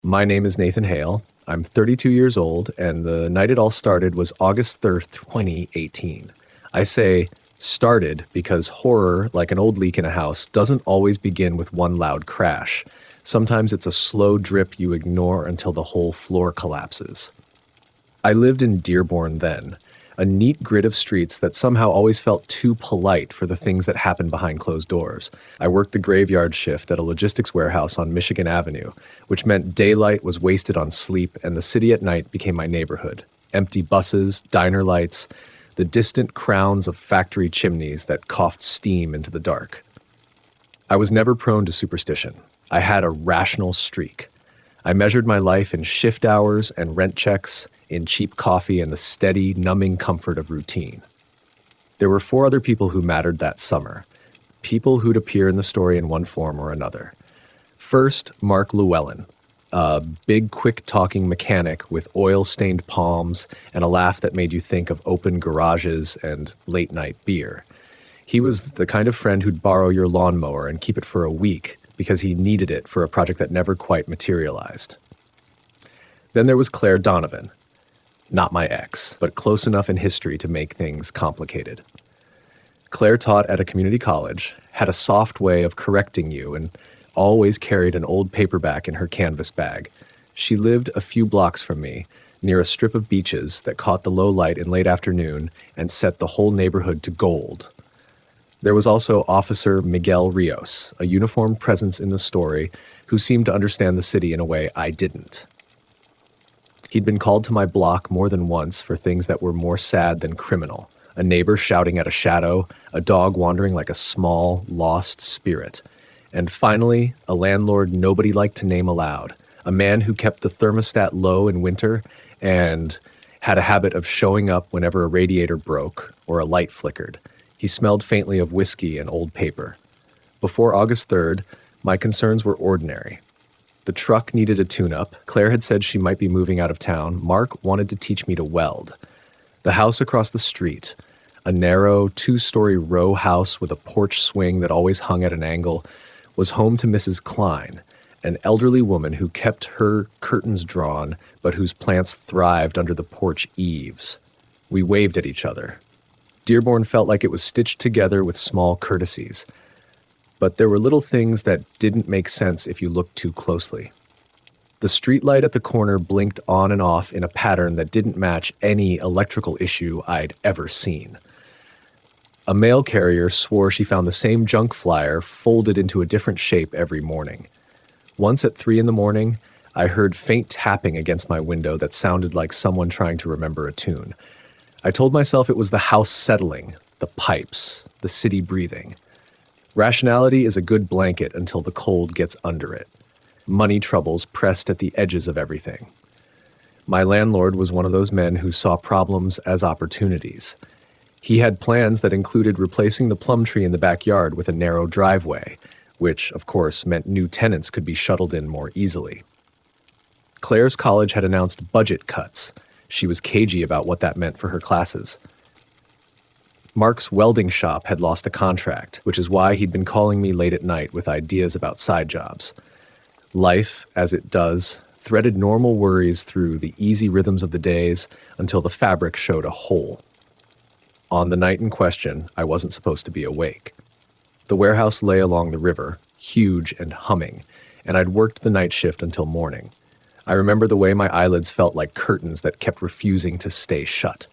My name is Nathan Hale. I'm 32 years old, and the night it all started was August 3rd, 2018. I say started because horror, like an old leak in a house, doesn't always begin with one loud crash. Sometimes it's a slow drip you ignore until the whole floor collapses. I lived in Dearborn then, a neat grid of streets that somehow always felt too polite for the things that happened behind closed doors. I worked the graveyard shift at a logistics warehouse on Michigan Avenue, which meant daylight was wasted on sleep and the city at night became my neighborhood. Empty buses, diner lights, the distant crowns of factory chimneys that coughed steam into the dark. I was never prone to superstition. I had a rational streak. I measured my life in shift hours and rent checks, in cheap coffee and the steady, numbing comfort of routine. There were 4 other people who mattered that summer, people who'd appear in the story in one form or another. First, Mark Llewellyn, a big, quick-talking mechanic with oil-stained palms and a laugh that made you think of open garages and late-night beer. He was the kind of friend who'd borrow your lawnmower and keep it for a week because he needed it for a project that never quite materialized. Then there was Claire Donovan. Not my ex, but close enough in history to make things complicated. Claire taught at a community college, had a soft way of correcting you, and always carried an old paperback in her canvas bag. She lived a few blocks from me, near a strip of beaches that caught the low light in late afternoon and set the whole neighborhood to gold. There was also Officer Miguel Rios, a uniformed presence in the story who seemed to understand the city in a way I didn't. He'd been called to my block more than once for things that were more sad than criminal. A neighbor shouting at a shadow, a dog wandering like a small, lost spirit. And finally, a landlord nobody liked to name aloud. A man who kept the thermostat low in winter and had a habit of showing up whenever a radiator broke or a light flickered. He smelled faintly of whiskey and old paper. Before August 3rd, my concerns were ordinary. The truck needed a tune-up. Claire had said she might be moving out of town. Mark wanted to teach me to weld. The house across the street, a narrow, 2-story row house with a porch swing that always hung at an angle, was home to Mrs. Klein, an elderly woman who kept her curtains drawn, but whose plants thrived under the porch eaves. We waved at each other. Dearborn felt like it was stitched together with small courtesies. But there were little things that didn't make sense if you looked too closely. The streetlight at the corner blinked on and off in a pattern that didn't match any electrical issue I'd ever seen. A mail carrier swore she found the same junk flyer folded into a different shape every morning. Once at 3 a.m, I heard faint tapping against my window that sounded like someone trying to remember a tune. I told myself it was the house settling, the pipes, the city breathing. Rationality is a good blanket until the cold gets under it. Money troubles pressed at the edges of everything. My landlord was one of those men who saw problems as opportunities. He had plans that included replacing the plum tree in the backyard with a narrow driveway, which, of course, meant new tenants could be shuttled in more easily. Claire's college had announced budget cuts. She was cagey about what that meant for her classes. Mark's welding shop had lost a contract, which is why he'd been calling me late at night with ideas about side jobs. Life, as it does, threaded normal worries through the easy rhythms of the days until the fabric showed a hole. On the night in question, I wasn't supposed to be awake. The warehouse lay along the river, huge and humming, and I'd worked the night shift until morning. I remember the way my eyelids felt like curtains that kept refusing to stay shut.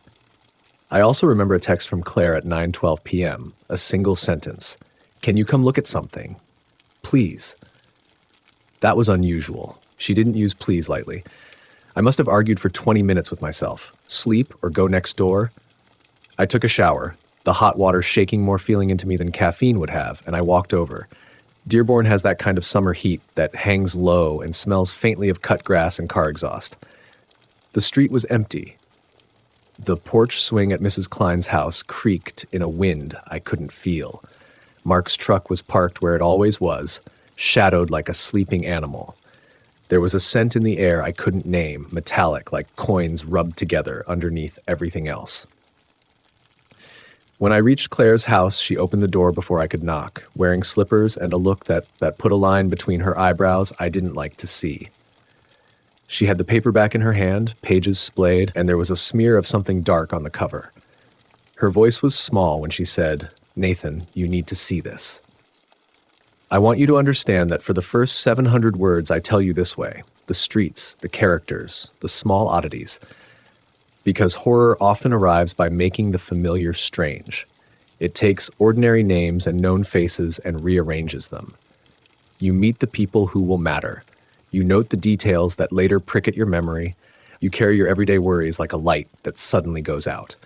I also remember a text from Claire at 9:12 p.m., a single sentence. "Can you come look at something? Please." That was unusual. She didn't use please lightly. I must have argued for 20 minutes with myself. Sleep or go next door? I took a shower, the hot water shaking more feeling into me than caffeine would have, and I walked over. Dearborn has that kind of summer heat that hangs low and smells faintly of cut grass and car exhaust. The street was empty. The porch swing at Mrs. Klein's house creaked in a wind I couldn't feel. Mark's truck was parked where it always was, shadowed like a sleeping animal. There was a scent in the air I couldn't name, metallic like coins rubbed together underneath everything else. When I reached Claire's house, she opened the door before I could knock, wearing slippers and a look that put a line between her eyebrows I didn't like to see. She had the paperback in her hand, pages splayed, and there was a smear of something dark on the cover. Her voice was small when she said, "Nathan, you need to see this. I want you to understand that for the first 700 words I tell you this way, the streets, the characters, the small oddities, because horror often arrives by making the familiar strange. It takes ordinary names and known faces and rearranges them. You meet the people who will matter. You note the details that later prick at your memory. You carry your everyday worries like a light that suddenly goes out.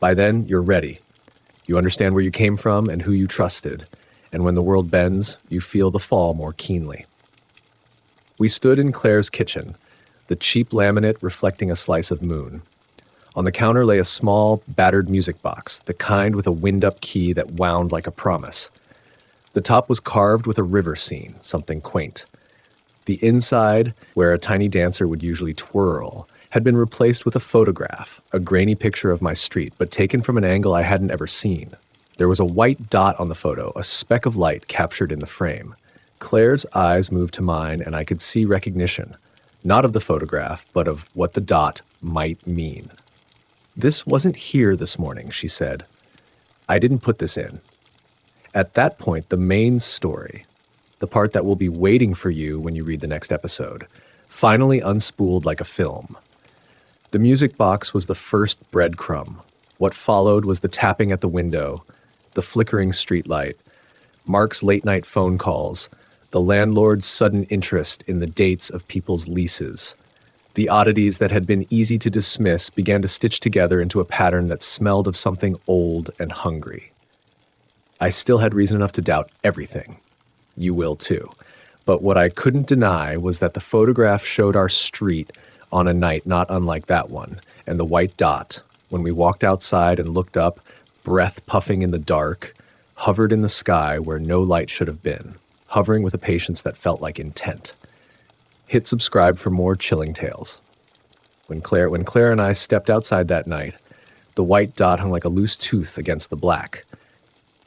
By then, you're ready. You understand where you came from and who you trusted, and when the world bends, you feel the fall more keenly." We stood in Claire's kitchen, the cheap laminate reflecting a slice of moon. On the counter lay a small, battered music box, the kind with a wind-up key that wound like a promise. The top was carved with a river scene, something quaint. The inside, where a tiny dancer would usually twirl, had been replaced with a photograph, a grainy picture of my street, but taken from an angle I hadn't ever seen. There was a white dot on the photo, a speck of light captured in the frame. Claire's eyes moved to mine, and I could see recognition, not of the photograph, but of what the dot might mean. "This wasn't here this morning," she said. "I didn't put this in." At that point, the main story, the part that will be waiting for you when you read the next episode, finally unspooled like a film. The music box was the first breadcrumb. What followed was the tapping at the window, the flickering streetlight, Mark's late-night phone calls, the landlord's sudden interest in the dates of people's leases. The oddities that had been easy to dismiss began to stitch together into a pattern that smelled of something old and hungry. I still had reason enough to doubt everything. You will too. But what I couldn't deny was that the photograph showed our street on a night not unlike that one, and the white dot, when we walked outside and looked up, breath puffing in the dark, hovered in the sky where no light should have been, hovering with a patience that felt like intent. Hit subscribe for more chilling tales. When Claire and I stepped outside that night, the white dot hung like a loose tooth against the black.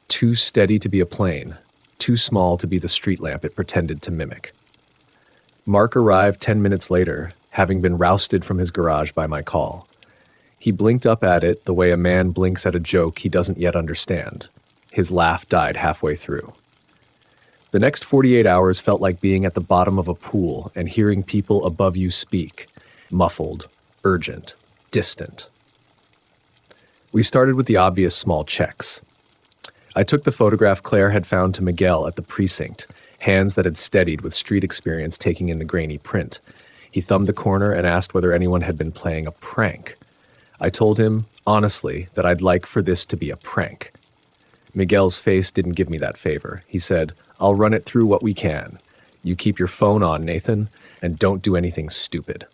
Too steady to be a plane, too small to be the street lamp it pretended to mimic. Mark arrived 10 minutes later, having been rousted from his garage by my call. He blinked up at it the way a man blinks at a joke he doesn't yet understand. His laugh died halfway through. The next 48 hours felt like being at the bottom of a pool and hearing people above you speak, muffled, urgent, distant. We started with the obvious small checks. I took the photograph Claire had found to Miguel at the precinct, hands that had steadied with street experience taking in the grainy print. He thumbed the corner and asked whether anyone had been playing a prank. I told him, honestly, that I'd like for this to be a prank. Miguel's face didn't give me that favor. He said, "I'll run it through what we can. You keep your phone on, Nathan, and don't do anything stupid."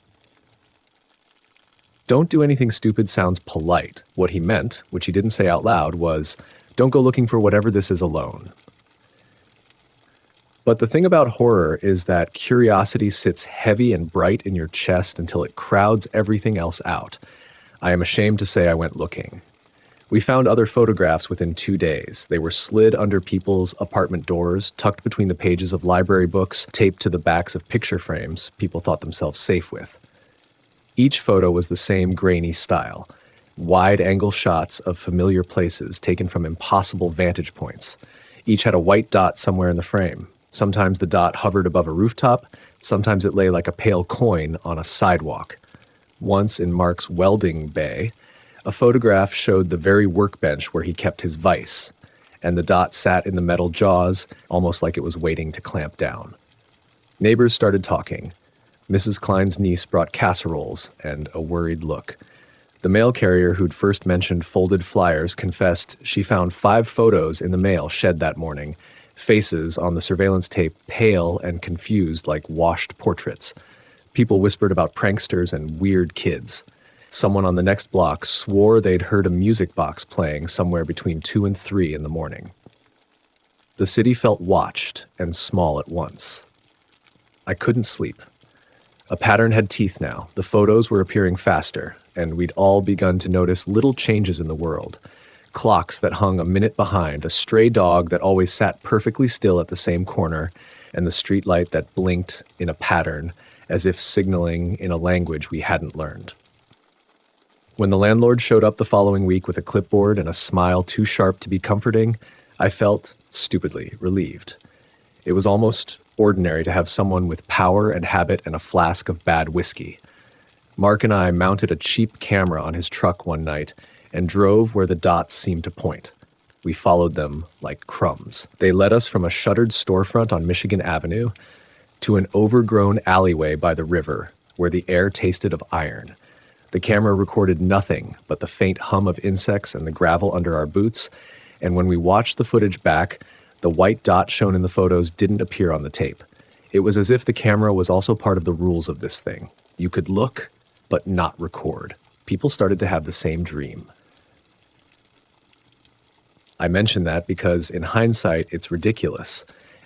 Don't do anything stupid sounds polite. What he meant, which he didn't say out loud, was, don't go looking for whatever this is alone. But the thing about horror is that curiosity sits heavy and bright in your chest until it crowds everything else out. I am ashamed to say I went looking. We found other photographs within 2 days. They were slid under people's apartment doors, tucked between the pages of library books, taped to the backs of picture frames people thought themselves safe with. Each photo was the same grainy style, wide-angle shots of familiar places taken from impossible vantage points. Each had a white dot somewhere in the frame. Sometimes the dot hovered above a rooftop, sometimes it lay like a pale coin on a sidewalk. Once in Mark's welding bay, a photograph showed the very workbench where he kept his vise, and the dot sat in the metal jaws, almost like it was waiting to clamp down. Neighbors started talking. Mrs. Klein's niece brought casseroles and a worried look. The mail carrier who'd first mentioned folded flyers confessed she found 5 photos in the mail shed that morning, faces on the surveillance tape pale and confused like washed portraits. People whispered about pranksters and weird kids. Someone on the next block swore they'd heard a music box playing somewhere between 2 and 3 in the morning. The city felt watched and small at once. I couldn't sleep. A pattern had teeth now. The photos were appearing faster, and we'd all begun to notice little changes in the world. Clocks that hung a minute behind, a stray dog that always sat perfectly still at the same corner, and the streetlight that blinked in a pattern as if signaling in a language we hadn't learned. When the landlord showed up the following week with a clipboard and a smile too sharp to be comforting, I felt, stupidly, relieved. It was almost ordinary to have someone with power and habit and a flask of bad whiskey. Mark and I mounted a cheap camera on his truck one night and drove where the dots seemed to point. We followed them like crumbs. They led us from a shuttered storefront on Michigan Avenue to an overgrown alleyway by the river where the air tasted of iron. The camera recorded nothing but the faint hum of insects and the gravel under our boots, and when we watched the footage back, the white dot shown in the photos didn't appear on the tape. It was as if the camera was also part of the rules of this thing. You could look, but not record. People started to have the same dream. I mention that because in hindsight, it's ridiculous,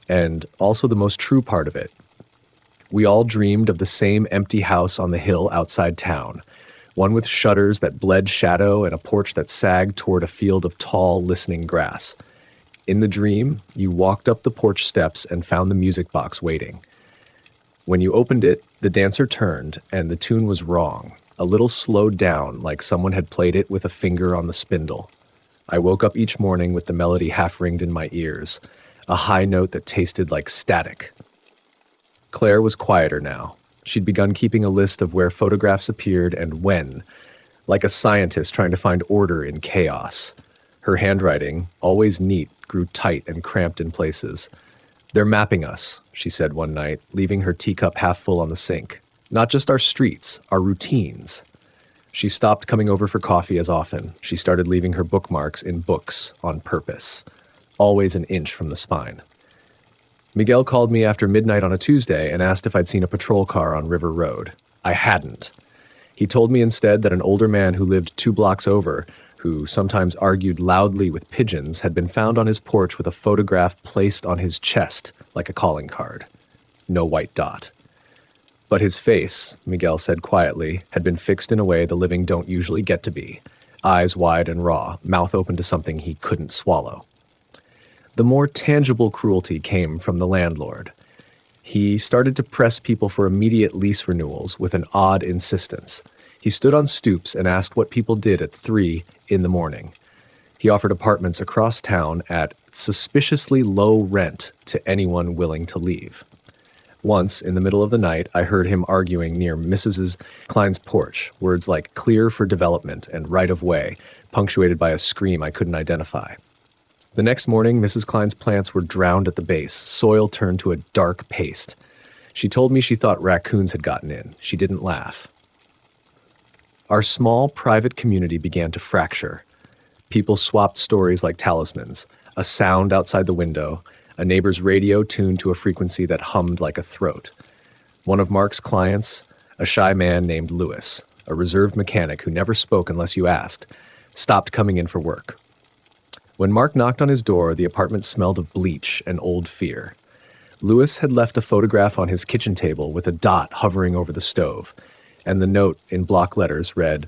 and also the most true part of it. We all dreamed of the same empty house on the hill outside town, one with shutters that bled shadow and a porch that sagged toward a field of tall, listening grass. In the dream, you walked up the porch steps and found the music box waiting. When you opened it, the dancer turned, and the tune was wrong, a little slowed down like someone had played it with a finger on the spindle. I woke up each morning with the melody half-ringed in my ears, a high note that tasted like static. Claire was quieter now. She'd begun keeping a list of where photographs appeared and when, like a scientist trying to find order in chaos. Her handwriting, always neat, grew tight and cramped in places. "They're mapping us," she said one night, leaving her teacup half full on the sink. "Not just our streets, our routines." She stopped coming over for coffee as often. She started leaving her bookmarks in books on purpose, always an inch from the spine. Miguel called me after midnight on a Tuesday and asked if I'd seen a patrol car on River Road. I hadn't. He told me instead that an older man who lived 2 blocks over, who sometimes argued loudly with pigeons, had been found on his porch with a photograph placed on his chest like a calling card. No white dot. But his face, Miguel said quietly, had been fixed in a way the living don't usually get to be. Eyes wide and raw, mouth open to something he couldn't swallow. The more tangible cruelty came from the landlord. He started to press people for immediate lease renewals with an odd insistence. He stood on stoops and asked what people did at 3 in the morning. He offered apartments across town at suspiciously low rent to anyone willing to leave. Once, in the middle of the night, I heard him arguing near Mrs. Klein's porch, words like clear for development and right of way, punctuated by a scream I couldn't identify. The next morning, Mrs. Klein's plants were drowned at the base, soil turned to a dark paste. She told me she thought raccoons had gotten in. She didn't laugh. Our small, private community began to fracture. People swapped stories like talismans, a sound outside the window, a neighbor's radio tuned to a frequency that hummed like a throat. One of Mark's clients, a shy man named Lewis, a reserved mechanic who never spoke unless you asked, stopped coming in for work. When Mark knocked on his door, the apartment smelled of bleach and old fear. Lewis had left a photograph on his kitchen table with a dot hovering over the stove, and the note in block letters read,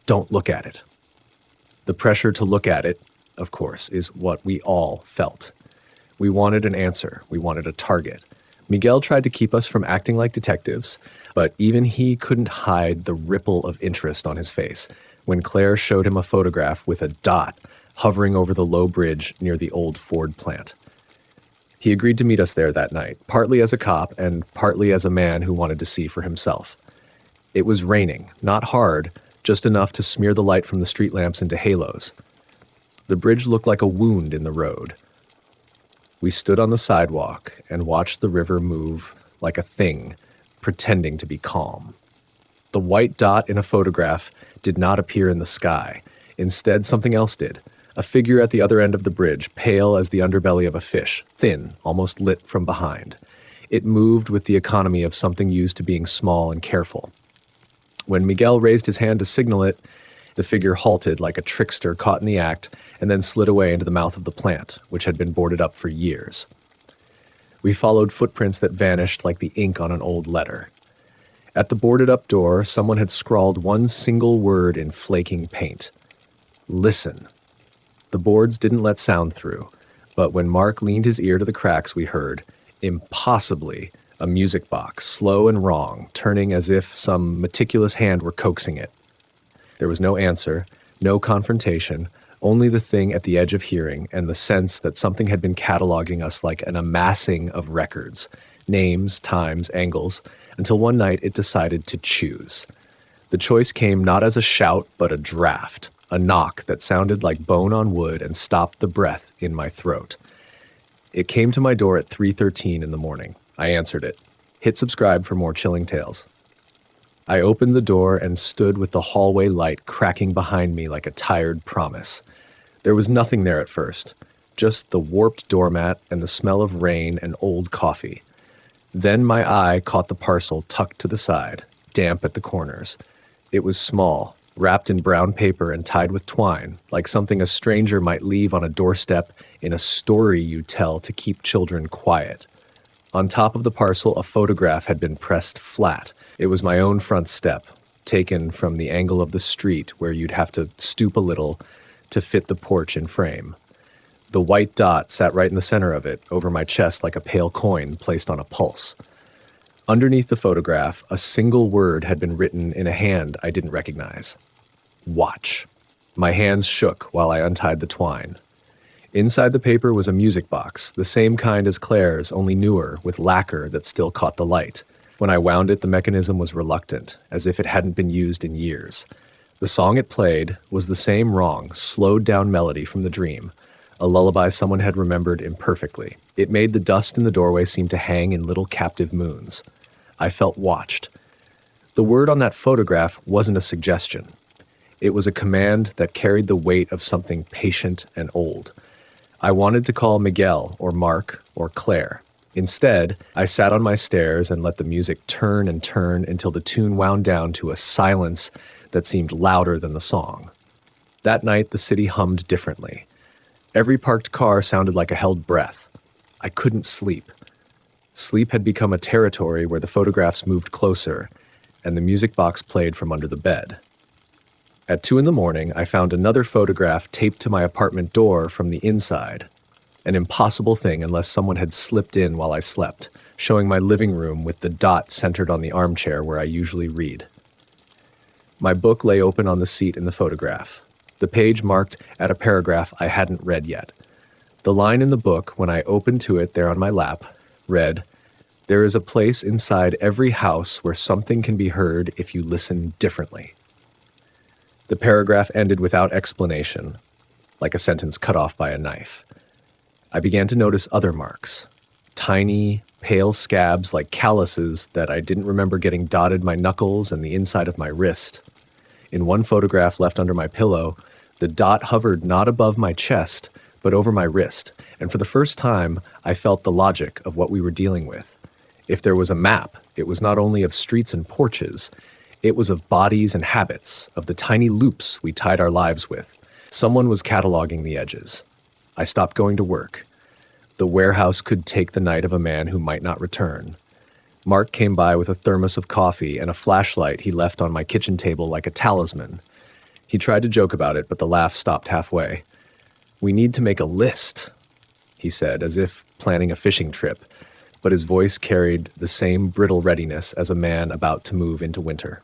"Don't look at it." The pressure to look at it, of course, is what we all felt. We wanted an answer. We wanted a target. Miguel tried to keep us from acting like detectives, but even he couldn't hide the ripple of interest on his face when Claire showed him a photograph with a dot hovering over the low bridge near the old Ford plant. He agreed to meet us there that night, partly as a cop and partly as a man who wanted to see for himself. It was raining, not hard, just enough to smear the light from the street lamps into halos. The bridge looked like a wound in the road. We stood on the sidewalk and watched the river move like a thing, pretending to be calm. The white dot in a photograph did not appear in the sky. Instead, something else did. A figure at the other end of the bridge, pale as the underbelly of a fish, thin, almost lit from behind. It moved with the economy of something used to being small and careful. When Miguel raised his hand to signal it, the figure halted like a trickster caught in the act and then slid away into the mouth of the plant, which had been boarded up for years. We followed footprints that vanished like the ink on an old letter. At the boarded-up door, someone had scrawled one single word in flaking paint. Listen. The boards didn't let sound through, but when Mark leaned his ear to the cracks, we heard, impossibly, A music box, slow and wrong, turning as if some meticulous hand were coaxing it. There was no answer, no confrontation, only the thing at the edge of hearing and the sense that something had been cataloging us like an amassing of records, names, times, angles, until one night it decided to choose. The choice came not as a shout, but a draft, a knock that sounded like bone on wood and stopped the breath in my throat. It came to my door at 3:13 in the morning. I answered it. Hit subscribe for more chilling tales. I opened the door and stood with the hallway light cracking behind me like a tired promise. There was nothing there at first, just the warped doormat and the smell of rain and old coffee. Then my eye caught the parcel tucked to the side, damp at the corners. It was small, wrapped in brown paper and tied with twine, like something a stranger might leave on a doorstep in a story you tell to keep children quiet. On top of the parcel, a photograph had been pressed flat. It was my own front step, taken from the angle of the street where you'd have to stoop a little to fit the porch in frame. The white dot sat right in the center of it, over my chest like a pale coin placed on a pulse. Underneath the photograph, a single word had been written in a hand I didn't recognize. Watch. My hands shook while I untied the twine. Inside the paper was a music box, the same kind as Claire's, only newer, with lacquer that still caught the light. When I wound it, the mechanism was reluctant, as if it hadn't been used in years. The song it played was the same wrong, slowed-down melody from the dream, a lullaby someone had remembered imperfectly. It made the dust in the doorway seem to hang in little captive moons. I felt watched. The word on that photograph wasn't a suggestion. It was a command that carried the weight of something patient and old. I wanted to call Miguel or Mark or Claire. Instead, I sat on my stairs and let the music turn and turn until the tune wound down to a silence that seemed louder than the song. That night, the city hummed differently. Every parked car sounded like a held breath. I couldn't sleep. Sleep had become a territory where the photographs moved closer, and the music box played from under the bed. At 2 a.m, I found another photograph taped to my apartment door from the inside. An impossible thing unless someone had slipped in while I slept, showing my living room with the dot centered on the armchair where I usually read. My book lay open on the seat in the photograph, the page marked at a paragraph I hadn't read yet. The line in the book, when I opened to it there on my lap, read, "There is a place inside every house where something can be heard if you listen differently." The paragraph ended without explanation, like a sentence cut off by a knife. I began to notice other marks, tiny, pale scabs like calluses that I didn't remember getting dotted my knuckles and the inside of my wrist. In one photograph left under my pillow, the dot hovered not above my chest, but over my wrist, and for the first time, I felt the logic of what we were dealing with. If there was a map, it was not only of streets and porches, it was of bodies and habits, of the tiny loops we tied our lives with. Someone was cataloging the edges. I stopped going to work. The warehouse could take the night of a man who might not return. Mark came by with a thermos of coffee and a flashlight he left on my kitchen table like a talisman. He tried to joke about it, but the laugh stopped halfway. "We need to make a list," he said, as if planning a fishing trip, but his voice carried the same brittle readiness as a man about to move into winter.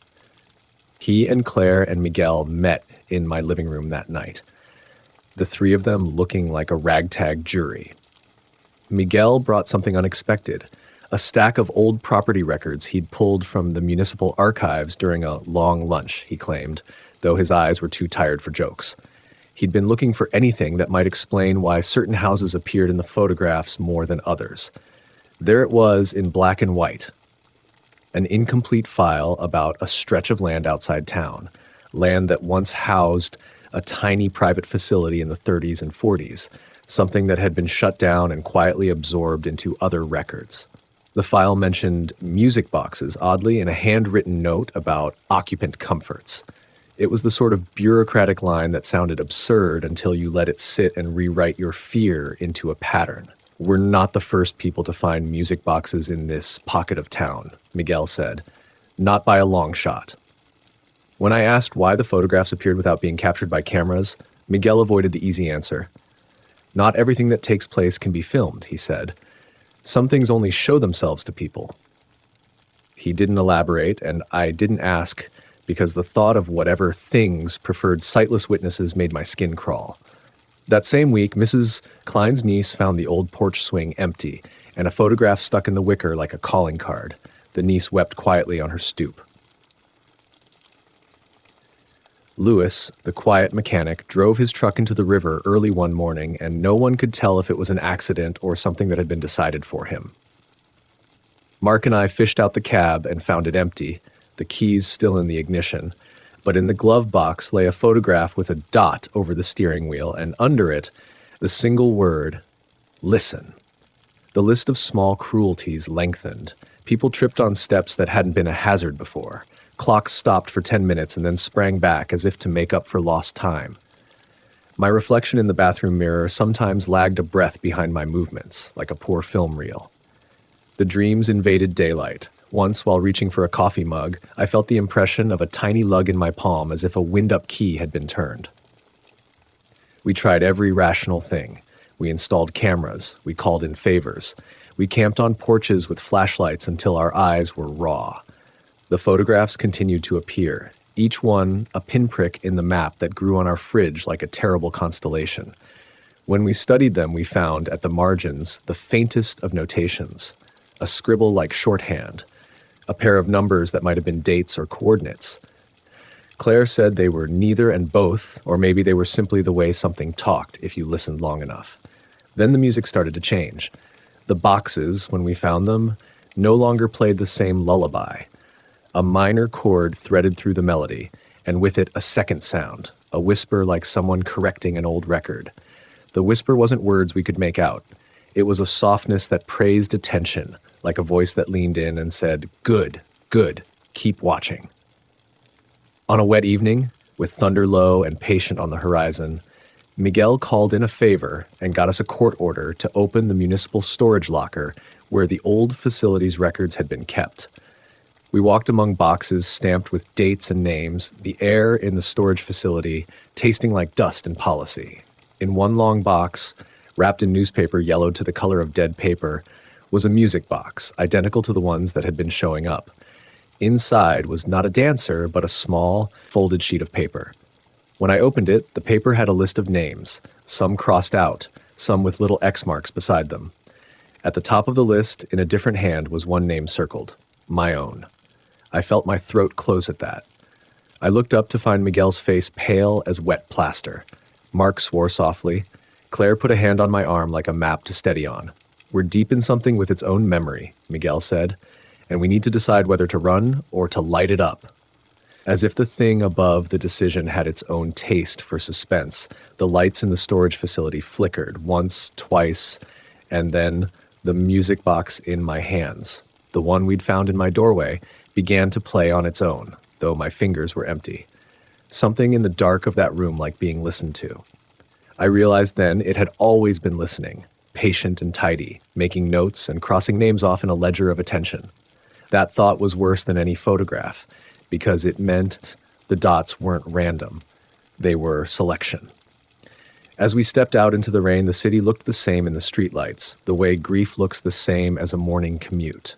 He and Claire and Miguel met in my living room that night, the three of them looking like a ragtag jury. Miguel brought something unexpected, a stack of old property records he'd pulled from the municipal archives during a long lunch, he claimed, though his eyes were too tired for jokes. He'd been looking for anything that might explain why certain houses appeared in the photographs more than others. There it was in black and white, an incomplete file about a stretch of land outside town, land that once housed a tiny private facility in the 30s and 40s, something that had been shut down and quietly absorbed into other records. The file mentioned music boxes, oddly, and a handwritten note about occupant comforts. It was the sort of bureaucratic line that sounded absurd until you let it sit and rewrite your fear into a pattern. "We're not the first people to find music boxes in this pocket of town," Miguel said. "Not by a long shot." When I asked why the photographs appeared without being captured by cameras, Miguel avoided the easy answer. "Not everything that takes place can be filmed," he said. "Some things only show themselves to people, He didn't elaborate, and I didn't ask because the thought of whatever things preferred sightless witnesses made my skin crawl. That same week, Mrs. Klein's niece found the old porch swing empty, and a photograph stuck in the wicker like a calling card. The niece wept quietly on her stoop. Louis, the quiet mechanic, drove his truck into the river early one morning, and no one could tell if it was an accident or something that had been decided for him. Mark and I fished out the cab and found it empty, the keys still in the ignition, but in the glove box lay a photograph with a dot over the steering wheel, and under it, the single word, listen. The list of small cruelties lengthened. People tripped on steps that hadn't been a hazard before. Clocks stopped for 10 minutes and then sprang back as if to make up for lost time. My reflection in the bathroom mirror sometimes lagged a breath behind my movements, like a poor film reel. The dreams invaded daylight. Once, while reaching for a coffee mug, I felt the impression of a tiny lug in my palm as if a wind-up key had been turned. We tried every rational thing. We installed cameras. We called in favors. We camped on porches with flashlights until our eyes were raw. The photographs continued to appear, each one a pinprick in the map that grew on our fridge like a terrible constellation. When we studied them, we found, at the margins, the faintest of notations, a scribble like shorthand, a pair of numbers that might have been dates or coordinates. Claire said they were neither and both, or maybe they were simply the way something talked if you listened long enough. Then the music started to change. The boxes, when we found them, no longer played the same lullaby. A minor chord threaded through the melody, and with it a second sound, a whisper like someone correcting an old record. The whisper wasn't words we could make out. It was a softness that praised attention, like a voice that leaned in and said, "Good, good, keep watching." On a wet evening, with thunder low and patient on the horizon, Miguel called in a favor and got us a court order to open the municipal storage locker where the old facility's records had been kept. We walked among boxes stamped with dates and names, the air in the storage facility tasting like dust and policy. In one long box, wrapped in newspaper yellowed to the color of dead paper, was a music box, identical to the ones that had been showing up. Inside was not a dancer, but a small, folded sheet of paper. When I opened it, the paper had a list of names, some crossed out, some with little X marks beside them. At the top of the list, in a different hand, was one name circled, my own. I felt my throat close at that. I looked up to find Miguel's face pale as wet plaster. Mark swore softly. Claire put a hand on my arm like a map to steady on. "We're deep in something with its own memory," Miguel said, "and we need to decide whether to run or to light it up." As if the thing above the decision had its own taste for suspense, the lights in the storage facility flickered once, twice, and then the music box in my hands, the one we'd found in my doorway, began to play on its own, though my fingers were empty. Something in the dark of that room like being listened to. I realized then it had always been listening, patient and tidy, making notes and crossing names off in a ledger of attention. That thought was worse than any photograph, because it meant the dots weren't random. They were selection. As we stepped out into the rain, the city looked the same in the streetlights, the way grief looks the same as a morning commute.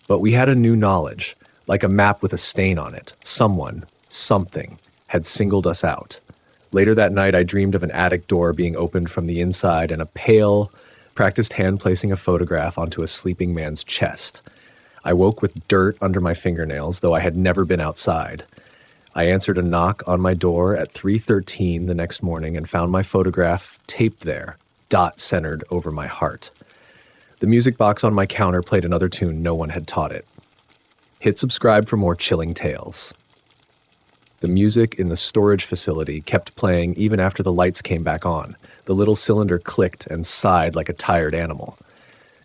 But we had a new knowledge, like a map with a stain on it. Someone, something, had singled us out. Later that night, I dreamed of an attic door being opened from the inside and a pale, practiced hand placing a photograph onto a sleeping man's chest. I woke with dirt under my fingernails, though I had never been outside. I answered a knock on my door at 3:13 the next morning and found my photograph taped there, dot-centered over my heart. The music box on my counter played another tune no one had taught it. Hit subscribe for more chilling tales. The music in the storage facility kept playing even after the lights came back on. The little cylinder clicked and sighed like a tired animal.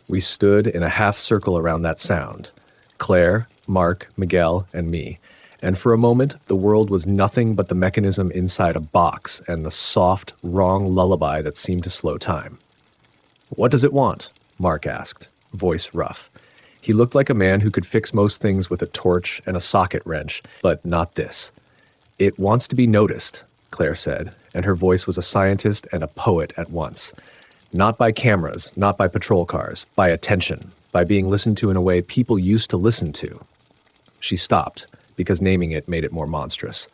We stood in a half circle around that sound. Claire, Mark, Miguel, and me. And for a moment, the world was nothing but the mechanism inside a box and the soft, wrong lullaby that seemed to slow time. "What does it want?" Mark asked, voice rough. He looked like a man who could fix most things with a torch and a socket wrench, but not this. "It wants to be noticed," Claire said, and her voice was a scientist and a poet at once. "Not by cameras, not by patrol cars, by attention, by being listened to in a way people used to listen to." She stopped, because naming it made it more monstrous.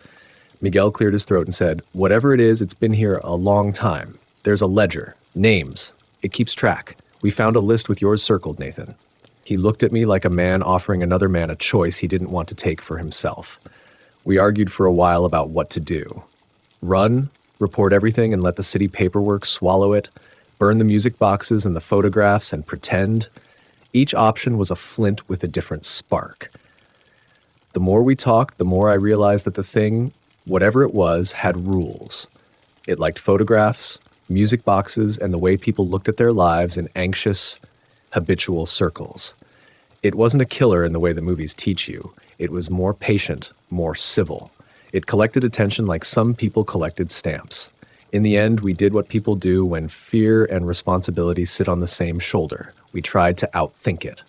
Miguel cleared his throat and said, "Whatever it is, it's been here a long time. There's a ledger. Names. It keeps track. We found a list with yours circled, Nathan." He looked at me like a man offering another man a choice he didn't want to take for himself. We argued for a while about what to do. Run, report everything and let the city paperwork swallow it, burn the music boxes and the photographs and pretend. Each option was a flint with a different spark. The more we talked, the more I realized that the thing, whatever it was, had rules. It liked photographs, music boxes, and the way people looked at their lives in anxious, habitual circles. It wasn't a killer in the way the movies teach you. It was more patient, more civil. It collected attention like some people collected stamps. In the end, we did what people do when fear and responsibility sit on the same shoulder. We tried to outthink it.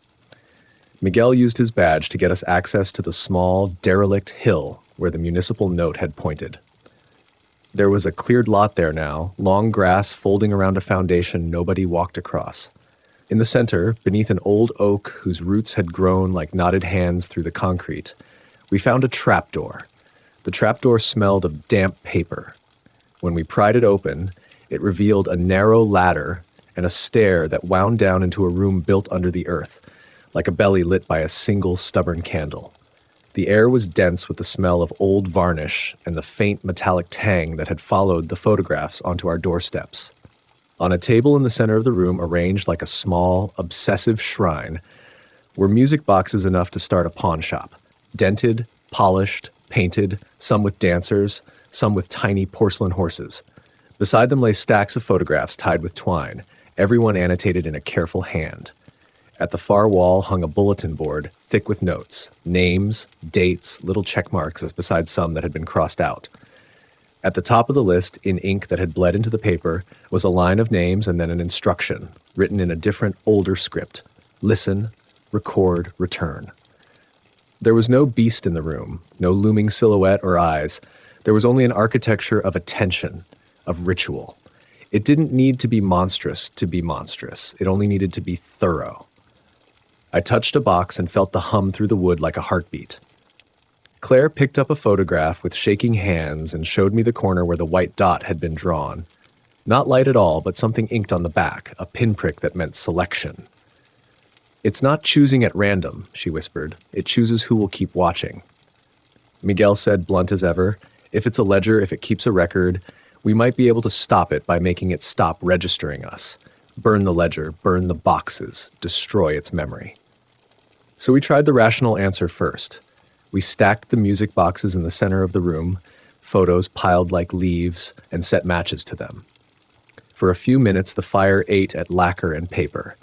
Miguel used his badge to get us access to the small, derelict hill where the municipal note had pointed. There was a cleared lot there now, long grass folding around a foundation nobody walked across. In the center, beneath an old oak whose roots had grown like knotted hands through the concrete, we found a trapdoor. The trapdoor smelled of damp paper. When we pried it open, it revealed a narrow ladder and a stair that wound down into a room built under the earth, like a belly lit by a single stubborn candle. The air was dense with the smell of old varnish and the faint metallic tang that had followed the photographs onto our doorsteps. On a table in the center of the room, arranged like a small, obsessive shrine, were music boxes enough to start a pawn shop. Dented, polished, painted, some with dancers, some with tiny porcelain horses. Beside them lay stacks of photographs tied with twine, everyone annotated in a careful hand. At the far wall hung a bulletin board, thick with notes, names, dates, little check marks beside some that had been crossed out. At the top of the list, in ink that had bled into the paper, was a line of names and then an instruction, written in a different, older script. Listen, record, return. There was no beast in the room, no looming silhouette or eyes. There was only an architecture of attention, of ritual. It didn't need to be monstrous to be monstrous. It only needed to be thorough. I touched a box and felt the hum through the wood like a heartbeat. Claire picked up a photograph with shaking hands and showed me the corner where the white dot had been drawn. Not light at all, but something inked on the back, a pinprick that meant selection. "It's not choosing at random," she whispered. "It chooses who will keep watching." Miguel said, blunt as ever, "If it's a ledger, if it keeps a record, we might be able to stop it by making it stop registering us. Burn the ledger, burn the boxes, destroy its memory." So we tried the rational answer first. We stacked the music boxes in the center of the room, photos piled like leaves, and set matches to them. For a few minutes, the fire ate at lacquer and paper,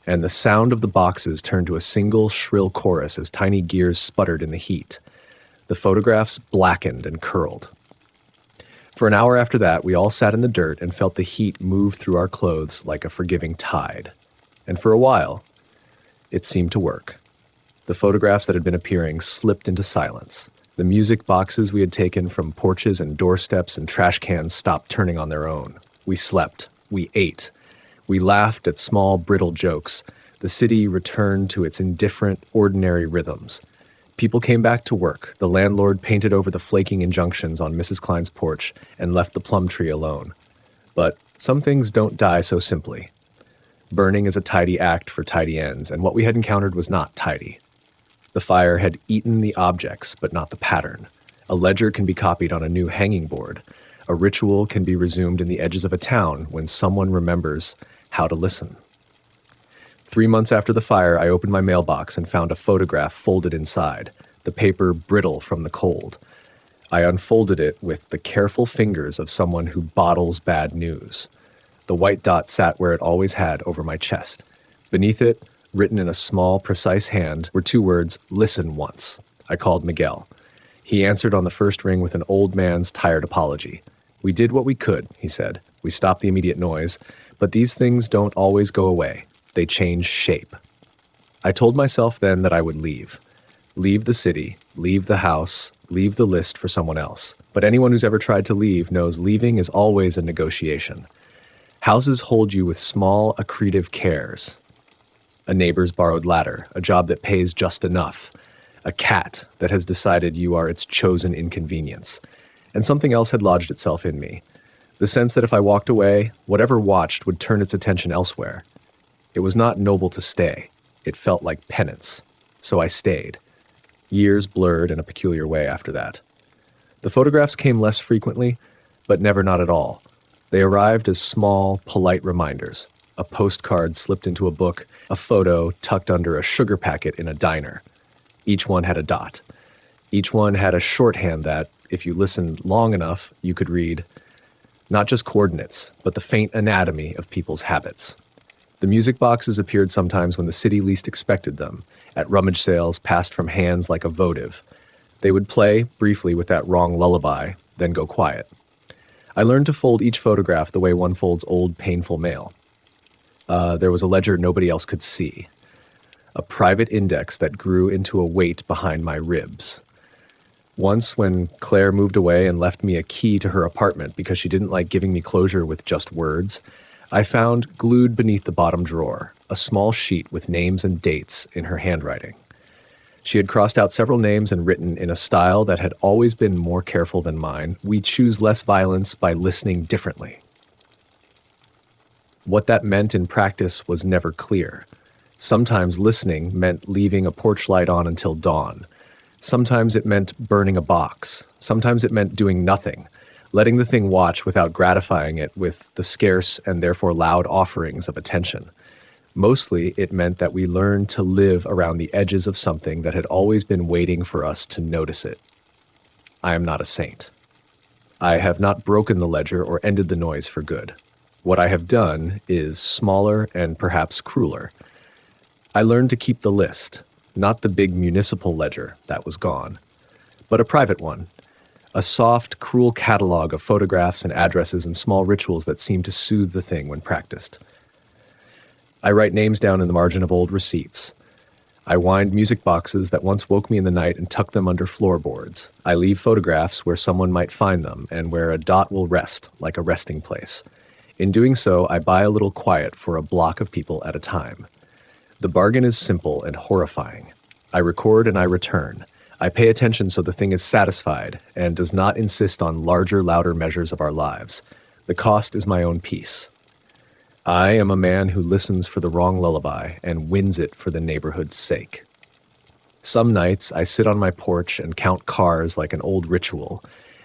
and the sound of the boxes turned to a single shrill chorus as tiny gears sputtered in the heat. The photographs blackened and curled. For an hour after that, we all sat in the dirt and felt the heat move through our clothes like a forgiving tide. And for a while, it seemed to work. The photographs that had been appearing slipped into silence. The music boxes we had taken from porches and doorsteps and trash cans stopped turning on their own. We slept. We ate. We laughed at small, brittle jokes. The city returned to its indifferent, ordinary rhythms. People came back to work. The landlord painted over the flaking injunctions on Mrs. Klein's porch and left the plum tree alone. But some things don't die so simply. Burning is a tidy act for tidy ends, and what we had encountered was not tidy. The fire had eaten the objects, but not the pattern. A ledger can be copied on a new hanging board. A ritual can be resumed in the edges of a town when someone remembers how to listen. 3 months after the fire, I opened my mailbox and found a photograph folded inside, the paper brittle from the cold. I unfolded it with the careful fingers of someone who bottles bad news. The white dot sat where it always had, over my chest. Beneath it, written in a small, precise hand, were 2 words, "Listen once." I called Miguel. He answered on the first ring with an old man's tired apology. "We did what we could," he said. "We stopped the immediate noise, but these things don't always go away. They change shape." I told myself then that I would leave. Leave the city, leave the house, leave the list for someone else. But anyone who's ever tried to leave knows leaving is always a negotiation. Houses hold you with small, accretive cares. A neighbor's borrowed ladder, a job that pays just enough, a cat that has decided you are its chosen inconvenience. And something else had lodged itself in me, the sense that if I walked away, whatever watched would turn its attention elsewhere. It was not noble to stay. It felt like penance. So I stayed. Years blurred in a peculiar way after that. The photographs came less frequently, but never not at all. They arrived as small, polite reminders. A postcard slipped into a book, a photo tucked under a sugar packet in a diner. Each one had a dot. Each one had a shorthand that, if you listened long enough, you could read, not just coordinates, but the faint anatomy of people's habits. The music boxes appeared sometimes when the city least expected them, at rummage sales passed from hands like a votive. They would play, briefly with that wrong lullaby, then go quiet. I learned to fold each photograph the way one folds old, painful mail. There was a ledger nobody else could see. A private index that grew into a weight behind my ribs. Once, when Claire moved away and left me a key to her apartment because she didn't like giving me closure with just words, I found, glued beneath the bottom drawer, a small sheet with names and dates in her handwriting. She had crossed out several names and written in a style that had always been more careful than mine, "We choose less violence by listening differently." What that meant in practice was never clear. Sometimes listening meant leaving a porch light on until dawn. Sometimes it meant burning a box. Sometimes it meant doing nothing, letting the thing watch without gratifying it with the scarce and therefore loud offerings of attention. Mostly, it meant that we learned to live around the edges of something that had always been waiting for us to notice it. I am not a saint. I have not broken the ledger or ended the noise for good. What I have done is smaller and perhaps crueler. I learned to keep the list, not the big municipal ledger that was gone, but a private one, a soft, cruel catalog of photographs and addresses and small rituals that seem to soothe the thing when practiced. I write names down in the margin of old receipts. I wind music boxes that once woke me in the night and tuck them under floorboards. I leave photographs where someone might find them and where a dot will rest, like a resting place. In doing so, I buy a little quiet for a block of people at a time. The bargain is simple and horrifying. I record and I return. I pay attention so the thing is satisfied and does not insist on larger, louder measures of our lives. The cost is my own peace. I am a man who listens for the wrong lullaby and wins it for the neighborhood's sake. Some nights I sit on my porch and count cars like an old ritual,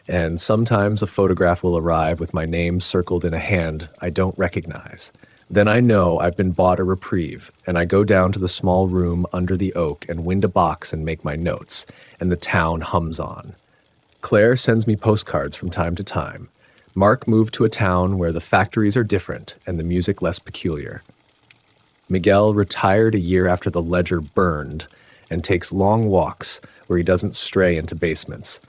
and sometimes a photograph will arrive with my name circled in a hand I don't recognize. Then I know I've been bought a reprieve, and I go down to the small room under the oak and wind a box and make my notes, and the town hums on. Claire sends me postcards from time to time. Mark moved to a town where the factories are different and the music less peculiar. Miguel retired a year after the ledger burned and takes long walks where he doesn't stray into basements.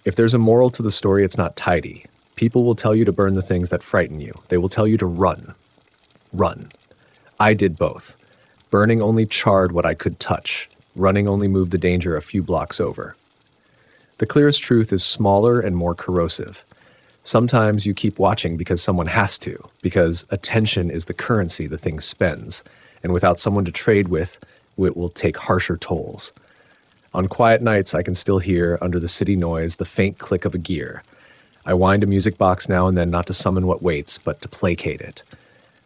If there's a moral to the story, it's not tidy. People will tell you to burn the things that frighten you. They will tell you to run. Run. I did both. Burning only charred what I could touch. Running only moved the danger a few blocks over. The clearest truth is smaller and more corrosive. Sometimes you keep watching because someone has to, because attention is the currency the thing spends, and without someone to trade with, it will take harsher tolls. On quiet nights, I can still hear, under the city noise, the faint click of a gear. I wind a music box now and then not to summon what waits, but to placate it.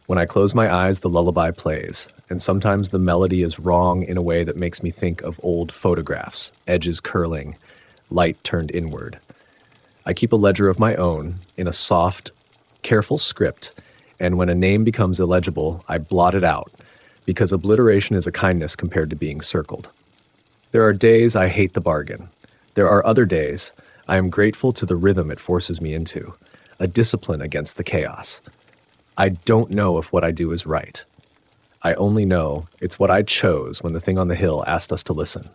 When I close my eyes, the lullaby plays, and sometimes the melody is wrong in a way that makes me think of old photographs, edges curling, light turned inward. I keep a ledger of my own, in a soft, careful script, and when a name becomes illegible, I blot it out, because obliteration is a kindness compared to being circled. There are days I hate the bargain. There are other days I am grateful to the rhythm it forces me into, a discipline against the chaos. I don't know if what I do is right. I only know it's what I chose when the thing on the hill asked us to listen.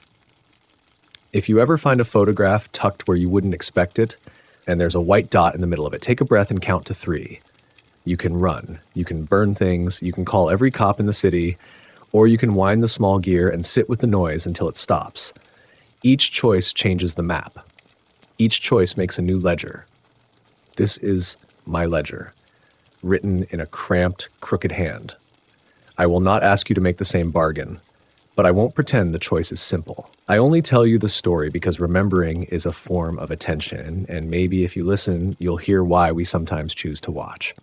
If you ever find a photograph tucked where you wouldn't expect it, and there's a white dot in the middle of it, take a breath and count to 3. You can run, you can burn things, you can call every cop in the city, or you can wind the small gear and sit with the noise until it stops. Each choice changes the map. Each choice makes a new ledger. This is my ledger, written in a cramped, crooked hand. I will not ask you to make the same bargain, But I won't pretend the choice is simple. I only tell you the story because remembering is a form of attention, and maybe if you listen, you'll hear why we sometimes choose to watch.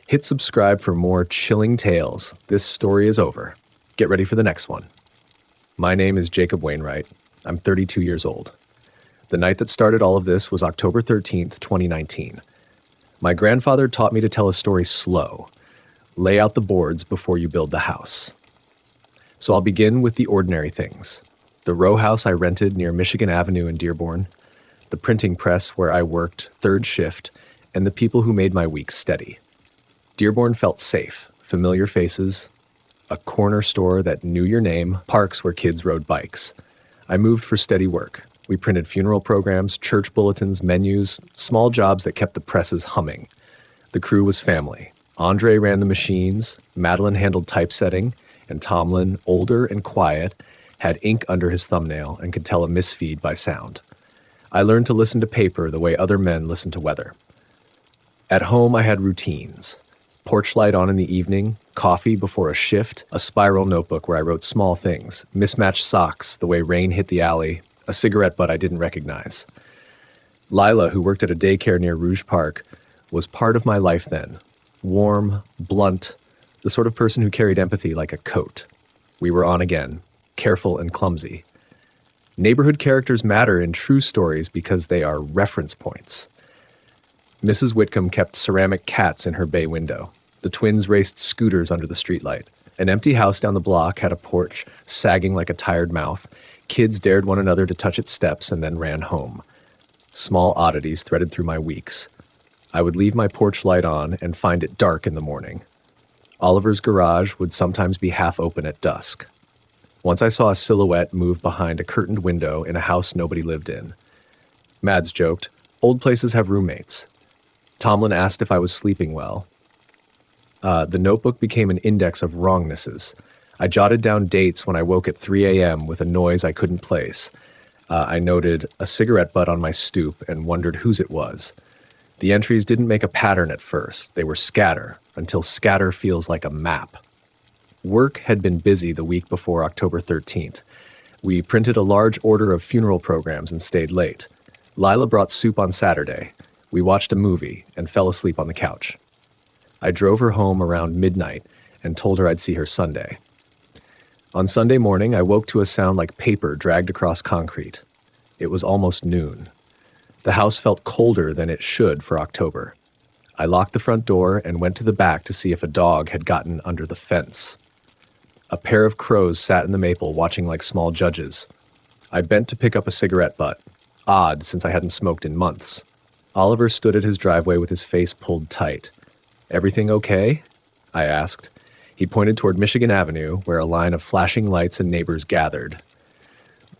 Hit subscribe for more chilling tales. This story is over. Get ready for the next one. My name is Jacob Wainwright. I'm 32 years old. The night that started all of this was October 13th, 2019. My grandfather taught me to tell a story slow. Lay out the boards before you build the house. So I'll begin with the ordinary things. The row house I rented near Michigan Avenue in Dearborn, the printing press where I worked third shift, and the people who made my week steady. Dearborn felt safe, familiar faces, a corner store that knew your name, parks where kids rode bikes. I moved for steady work. We printed funeral programs, church bulletins, menus, small jobs that kept the presses humming. The crew was family. Andre ran the machines, Madeline handled typesetting, and Tomlin, older and quiet, had ink under his thumbnail and could tell a misfeed by sound. I learned to listen to paper the way other men listen to weather. At home, I had routines. Porch light on in the evening, coffee before a shift, a spiral notebook where I wrote small things, mismatched socks the way rain hit the alley, a cigarette butt I didn't recognize. Lila, who worked at a daycare near Rouge Park, was part of my life then. Warm, blunt, the sort of person who carried empathy like a coat. We were on again, careful and clumsy. Neighborhood characters matter in true stories because they are reference points. Mrs. Whitcomb kept ceramic cats in her bay window. The twins raced scooters under the streetlight. An empty house down the block had a porch sagging like a tired mouth. Kids dared one another to touch its steps and then ran home. Small oddities threaded through my weeks. I would leave my porch light on and find it dark in the morning. Oliver's garage would sometimes be half open at dusk. Once I saw a silhouette move behind a curtained window in a house nobody lived in. Mads joked, "Old places have roommates." Tomlin asked if I was sleeping well. The notebook became an index of wrongnesses. I jotted down dates when I woke at 3 a.m. with a noise I couldn't place. I noted a cigarette butt on my stoop and wondered whose it was. The entries didn't make a pattern at first. They were scatter, until scatter feels like a map. Work had been busy the week before October 13th. We printed a large order of funeral programs and stayed late. Lila brought soup on Saturday. We watched a movie and fell asleep on the couch. I drove her home around midnight and told her I'd see her Sunday. On Sunday morning, I woke to a sound like paper dragged across concrete. It was almost noon. The house felt colder than it should for October. I locked the front door and went to the back to see if a dog had gotten under the fence. A pair of crows sat in the maple watching like small judges. I bent to pick up a cigarette butt, odd since I hadn't smoked in months. Oliver stood at his driveway with his face pulled tight. "Everything okay?" I asked. He pointed toward Michigan Avenue, where a line of flashing lights and neighbors gathered.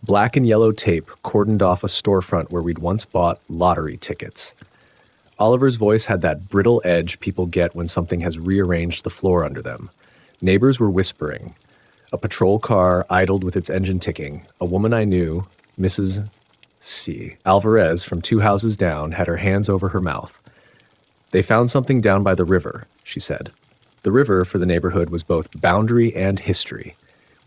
Black and yellow tape cordoned off a storefront where we'd once bought lottery tickets. Oliver's voice had that brittle edge people get when something has rearranged the floor under them. Neighbors were whispering. A patrol car idled with its engine ticking. A woman I knew, Mrs. C. Alvarez, from 2 houses down, had her hands over her mouth. "They found something down by the river," she said. The river for the neighborhood was both boundary and history,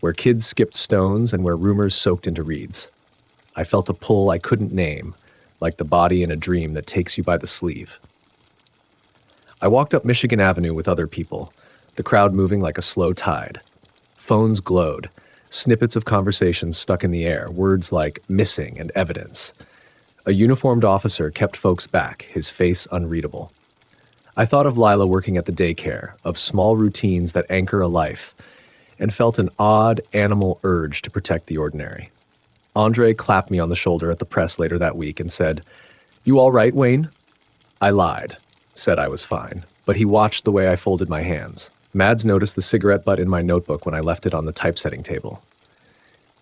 where kids skipped stones and where rumors soaked into reeds. I felt a pull I couldn't name, like the body in a dream that takes you by the sleeve. I walked up Michigan Avenue with other people, the crowd moving like a slow tide. Phones glowed, snippets of conversations stuck in the air, words like missing and evidence. A uniformed officer kept folks back, his face unreadable. I thought of Lila working at the daycare, of small routines that anchor a life, and felt an odd animal urge to protect the ordinary. Andre clapped me on the shoulder at the press later that week and said, "You all right, Wayne?" I lied, said I was fine, but he watched the way I folded my hands. Mads noticed the cigarette butt in my notebook when I left it on the typesetting table.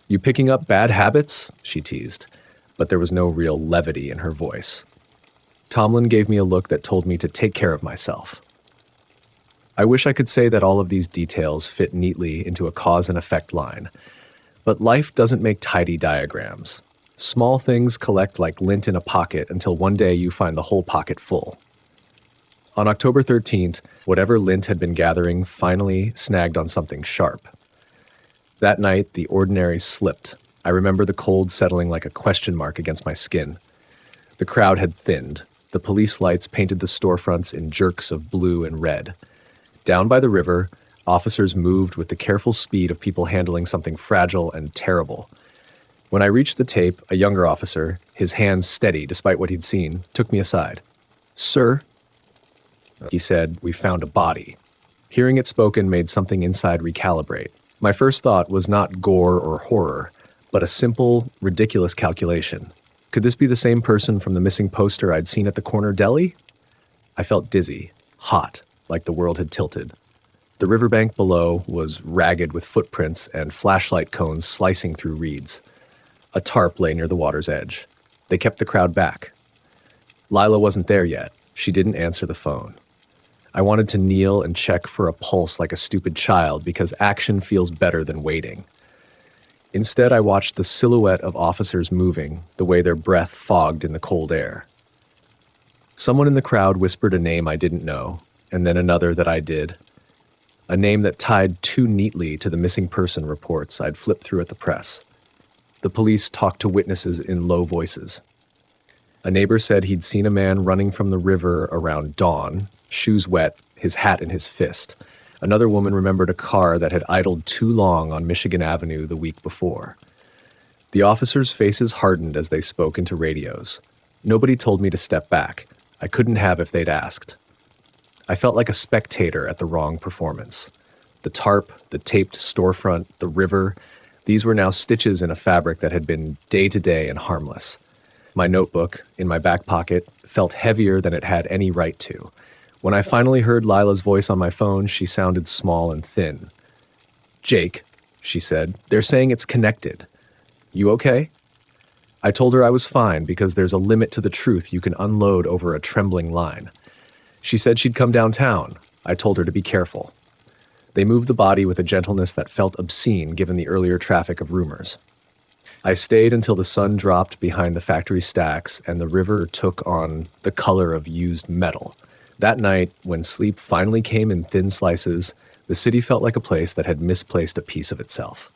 "You picking up bad habits?" she teased, but there was no real levity in her voice. Tomlin gave me a look that told me to take care of myself. I wish I could say that all of these details fit neatly into a cause and effect line, but life doesn't make tidy diagrams. Small things collect like lint in a pocket until one day you find the whole pocket full. On October 13th, whatever lint had been gathering finally snagged on something sharp. That night, the ordinary slipped. I remember the cold settling like a question mark against my skin. The crowd had thinned. The police lights painted the storefronts in jerks of blue and red. Down by the river, officers moved with the careful speed of people handling something fragile and terrible. When I reached the tape, a younger officer, his hands steady despite what he'd seen, took me aside. "Sir," he said, "we found a body." Hearing it spoken made something inside recalibrate. My first thought was not gore or horror, but a simple, ridiculous calculation. Could this be the same person from the missing poster I'd seen at the corner deli? I felt dizzy, hot, like the world had tilted. The riverbank below was ragged with footprints and flashlight cones slicing through reeds. A tarp lay near the water's edge. They kept the crowd back. Lila wasn't there yet. She didn't answer the phone. I wanted to kneel and check for a pulse like a stupid child because action feels better than waiting. Instead, I watched the silhouette of officers moving, the way their breath fogged in the cold air. Someone in the crowd whispered a name I didn't know, and then another that I did. A name that tied too neatly to the missing person reports I'd flipped through at the press. The police talked to witnesses in low voices. A neighbor said he'd seen a man running from the river around dawn, shoes wet, his hat in his fist. Another woman remembered a car that had idled too long on Michigan Avenue the week before. The officers' faces hardened as they spoke into radios. Nobody told me to step back. I couldn't have if they'd asked. I felt like a spectator at the wrong performance. The tarp, the taped storefront, the river, these were now stitches in a fabric that had been day-to-day and harmless. My notebook, in my back pocket, felt heavier than it had any right to. When I finally heard Lila's voice on my phone, she sounded small and thin. "Jake," she said, "they're saying it's connected. You okay?" I told her I was fine because there's a limit to the truth you can unload over a trembling line. She said she'd come downtown. I told her to be careful. They moved the body with a gentleness that felt obscene given the earlier traffic of rumors. I stayed until the sun dropped behind the factory stacks and the river took on the color of used metal. That night, when sleep finally came in thin slices, the city felt like a place that had misplaced a piece of itself.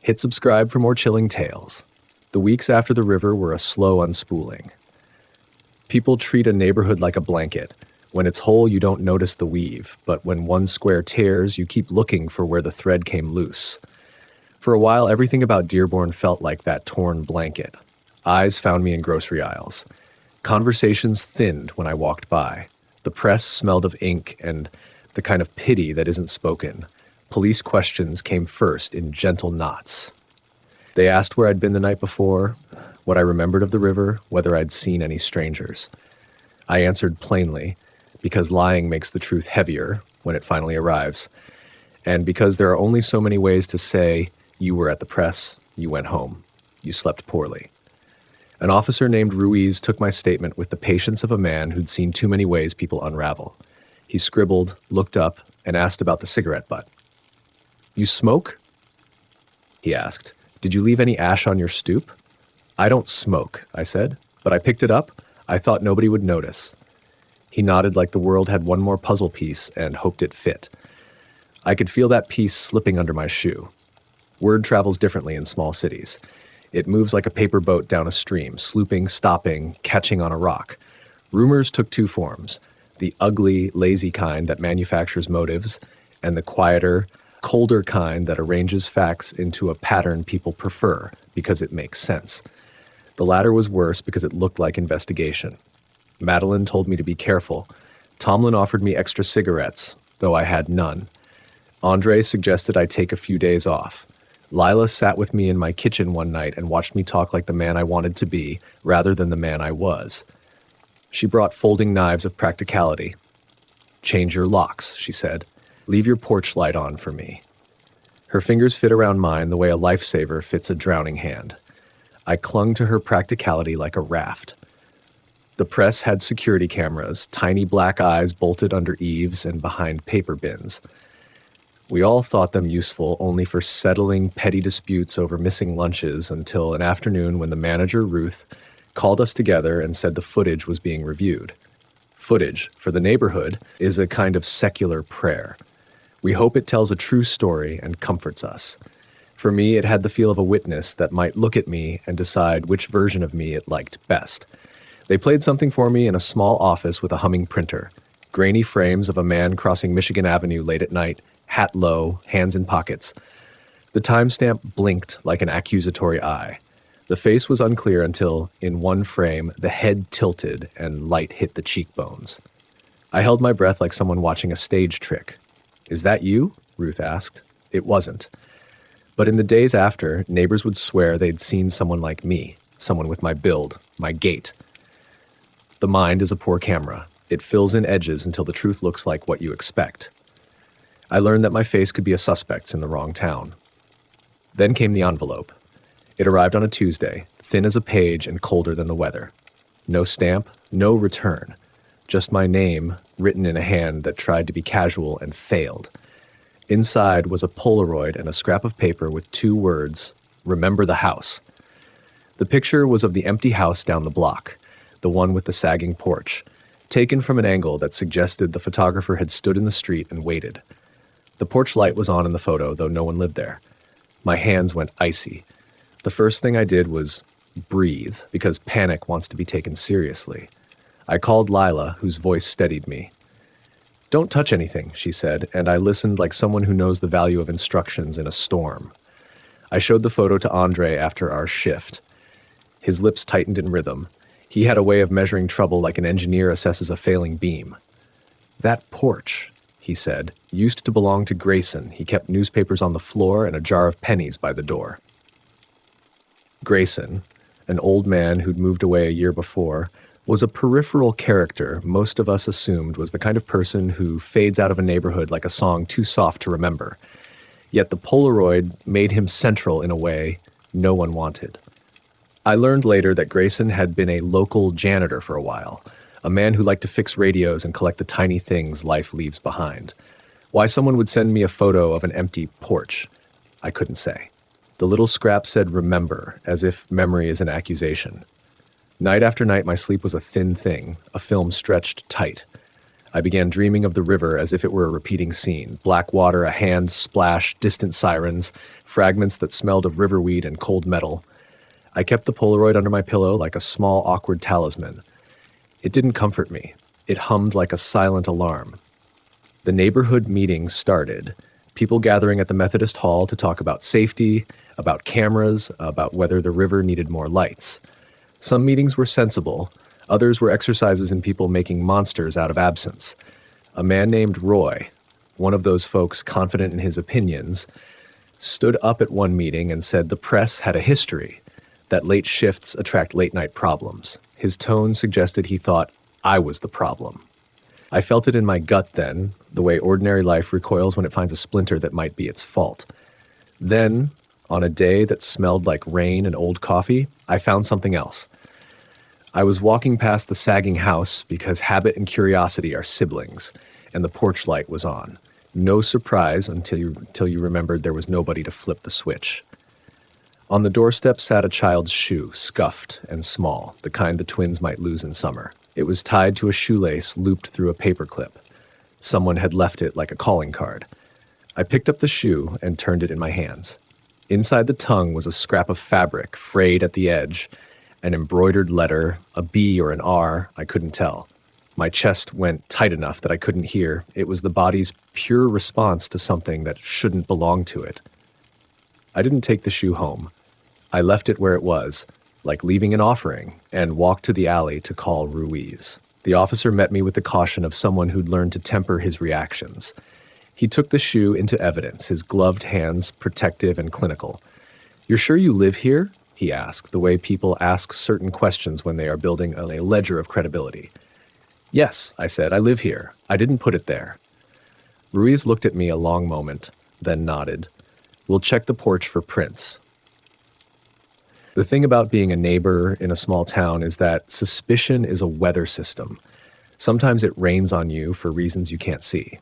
Hit subscribe for more chilling tales. The weeks after the river were a slow unspooling. People treat a neighborhood like a blanket. When it's whole, you don't notice the weave, but when one square tears, you keep looking for where the thread came loose. For a while, everything about Dearborn felt like that torn blanket. Eyes found me in grocery aisles. Conversations thinned when I walked by. The press smelled of ink and the kind of pity that isn't spoken. Police questions came first in gentle knots. They asked where I'd been the night before, what I remembered of the river, whether I'd seen any strangers. I answered plainly, because lying makes the truth heavier when it finally arrives, and because there are only so many ways to say, you were at the press, you went home, you slept poorly. An officer named Ruiz took my statement with the patience of a man who'd seen too many ways people unravel. He scribbled, looked up, and asked about the cigarette butt. "You smoke?" he asked. "Did you leave any ash on your stoop?" "I don't smoke," I said, "but I picked it up. I thought nobody would notice." He nodded like the world had one more puzzle piece and hoped it fit. I could feel that piece slipping under my shoe. Word travels differently in small cities. It moves like a paper boat down a stream, slooping, stopping, catching on a rock. Rumors took two forms, the ugly, lazy kind that manufactures motives, and the quieter, colder kind that arranges facts into a pattern people prefer because it makes sense. The latter was worse because it looked like investigation. Madeline told me to be careful. Tomlin offered me extra cigarettes, though I had none. Andre suggested I take a few days off. Lila sat with me in my kitchen one night and watched me talk like the man I wanted to be, rather than the man I was. She brought folding knives of practicality. "Change your locks," she said. "Leave your porch light on for me." Her fingers fit around mine the way a lifesaver fits a drowning hand. I clung to her practicality like a raft. The press had security cameras, tiny black eyes bolted under eaves and behind paper bins. We all thought them useful only for settling petty disputes over missing lunches until an afternoon when the manager, Ruth, called us together and said the footage was being reviewed. Footage, for the neighborhood, is a kind of secular prayer. We hope it tells a true story and comforts us. For me, it had the feel of a witness that might look at me and decide which version of me it liked best. They played something for me in a small office with a humming printer. Grainy frames of a man crossing Michigan Avenue late at night, hat low, hands in pockets. The timestamp blinked like an accusatory eye. The face was unclear until, in one frame, the head tilted and light hit the cheekbones. I held my breath like someone watching a stage trick. "Is that you?" Ruth asked. It wasn't. But in the days after, neighbors would swear they'd seen someone like me, someone with my build, my gait. The mind is a poor camera. It fills in edges until the truth looks like what you expect. I learned that my face could be a suspect's in the wrong town. Then came the envelope. It arrived on a Tuesday, thin as a page and colder than the weather. No stamp, no return. Just my name, written in a hand that tried to be casual and failed. Inside was a Polaroid and a scrap of paper with 2 words, "Remember the house." The picture was of the empty house down the block, the one with the sagging porch, taken from an angle that suggested the photographer had stood in the street and waited. The porch light was on in the photo, though no one lived there. My hands went icy. The first thing I did was breathe, because panic wants to be taken seriously. I called Lila, whose voice steadied me. "Don't touch anything," she said, and I listened like someone who knows the value of instructions in a storm. I showed the photo to Andre after our shift. His lips tightened in rhythm. He had a way of measuring trouble like an engineer assesses a failing beam. "That porch," he said, "used to belong to Grayson. He kept newspapers on the floor and a jar of pennies by the door." Grayson, an old man who'd moved away a year before, was a peripheral character most of us assumed was the kind of person who fades out of a neighborhood like a song too soft to remember. Yet the Polaroid made him central in a way no one wanted. I learned later that Grayson had been a local janitor for a while, a man who liked to fix radios and collect the tiny things life leaves behind. Why someone would send me a photo of an empty porch, I couldn't say. The little scrap said "remember," as if memory is an accusation. Night after night, my sleep was a thin thing, a film stretched tight. I began dreaming of the river as if it were a repeating scene. Black water, a hand splash, distant sirens, fragments that smelled of riverweed and cold metal. I kept the Polaroid under my pillow like a small, awkward talisman. It didn't comfort me. It hummed like a silent alarm. The neighborhood meeting started. People gathering at the Methodist Hall to talk about safety, about cameras, about whether the river needed more lights. Some meetings were sensible. Others were exercises in people making monsters out of absence. A man named Roy, one of those folks confident in his opinions, stood up at one meeting and said the press had a history, that late shifts attract late-night problems. His tone suggested he thought I was the problem. I felt it in my gut then, the way ordinary life recoils when it finds a splinter that might be its fault. Then, on a day that smelled like rain and old coffee, I found something else. I was walking past the sagging house because habit and curiosity are siblings, and the porch light was on. No surprise until you remembered there was nobody to flip the switch. On the doorstep sat a child's shoe, scuffed and small, the kind the twins might lose in summer. It was tied to a shoelace looped through a paperclip. Someone had left it like a calling card. I picked up the shoe and turned it in my hands. Inside the tongue was a scrap of fabric, frayed at the edge, an embroidered letter, a B or an R, I couldn't tell. My chest went tight enough that I couldn't hear. It was the body's pure response to something that shouldn't belong to it. I didn't take the shoe home. I left it where it was, like leaving an offering, and walked to the alley to call Ruiz. The officer met me with the caution of someone who'd learned to temper his reactions. He took the shoe into evidence, his gloved hands protective and clinical. "You're sure you live here?" he asked, the way people ask certain questions when they are building a ledger of credibility. "Yes," I said, "I live here. I didn't put it there." Ruiz looked at me a long moment, then nodded. "We'll check the porch for prints." The thing about being a neighbor in a small town is that suspicion is a weather system. Sometimes it rains on you for reasons you can't see.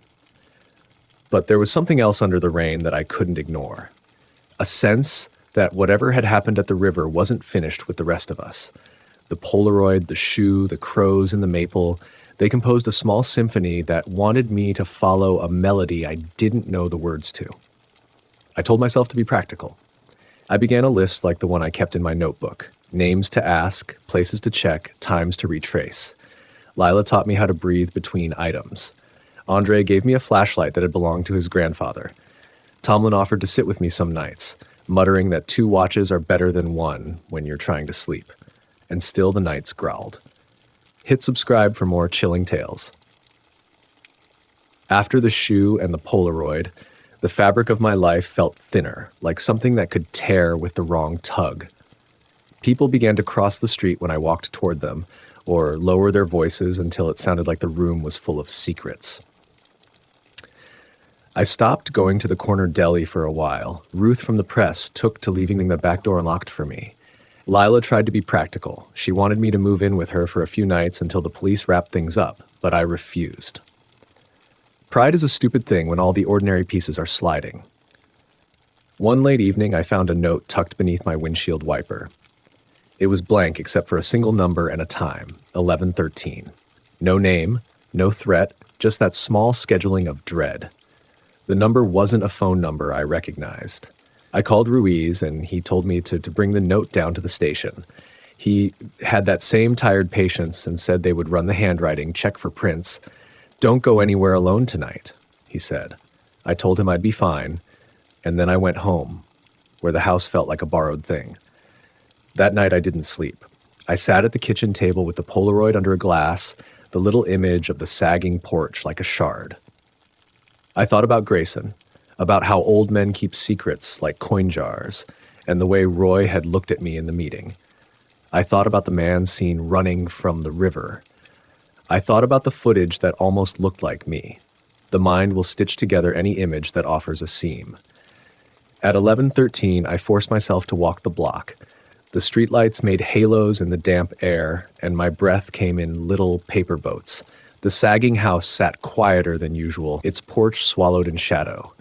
But there was something else under the rain that I couldn't ignore. A sense that whatever had happened at the river wasn't finished with the rest of us. The Polaroid, the shoe, the crows in the maple, they composed a small symphony that wanted me to follow a melody I didn't know the words to. I told myself to be practical. I began a list like the one I kept in my notebook. Names to ask, places to check, times to retrace. Lila taught me how to breathe between items. Andre gave me a flashlight that had belonged to his grandfather. Tomlin offered to sit with me some nights, muttering that 2 watches are better than 1 when you're trying to sleep. And still the nights growled. Hit subscribe for more chilling tales. After the shoe and the Polaroid, the fabric of my life felt thinner, like something that could tear with the wrong tug. People began to cross the street when I walked toward them, or lower their voices until it sounded like the room was full of secrets. I stopped going to the corner deli for a while. Ruth from the press took to leaving the back door unlocked for me. Lila tried to be practical. She wanted me to move in with her for a few nights until the police wrapped things up, but I refused. Pride is a stupid thing when all the ordinary pieces are sliding. One late evening, I found a note tucked beneath my windshield wiper. It was blank except for a single number and a time, 11:13. No name, no threat, just that small scheduling of dread. The number wasn't a phone number I recognized. I called Ruiz, and he told me to bring the note down to the station. He had that same tired patience and said they would run the handwriting, check for prints. "Don't go anywhere alone tonight," he said. I told him I'd be fine, and then I went home, where the house felt like a borrowed thing. That night I didn't sleep. I sat at the kitchen table with the Polaroid under a glass, the little image of the sagging porch like a shard. I thought about Grayson, about how old men keep secrets like coin jars, and the way Roy had looked at me in the meeting. I thought about the man seen running from the river. I thought about the footage that almost looked like me. The mind will stitch together any image that offers a seam. At 11:13, I forced myself to walk the block. The streetlights made halos in the damp air, and my breath came in little paper boats. The sagging house sat quieter than usual, its porch swallowed in shadow.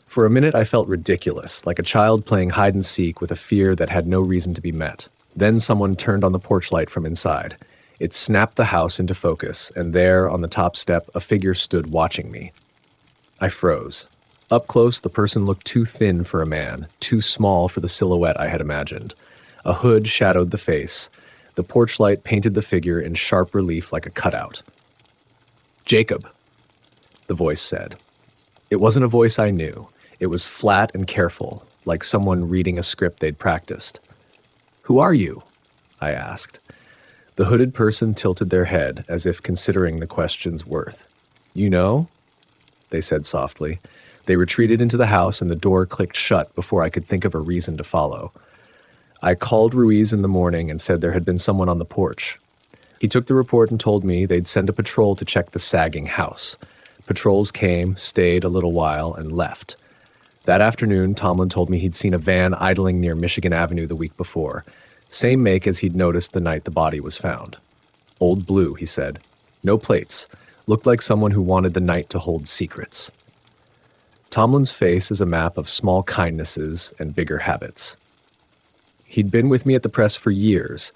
For a minute, I felt ridiculous, like a child playing hide-and-seek with a fear that had no reason to be met. Then someone turned on the porch light from inside. It snapped the house into focus, and there, on the top step, a figure stood watching me. I froze. Up close, the person looked too thin for a man, too small for the silhouette I had imagined. A hood shadowed the face. The porch light painted the figure in sharp relief like a cutout. "Jacob," the voice said. It wasn't a voice I knew. It was flat and careful, like someone reading a script they'd practiced. "Who are you?" I asked. The hooded person tilted their head, as if considering the question's worth. "You know?" they said softly. They retreated into the house, and the door clicked shut before I could think of a reason to follow. I called Ruiz in the morning and said there had been someone on the porch. He took the report and told me they'd send a patrol to check the sagging house. Patrols came, stayed a little while, and left. That afternoon, Tomlin told me he'd seen a van idling near Michigan Avenue the week before. Same make as he'd noticed the night the body was found. "Old blue," he said. "No plates. Looked like someone who wanted the night to hold secrets." Tomlin's face is a map of small kindnesses and bigger habits. He'd been with me at the press for years,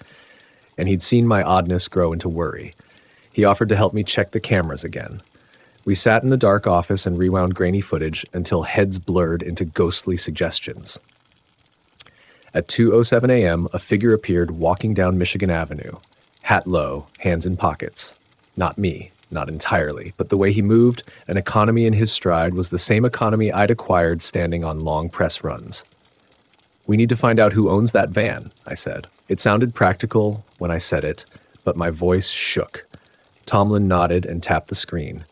and he'd seen my oddness grow into worry. He offered to help me check the cameras again. We sat in the dark office and rewound grainy footage until heads blurred into ghostly suggestions. At 2:07 a.m., a figure appeared walking down Michigan Avenue, hat low, hands in pockets. Not me, not entirely, but the way he moved, an economy in his stride, was the same economy I'd acquired standing on long press runs. "We need to find out who owns that van," I said. It sounded practical when I said it, but my voice shook. Tomlin nodded and tapped the screen.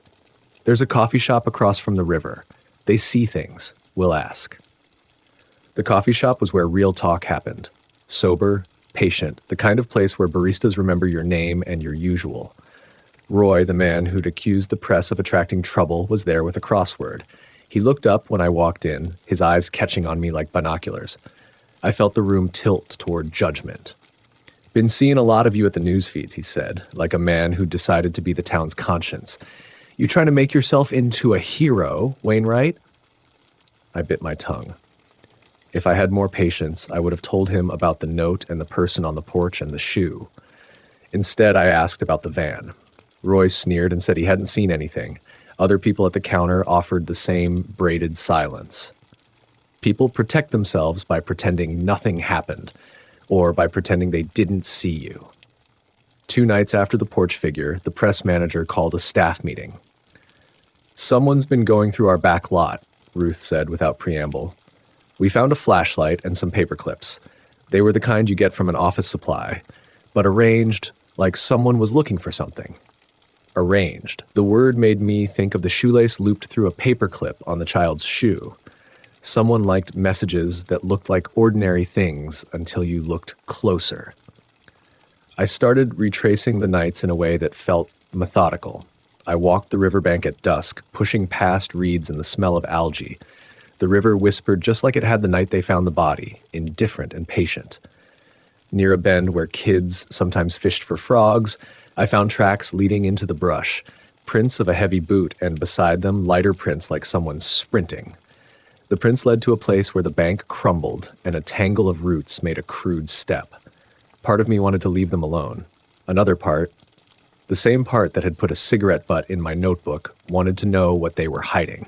"There's a coffee shop across from the river. They see things. We'll ask." The coffee shop was where real talk happened. Sober, patient, the kind of place where baristas remember your name and your usual. Roy, the man who'd accused the press of attracting trouble, was there with a crossword. He looked up when I walked in, his eyes catching on me like binoculars. I felt the room tilt toward judgment. "Been seeing a lot of you at the news feeds," he said, like a man who decided to be the town's conscience. "You trying to make yourself into a hero, Wainwright?" I bit my tongue. If I had more patience, I would have told him about the note and the person on the porch and the shoe. Instead, I asked about the van. Roy sneered and said he hadn't seen anything. Other people at the counter offered the same braided silence. People protect themselves by pretending nothing happened, or by pretending they didn't see you. 2 nights after the porch figure, the press manager called a staff meeting. "Someone's been going through our back lot," Ruth said without preamble. "We found a flashlight and some paper clips. They were the kind you get from an office supply, but arranged like someone was looking for something." Arranged. The word made me think of the shoelace looped through a paper clip on the child's shoe. Someone liked messages that looked like ordinary things until you looked closer. I started retracing the nights in a way that felt methodical. I walked the riverbank at dusk, pushing past reeds and the smell of algae. The river whispered just like it had the night they found the body, indifferent and patient. Near a bend where kids sometimes fished for frogs, I found tracks leading into the brush, prints of a heavy boot, and beside them lighter prints like someone sprinting. The prints led to a place where the bank crumbled and a tangle of roots made a crude step. Part of me wanted to leave them alone. Another part, the same part that had put a cigarette butt in my notebook, wanted to know what they were hiding.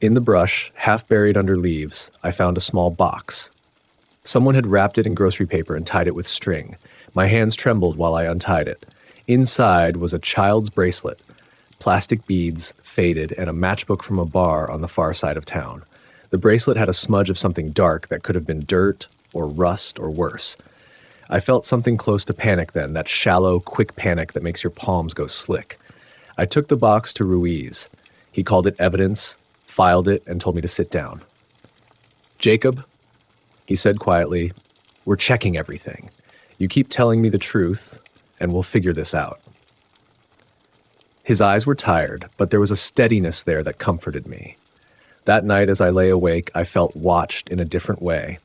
In the brush, half buried under leaves, I found a small box. Someone had wrapped it in grocery paper and tied it with string. My hands trembled while I untied it. Inside was a child's bracelet, plastic beads, faded, and a matchbook from a bar on the far side of town. The bracelet had a smudge of something dark that could have been dirt or rust or worse. I felt something close to panic then, that shallow, quick panic that makes your palms go slick. I took the box to Ruiz. He called it evidence, filed it, and told me to sit down. "Jacob," he said quietly, "we're checking everything. You keep telling me the truth, and we'll figure this out." His eyes were tired, but there was a steadiness there that comforted me. That night as I lay awake, I felt watched in a different way.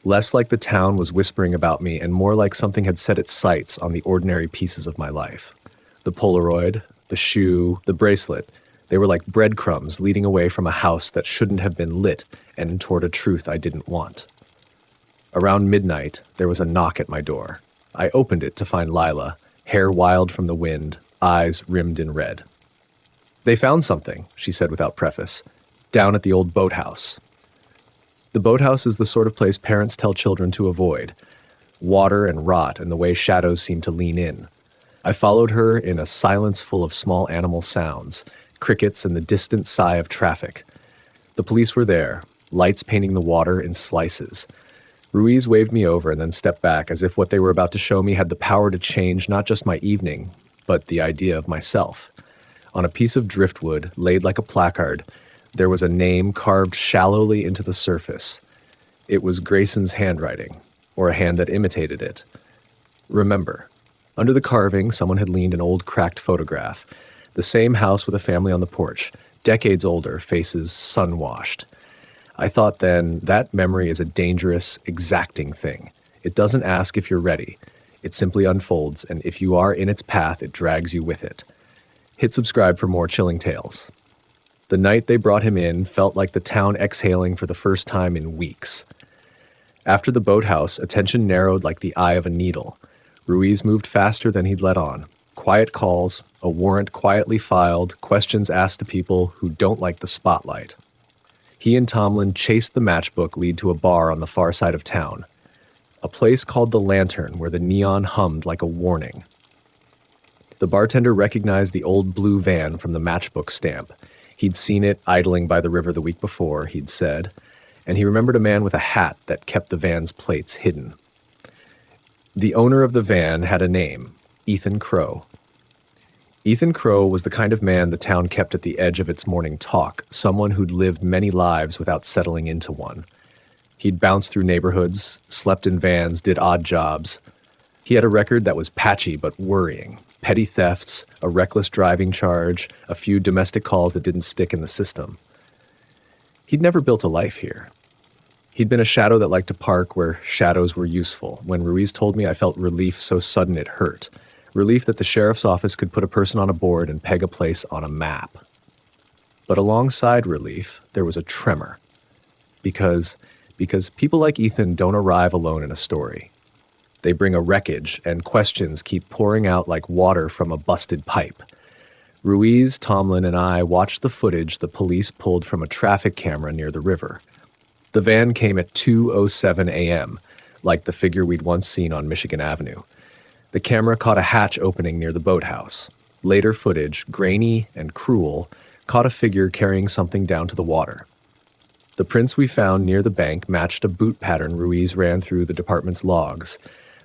Less like the town was whispering about me and more like something had set its sights on the ordinary pieces of my life. The Polaroid, the shoe, the bracelet, they were like breadcrumbs leading away from a house that shouldn't have been lit and toward a truth I didn't want. Around midnight, there was a knock at my door. I opened it to find Lila, hair wild from the wind, eyes rimmed in red. "They found something," she said without preface, "down at the old boathouse." The boathouse is the sort of place parents tell children to avoid. Water and rot and the way shadows seem to lean in. I followed her in a silence full of small animal sounds, crickets and the distant sigh of traffic. The police were there, lights painting the water in slices. Ruiz waved me over and then stepped back as if what they were about to show me had the power to change not just my evening, but the idea of myself. On a piece of driftwood, laid like a placard, there was a name carved shallowly into the surface. It was Grayson's handwriting, or a hand that imitated it. Remember. Under the carving, someone had leaned an old cracked photograph. The same house with a family on the porch, decades older, faces sun-washed. I thought then, that memory is a dangerous, exacting thing. It doesn't ask if you're ready. It simply unfolds, and if you are in its path, it drags you with it. Hit subscribe for more chilling tales. The night they brought him in felt like the town exhaling for the first time in weeks. After the boathouse, attention narrowed like the eye of a needle. Ruiz moved faster than he'd let on. Quiet calls, a warrant quietly filed, questions asked to people who don't like the spotlight. He and Tomlin chased the matchbook lead to a bar on the far side of town. A place called the Lantern where the neon hummed like a warning. The bartender recognized the old blue van from the matchbook stamp. He'd seen it idling by the river the week before, he'd said, and he remembered a man with a hat that kept the van's plates hidden. The owner of the van had a name, Ethan Crow. Ethan Crow was the kind of man the town kept at the edge of its morning talk, someone who'd lived many lives without settling into one. He'd bounced through neighborhoods, slept in vans, did odd jobs. He had a record that was patchy but worrying. Petty thefts, a reckless driving charge, a few domestic calls that didn't stick in the system. He'd never built a life here. He'd been a shadow that liked to park where shadows were useful. When Ruiz told me, I felt relief so sudden it hurt. Relief that the sheriff's office could put a person on a board and peg a place on a map. But alongside relief, there was a tremor. Because people like Ethan don't arrive alone in a story. They bring a wreckage, and questions keep pouring out like water from a busted pipe. Ruiz, Tomlin, and I watched the footage the police pulled from a traffic camera near the river. The van came at 2:07 a.m., like the figure we'd once seen on Michigan Avenue. The camera caught a hatch opening near the boathouse. Later footage, grainy and cruel, caught a figure carrying something down to the water. The prints we found near the bank matched a boot pattern Ruiz ran through the department's logs.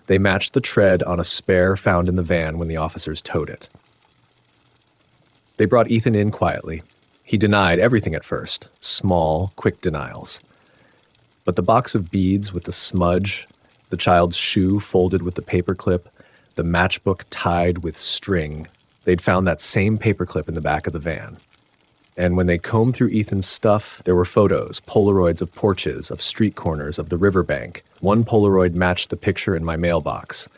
They matched the tread on a spare found in the van when the officers towed it. They brought Ethan in quietly. He denied everything at first, small, quick denials. But the box of beads with the smudge, the child's shoe folded with the paperclip, the matchbook tied with string, they'd found that same paperclip in the back of the van. And when they combed through Ethan's stuff, there were photos, Polaroids of porches, of street corners, of the riverbank. One Polaroid matched the picture in my mailbox.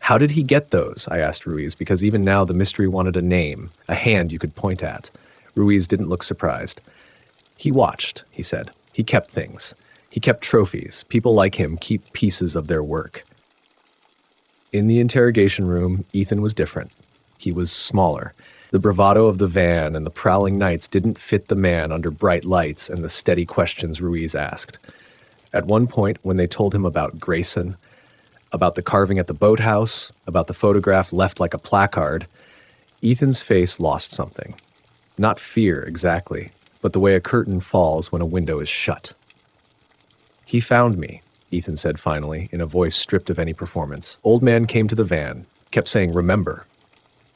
How did he get those? I asked Ruiz, because even now the mystery wanted a name, a hand you could point at. Ruiz didn't look surprised. He watched, he said. He kept things. He kept trophies. People like him keep pieces of their work. In the interrogation room, Ethan was different. He was smaller. The bravado of the van and the prowling nights didn't fit the man under bright lights and the steady questions Ruiz asked. At one point, when they told him about Grayson, about the carving at the boathouse, about the photograph left like a placard, Ethan's face lost something. Not fear, exactly, but the way a curtain falls when a window is shut. "He found me," Ethan said finally, in a voice stripped of any performance. "Old man came to the van, kept saying, 'Remember.'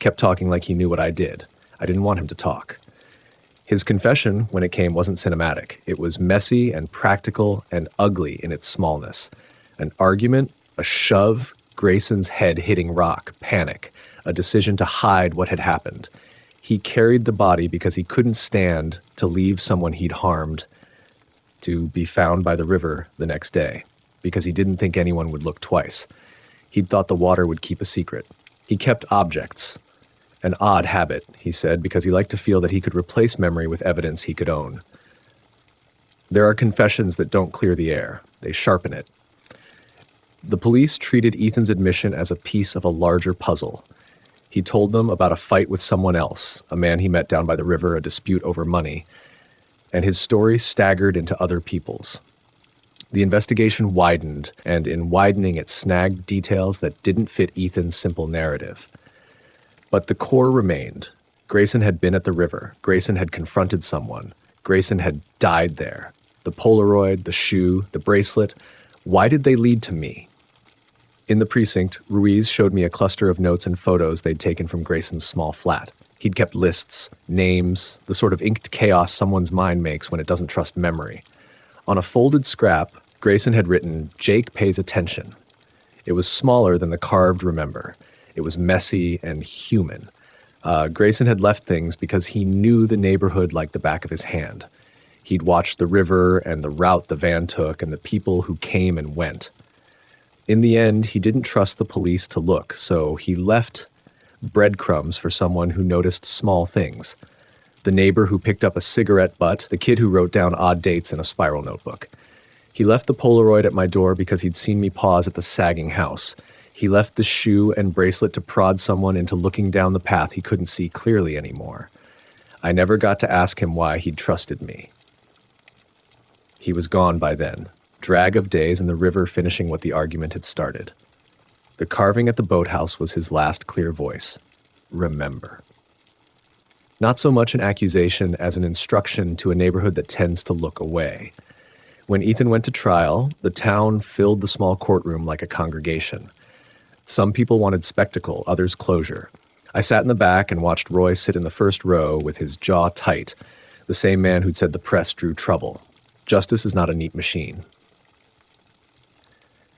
Kept talking like he knew what I did. I didn't want him to talk." His confession, when it came, wasn't cinematic. It was messy and practical and ugly in its smallness. An argument, a shove, Grayson's head hitting rock, panic, a decision to hide what had happened. He carried the body because he couldn't stand to leave someone he'd harmed to be found by the river the next day, because he didn't think anyone would look twice. He'd thought the water would keep a secret. He kept objects. An odd habit, he said, because he liked to feel that he could replace memory with evidence he could own. There are confessions that don't clear the air. They sharpen it. The police treated Ethan's admission as a piece of a larger puzzle. He told them about a fight with someone else, a man he met down by the river, a dispute over money, and his story staggered into other people's. The investigation widened, and in widening it snagged details that didn't fit Ethan's simple narrative. But the core remained. Grayson had been at the river. Grayson had confronted someone. Grayson had died there. The Polaroid, the shoe, the bracelet, why did they lead to me? In the precinct, Ruiz showed me a cluster of notes and photos they'd taken from Grayson's small flat. He'd kept lists, names, the sort of inked chaos someone's mind makes when it doesn't trust memory. On a folded scrap, Grayson had written, "Jake pays attention." It was smaller than the carved remember. It was messy and human. Grayson had left things because he knew the neighborhood like the back of his hand. He'd watched the river and the route the van took and the people who came and went. In the end, he didn't trust the police to look, so he left breadcrumbs for someone who noticed small things. The neighbor who picked up a cigarette butt, the kid who wrote down odd dates in a spiral notebook. He left the Polaroid at my door because he'd seen me pause at the sagging house. He left the shoe and bracelet to prod someone into looking down the path he couldn't see clearly anymore. I never got to ask him why he'd trusted me. He was gone by then, drag of days in the river finishing what the argument had started. The carving at the boathouse was his last clear voice. Remember. Not so much an accusation as an instruction to a neighborhood that tends to look away. When Ethan went to trial, the town filled the small courtroom like a congregation. Some people wanted spectacle, others closure. I sat in the back and watched Roy sit in the first row with his jaw tight, the same man who'd said the press drew trouble. Justice is not a neat machine.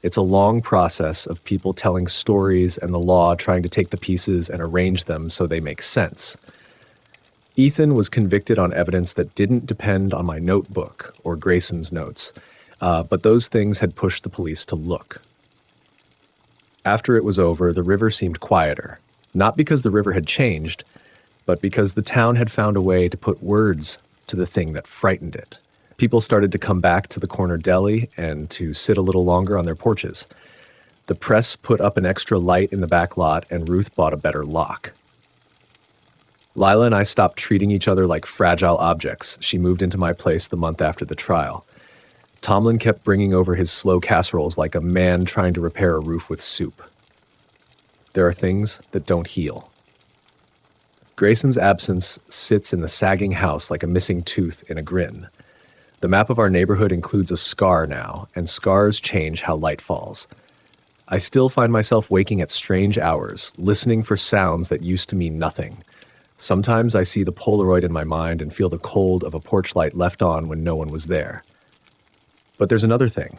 It's a long process of people telling stories and the law trying to take the pieces and arrange them so they make sense. Ethan was convicted on evidence that didn't depend on my notebook or Grayson's notes, but those things had pushed the police to look. After it was over, the river seemed quieter, not because the river had changed, but because the town had found a way to put words to the thing that frightened it. People started to come back to the corner deli and to sit a little longer on their porches. The press put up an extra light in the back lot, and Ruth bought a better lock. Lila and I stopped treating each other like fragile objects. She moved into my place the month after the trial. Tomlin kept bringing over his slow casseroles like a man trying to repair a roof with soup. There are things that don't heal. Grayson's absence sits in the sagging house like a missing tooth in a grin. The map of our neighborhood includes a scar now, and scars change how light falls. I still find myself waking at strange hours, listening for sounds that used to mean nothing. Sometimes I see the Polaroid in my mind and feel the cold of a porch light left on when no one was there. But there's another thing.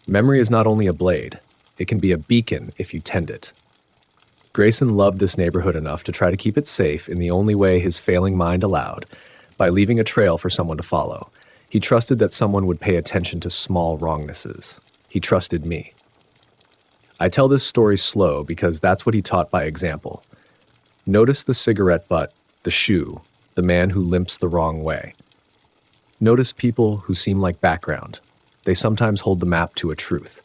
Memory is not only a blade, it can be a beacon if you tend it. Grayson loved this neighborhood enough to try to keep it safe in the only way his failing mind allowed, by leaving a trail for someone to follow. He trusted that someone would pay attention to small wrongnesses. He trusted me. I tell this story slow because that's what he taught by example. Notice the cigarette butt, the shoe, the man who limps the wrong way. Notice people who seem like background. They sometimes hold the map to a truth.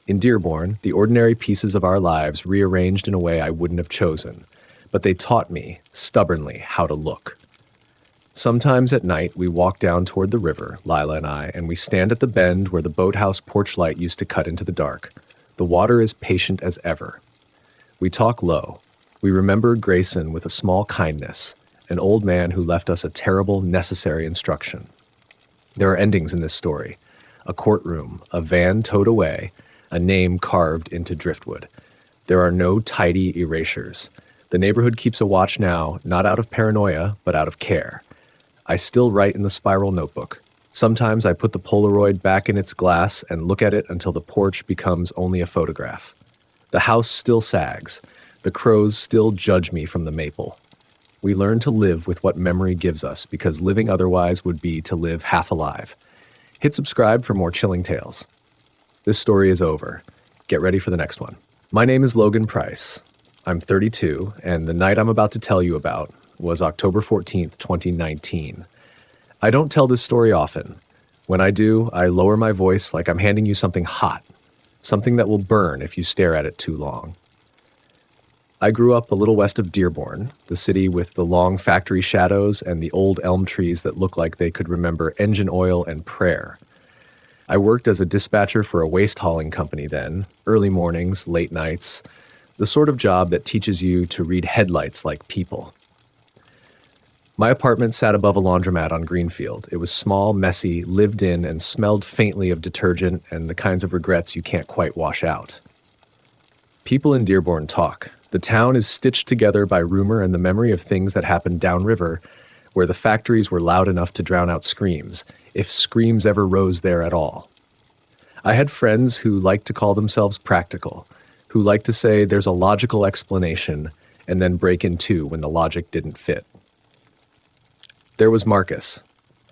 In Dearborn, the ordinary pieces of our lives rearranged in a way I wouldn't have chosen, but they taught me, stubbornly, how to look. Sometimes at night, we walk down toward the river, Lila and I, and we stand at the bend where the boathouse porch light used to cut into the dark. The water is patient as ever. We talk low. We remember Grayson with a small kindness, an old man who left us a terrible, necessary instruction. There are endings in this story. A courtroom, a van towed away, a name carved into driftwood. There are no tidy erasures. The neighborhood keeps a watch now, not out of paranoia, but out of care. I still write in the spiral notebook. Sometimes I put the Polaroid back in its glass and look at it until the porch becomes only a photograph. The house still sags. The crows still judge me from the maple. We learn to live with what memory gives us because living otherwise would be to live half alive. Hit subscribe for more chilling tales. This story is over. Get ready for the next one. My name is Logan Price. I'm 32, and the night I'm about to tell you about was October 14th, 2019. I don't tell this story often. When I do, I lower my voice like I'm handing you something hot, something that will burn if you stare at it too long. I grew up a little west of Dearborn, the city with the long factory shadows and the old elm trees that look like they could remember engine oil and prayer. I worked as a dispatcher for a waste hauling company then, early mornings, late nights, the sort of job that teaches you to read headlights like people. My apartment sat above a laundromat on Greenfield. It was small, messy, lived in, and smelled faintly of detergent and the kinds of regrets you can't quite wash out. People in Dearborn talk. The town is stitched together by rumor and the memory of things that happened downriver, where the factories were loud enough to drown out screams, if screams ever rose there at all. I had friends who liked to call themselves practical, who liked to say there's a logical explanation and then break in two when the logic didn't fit. There was Marcus,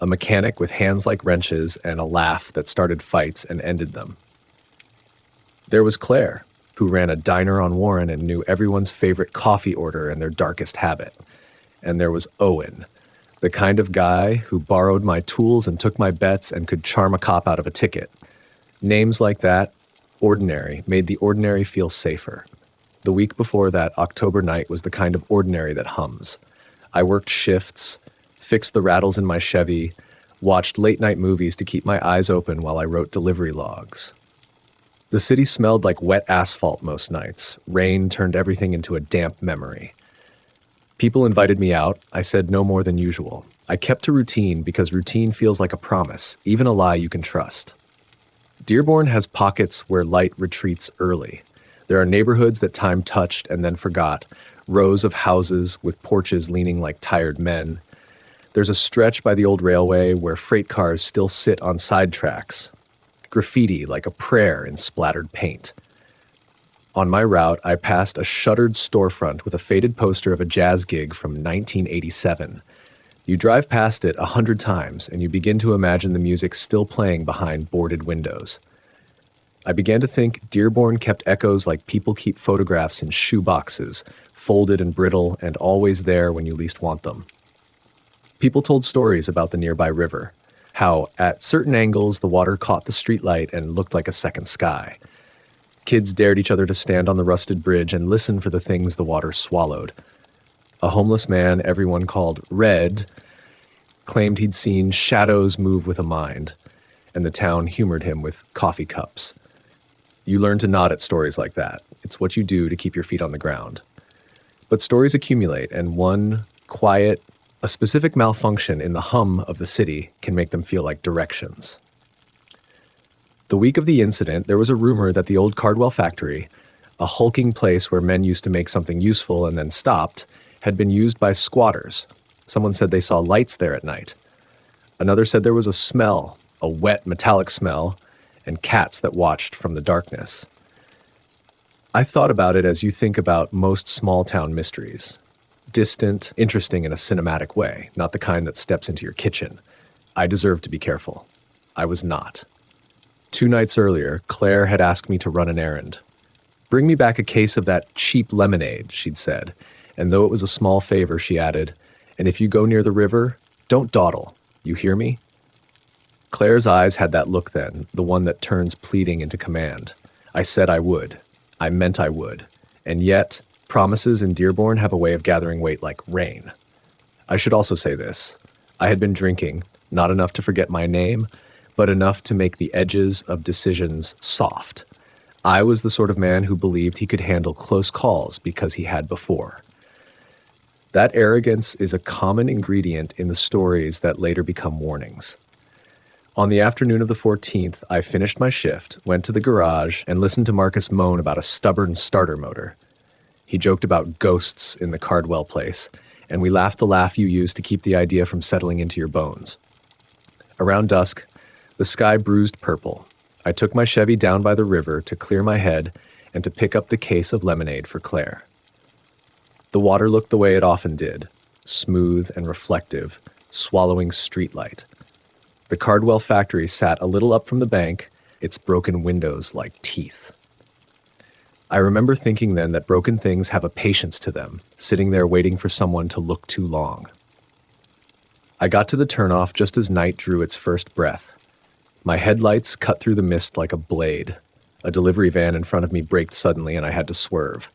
a mechanic with hands like wrenches and a laugh that started fights and ended them. There was Claire, who ran a diner on Warren and knew everyone's favorite coffee order and their darkest habit. And there was Owen, the kind of guy who borrowed my tools and took my bets and could charm a cop out of a ticket. Names like that, ordinary, made the ordinary feel safer. The week before that October night was the kind of ordinary that hums. I worked shifts, fixed the rattles in my Chevy, watched late-night movies to keep my eyes open while I wrote delivery logs. The city smelled like wet asphalt most nights. Rain turned everything into a damp memory. People invited me out. I said no more than usual. I kept to routine because routine feels like a promise, even a lie you can trust. Dearborn has pockets where light retreats early. There are neighborhoods that time touched and then forgot, rows of houses with porches leaning like tired men. There's a stretch by the old railway where freight cars still sit on side tracks. Graffiti like a prayer in splattered paint. On my route, I passed a shuttered storefront with a faded poster of a jazz gig from 1987. You drive past it 100 times, and you begin to imagine the music still playing behind boarded windows. I began to think Dearborn kept echoes like people keep photographs in shoe boxes, folded and brittle and always there when you least want them. People told stories about the nearby river, how at certain angles the water caught the streetlight and looked like a second sky. Kids dared each other to stand on the rusted bridge and listen for the things the water swallowed. A homeless man everyone called Red claimed he'd seen shadows move with a mind, and the town humored him with coffee cups. You learn to nod at stories like that. It's what you do to keep your feet on the ground. But stories accumulate, and one quiet, a specific malfunction in the hum of the city can make them feel like directions. The week of the incident, there was a rumor that the old Cardwell factory, a hulking place where men used to make something useful and then stopped, had been used by squatters. Someone said they saw lights there at night. Another said there was a smell, a wet metallic smell, and cats that watched from the darkness. I thought about it as you think about most small-town mysteries. Distant, interesting in a cinematic way, not the kind that steps into your kitchen. I deserved to be careful. I was not. 2 nights earlier, Claire had asked me to run an errand. "Bring me back a case of that cheap lemonade," she'd said, and though it was a small favor, she added, "And if you go near the river, don't dawdle. You hear me?" Claire's eyes had that look then, the one that turns pleading into command. I said I would. I meant I would. And yet, promises in Dearborn have a way of gathering weight like rain. I should also say this. I had been drinking, not enough to forget my name, but enough to make the edges of decisions soft. I was the sort of man who believed he could handle close calls because he had before. That arrogance is a common ingredient in the stories that later become warnings. On the afternoon of the 14th, I finished my shift, went to the garage, and listened to Marcus moan about a stubborn starter motor. He joked about ghosts in the Cardwell place, and we laughed the laugh you use to keep the idea from settling into your bones. Around dusk, the sky bruised purple. I took my Chevy down by the river to clear my head and to pick up the case of lemonade for Claire. The water looked the way it often did, smooth and reflective, swallowing streetlight. The Cardwell factory sat a little up from the bank, its broken windows like teeth. I remember thinking then that broken things have a patience to them, sitting there waiting for someone to look too long. I got to the turnoff just as night drew its first breath. My headlights cut through the mist like a blade. A delivery van in front of me braked suddenly and I had to swerve.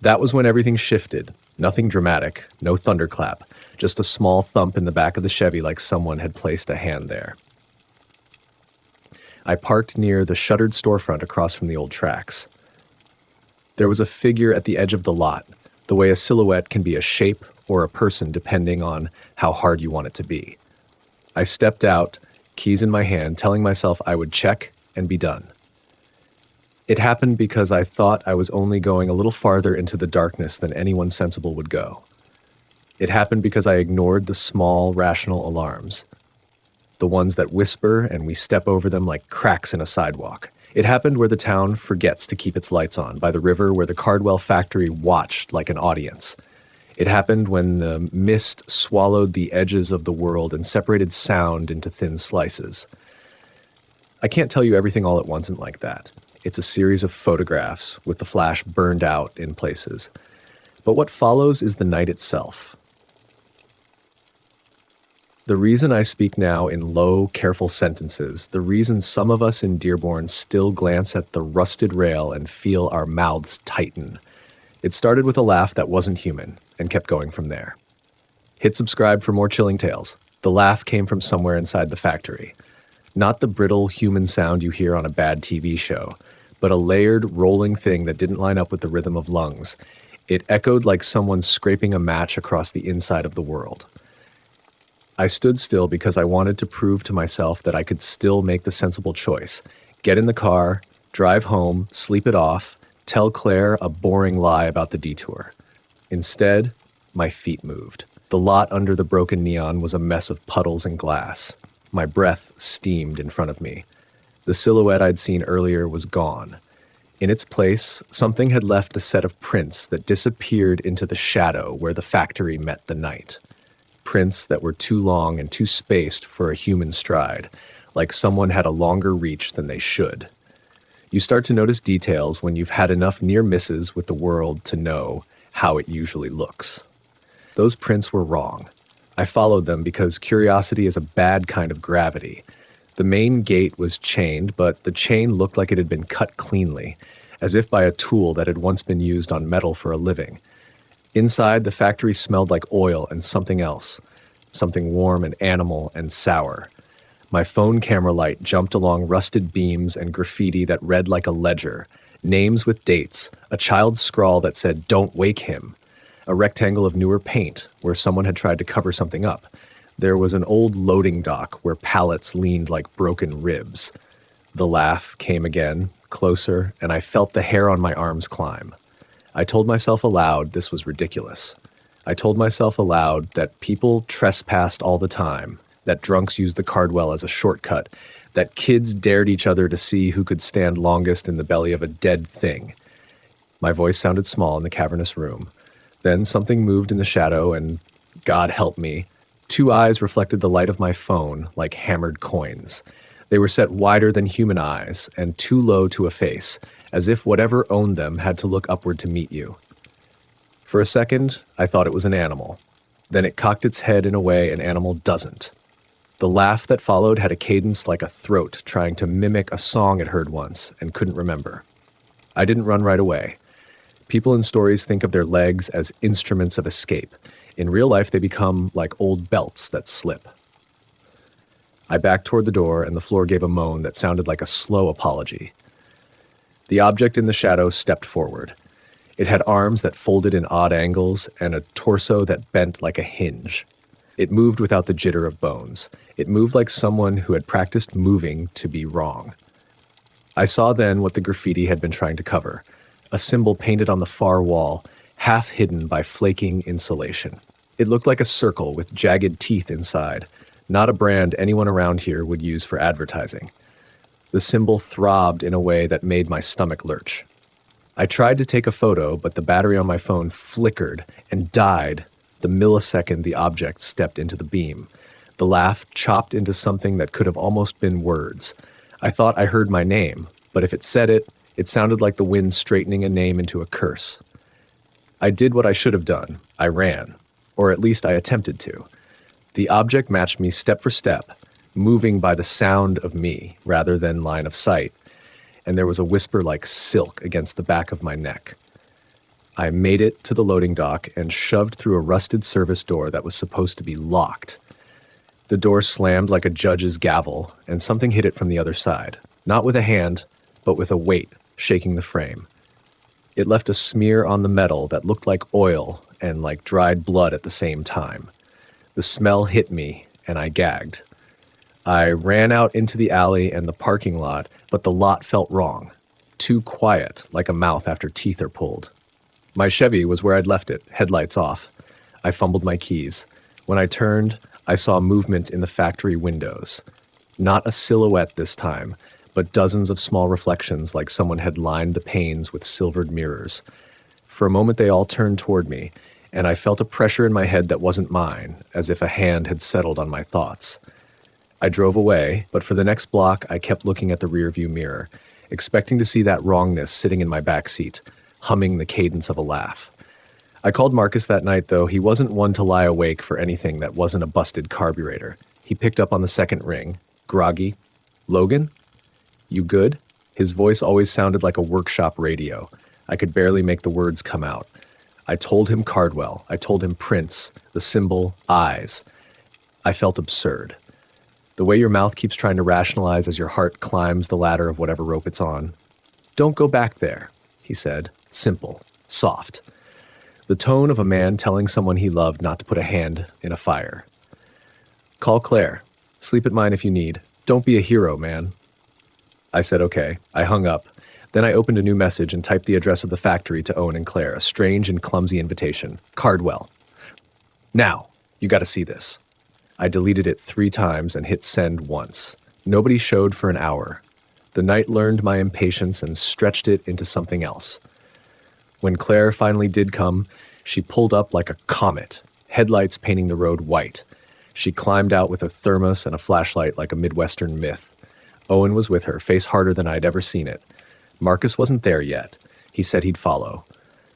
That was when everything shifted. Nothing dramatic, no thunderclap, just a small thump in the back of the Chevy like someone had placed a hand there. I parked near the shuttered storefront across from the old tracks. There was a figure at the edge of the lot, the way a silhouette can be a shape or a person depending on how hard you want it to be. I stepped out, keys in my hand, telling myself I would check and be done. It happened because I thought I was only going a little farther into the darkness than anyone sensible would go. It happened because I ignored the small, rational alarms, the ones that whisper and we step over them like cracks in a sidewalk. It happened where the town forgets to keep its lights on, by the river where the Cardwell factory watched like an audience. It happened when the mist swallowed the edges of the world and separated sound into thin slices. I can't tell you everything all at once and like that. It's a series of photographs with the flash burned out in places. But what follows is the night itself. The reason I speak now in low, careful sentences, the reason some of us in Dearborn still glance at the rusted rail and feel our mouths tighten. It started with a laugh that wasn't human and kept going from there. Hit subscribe for more chilling tales. The laugh came from somewhere inside the factory. Not the brittle human sound you hear on a bad TV show, but a layered, rolling thing that didn't line up with the rhythm of lungs. It echoed like someone scraping a match across the inside of the world. I stood still because I wanted to prove to myself that I could still make the sensible choice. Get in the car, drive home, sleep it off, tell Claire a boring lie about the detour. Instead, my feet moved. The lot under the broken neon was a mess of puddles and glass. My breath steamed in front of me. The silhouette I'd seen earlier was gone. In its place, something had left a set of prints that disappeared into the shadow where the factory met the night. Prints that were too long and too spaced for a human stride, like someone had a longer reach than they should. You start to notice details when you've had enough near misses with the world to know how it usually looks. Those prints were wrong. I followed them because curiosity is a bad kind of gravity. The main gate was chained, but the chain looked like it had been cut cleanly, as if by a tool that had once been used on metal for a living. Inside, the factory smelled like oil and something else, something warm and animal and sour. My phone camera light jumped along rusted beams and graffiti that read like a ledger, names with dates, a child's scrawl that said, "Don't wake him," a rectangle of newer paint where someone had tried to cover something up. There was an old loading dock where pallets leaned like broken ribs. The laugh came again, closer, and I felt the hair on my arms climb. I told myself aloud this was ridiculous. I told myself aloud that people trespassed all the time, that drunks used the Cardwell as a shortcut, that kids dared each other to see who could stand longest in the belly of a dead thing. My voice sounded small in the cavernous room. Then something moved in the shadow and, God help me, 2 eyes reflected the light of my phone like hammered coins. They were set wider than human eyes and too low to a face, as if whatever owned them had to look upward to meet you. For a second, I thought it was an animal. Then it cocked its head in a way an animal doesn't. The laugh that followed had a cadence like a throat trying to mimic a song it heard once and couldn't remember. I didn't run right away. People in stories think of their legs as instruments of escape. In real life, they become like old belts that slip. I backed toward the door, and the floor gave a moan that sounded like a slow apology. The object in the shadow stepped forward. It had arms that folded in odd angles and a torso that bent like a hinge. It moved without the jitter of bones. It moved like someone who had practiced moving to be wrong. I saw then what the graffiti had been trying to cover, a symbol painted on the far wall, half hidden by flaking insulation. It looked like a circle with jagged teeth inside, not a brand anyone around here would use for advertising. The symbol throbbed in a way that made my stomach lurch. I tried to take a photo, but the battery on my phone flickered and died the millisecond the object stepped into the beam. The laugh chopped into something that could have almost been words. I thought I heard my name, but if it said it, it sounded like the wind straightening a name into a curse. I did what I should have done. I ran, or at least I attempted to. The object matched me step for step, moving by the sound of me rather than line of sight, and there was a whisper like silk against the back of my neck. I made it to the loading dock and shoved through a rusted service door that was supposed to be locked. The door slammed like a judge's gavel, and something hit it from the other side, not with a hand, but with a weight, shaking the frame. It left a smear on the metal that looked like oil and like dried blood at the same time. The smell hit me, and I gagged. I ran out into the alley and the parking lot, but the lot felt wrong. Too quiet, like a mouth after teeth are pulled. My Chevy was where I'd left it, headlights off. I fumbled my keys. When I turned, I saw movement in the factory windows. Not a silhouette this time, but dozens of small reflections like someone had lined the panes with silvered mirrors. For a moment they all turned toward me, and I felt a pressure in my head that wasn't mine, as if a hand had settled on my thoughts. I drove away, but for the next block I kept looking at the rearview mirror, expecting to see that wrongness sitting in my back seat, humming the cadence of a laugh. I called Marcus that night, though. He wasn't one to lie awake for anything that wasn't a busted carburetor. He picked up on the second ring. Groggy. "Logan? You good?" His voice always sounded like a workshop radio. I could barely make the words come out. I told him Cardwell. I told him Prince, the symbol, eyes. I felt absurd. The way your mouth keeps trying to rationalize as your heart climbs the ladder of whatever rope it's on. "Don't go back there," he said. Simple, soft. The tone of a man telling someone he loved not to put a hand in a fire. "Call Claire. Sleep at mine if you need. Don't be a hero, man." I said okay. I hung up. Then I opened a new message and typed the address of the factory to Owen and Claire, a strange and clumsy invitation. Cardwell. "Now, you gotta see this." I deleted it 3 times and hit send once. Nobody showed for an hour. The night learned my impatience and stretched it into something else. When Claire finally did come, she pulled up like a comet, headlights painting the road white. She climbed out with a thermos and a flashlight like a Midwestern myth. Owen was with her, face harder than I'd ever seen it. Marcus wasn't there yet. He said he'd follow.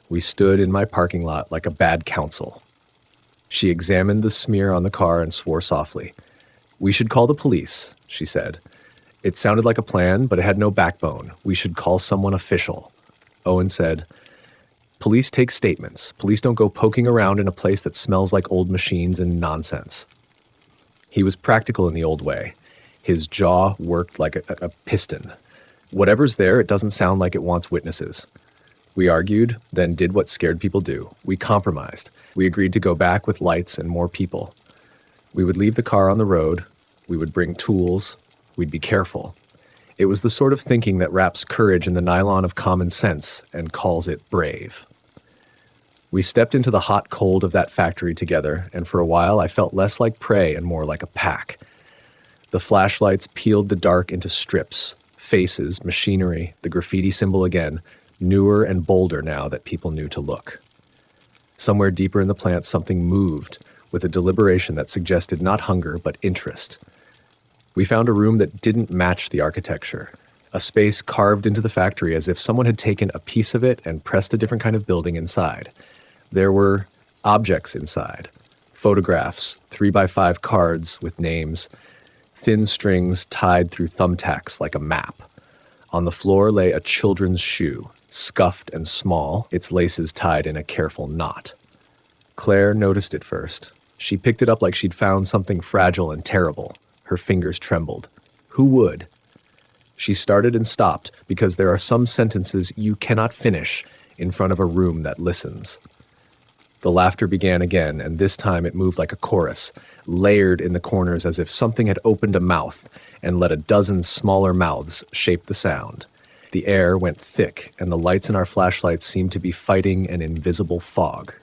We stood in my parking lot like a bad counsel. She examined the smear on the car and swore softly. "We should call the police," she said. It sounded like a plan, but it had no backbone. We should call someone official. Owen said, Police take statements. Police don't go poking around in a place that smells like old machines and nonsense. He was practical in the old way. His jaw worked like a piston. Whatever's there, it doesn't sound like it wants witnesses. We argued, then did what scared people do. We compromised. We agreed to go back with lights and more people. We would leave the car on the road. We would bring tools. We'd be careful. It was the sort of thinking that wraps courage in the nylon of common sense and calls it brave. We stepped into the hot cold of that factory together, and for a while I felt less like prey and more like a pack. The flashlights peeled the dark into strips, faces, machinery, the graffiti symbol again, newer and bolder now that people knew to look. Somewhere deeper in the plant, something moved with a deliberation that suggested not hunger but interest. We found a room that didn't match the architecture, a space carved into the factory as if someone had taken a piece of it and pressed a different kind of building inside. There were objects inside, photographs, 3x5 cards with names, thin strings tied through thumbtacks like a map. On the floor lay a children's shoe, scuffed and small, its laces tied in a careful knot. Claire noticed it first. She picked it up like she'd found something fragile and terrible. Her fingers trembled. Who would? She started and stopped because there are some sentences you cannot finish in front of a room that listens. The laughter began again, and this time it moved like a chorus, layered in the corners as if something had opened a mouth and let a dozen smaller mouths shape the sound. The air went thick, and the lights in our flashlights seemed to be fighting an invisible fog.